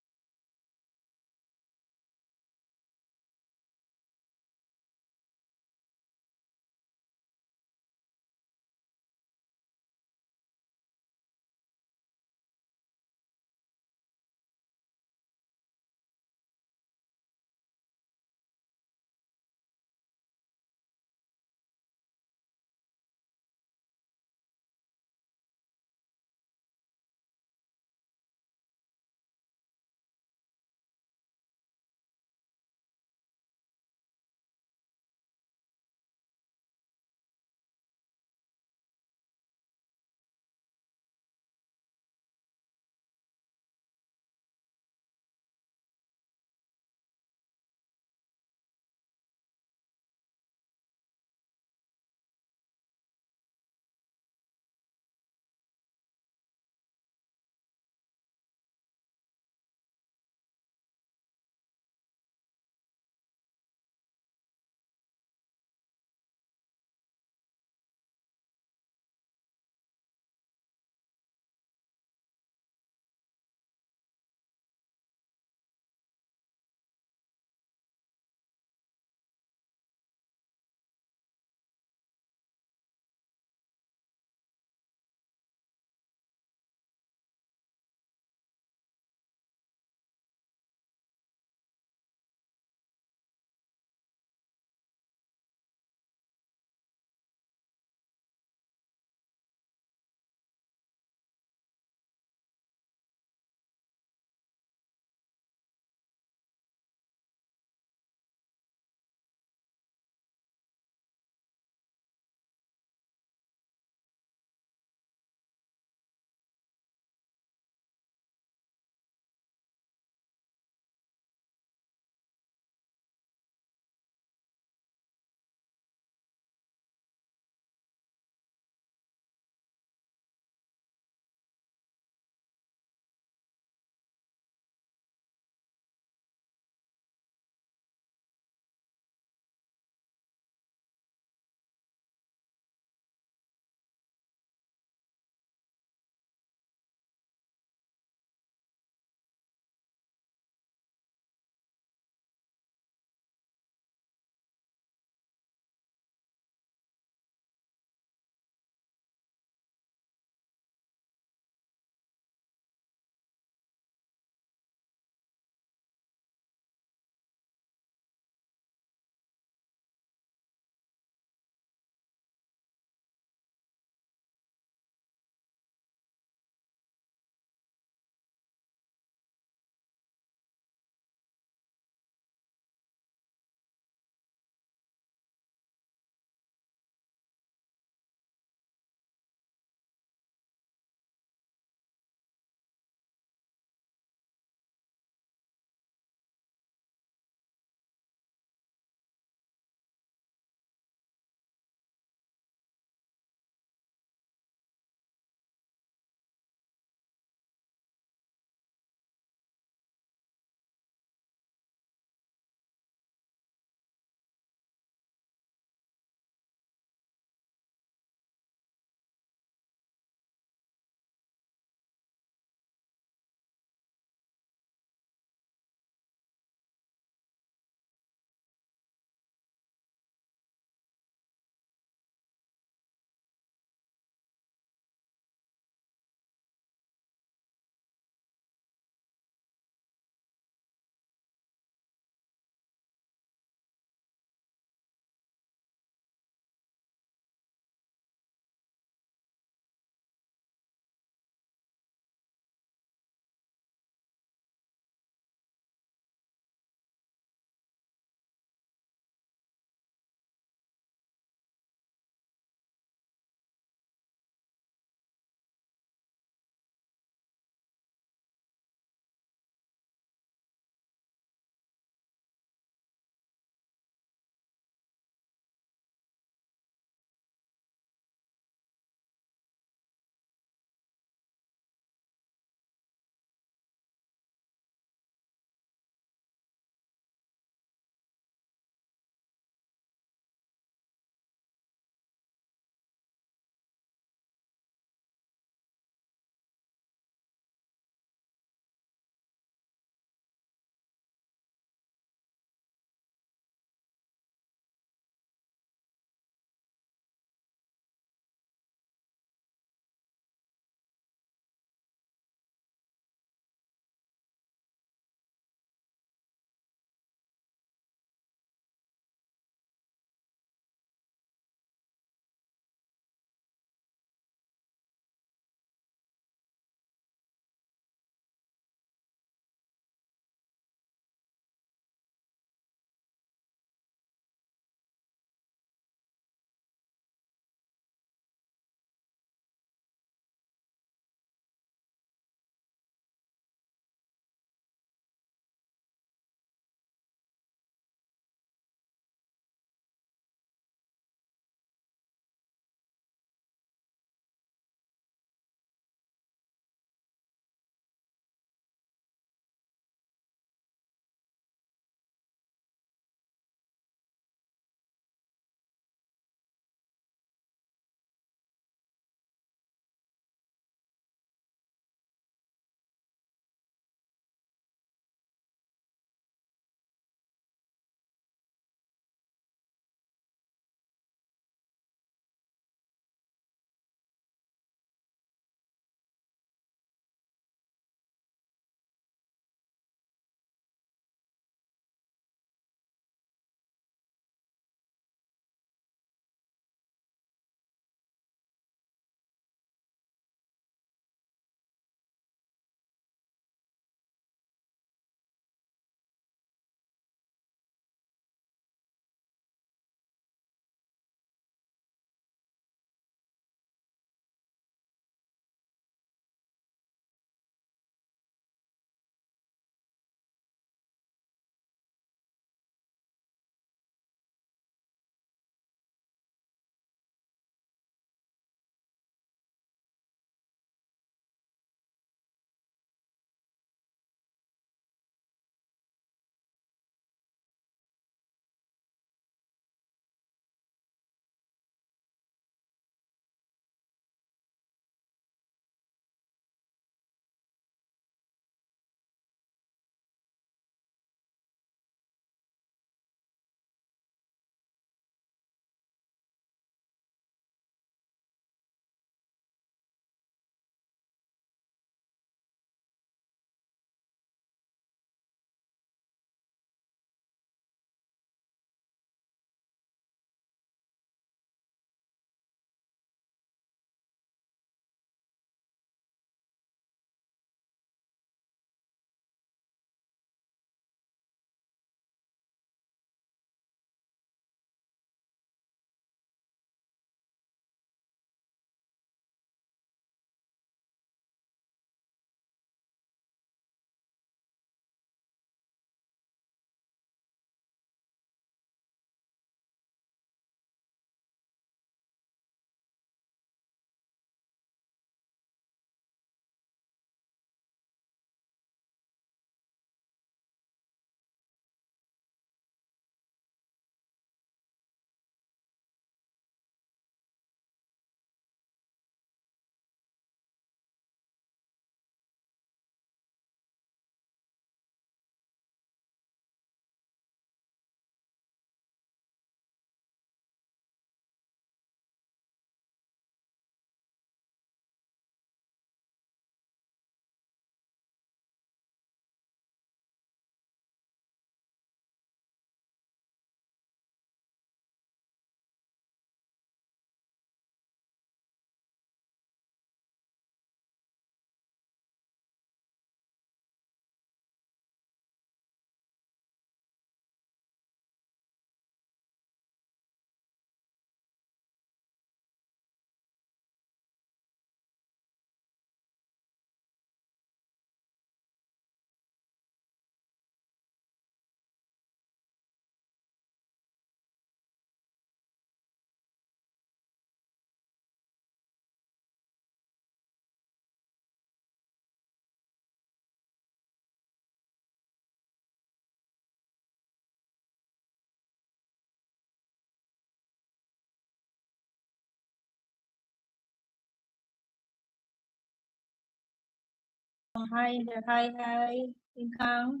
hai hai hai Yên Khang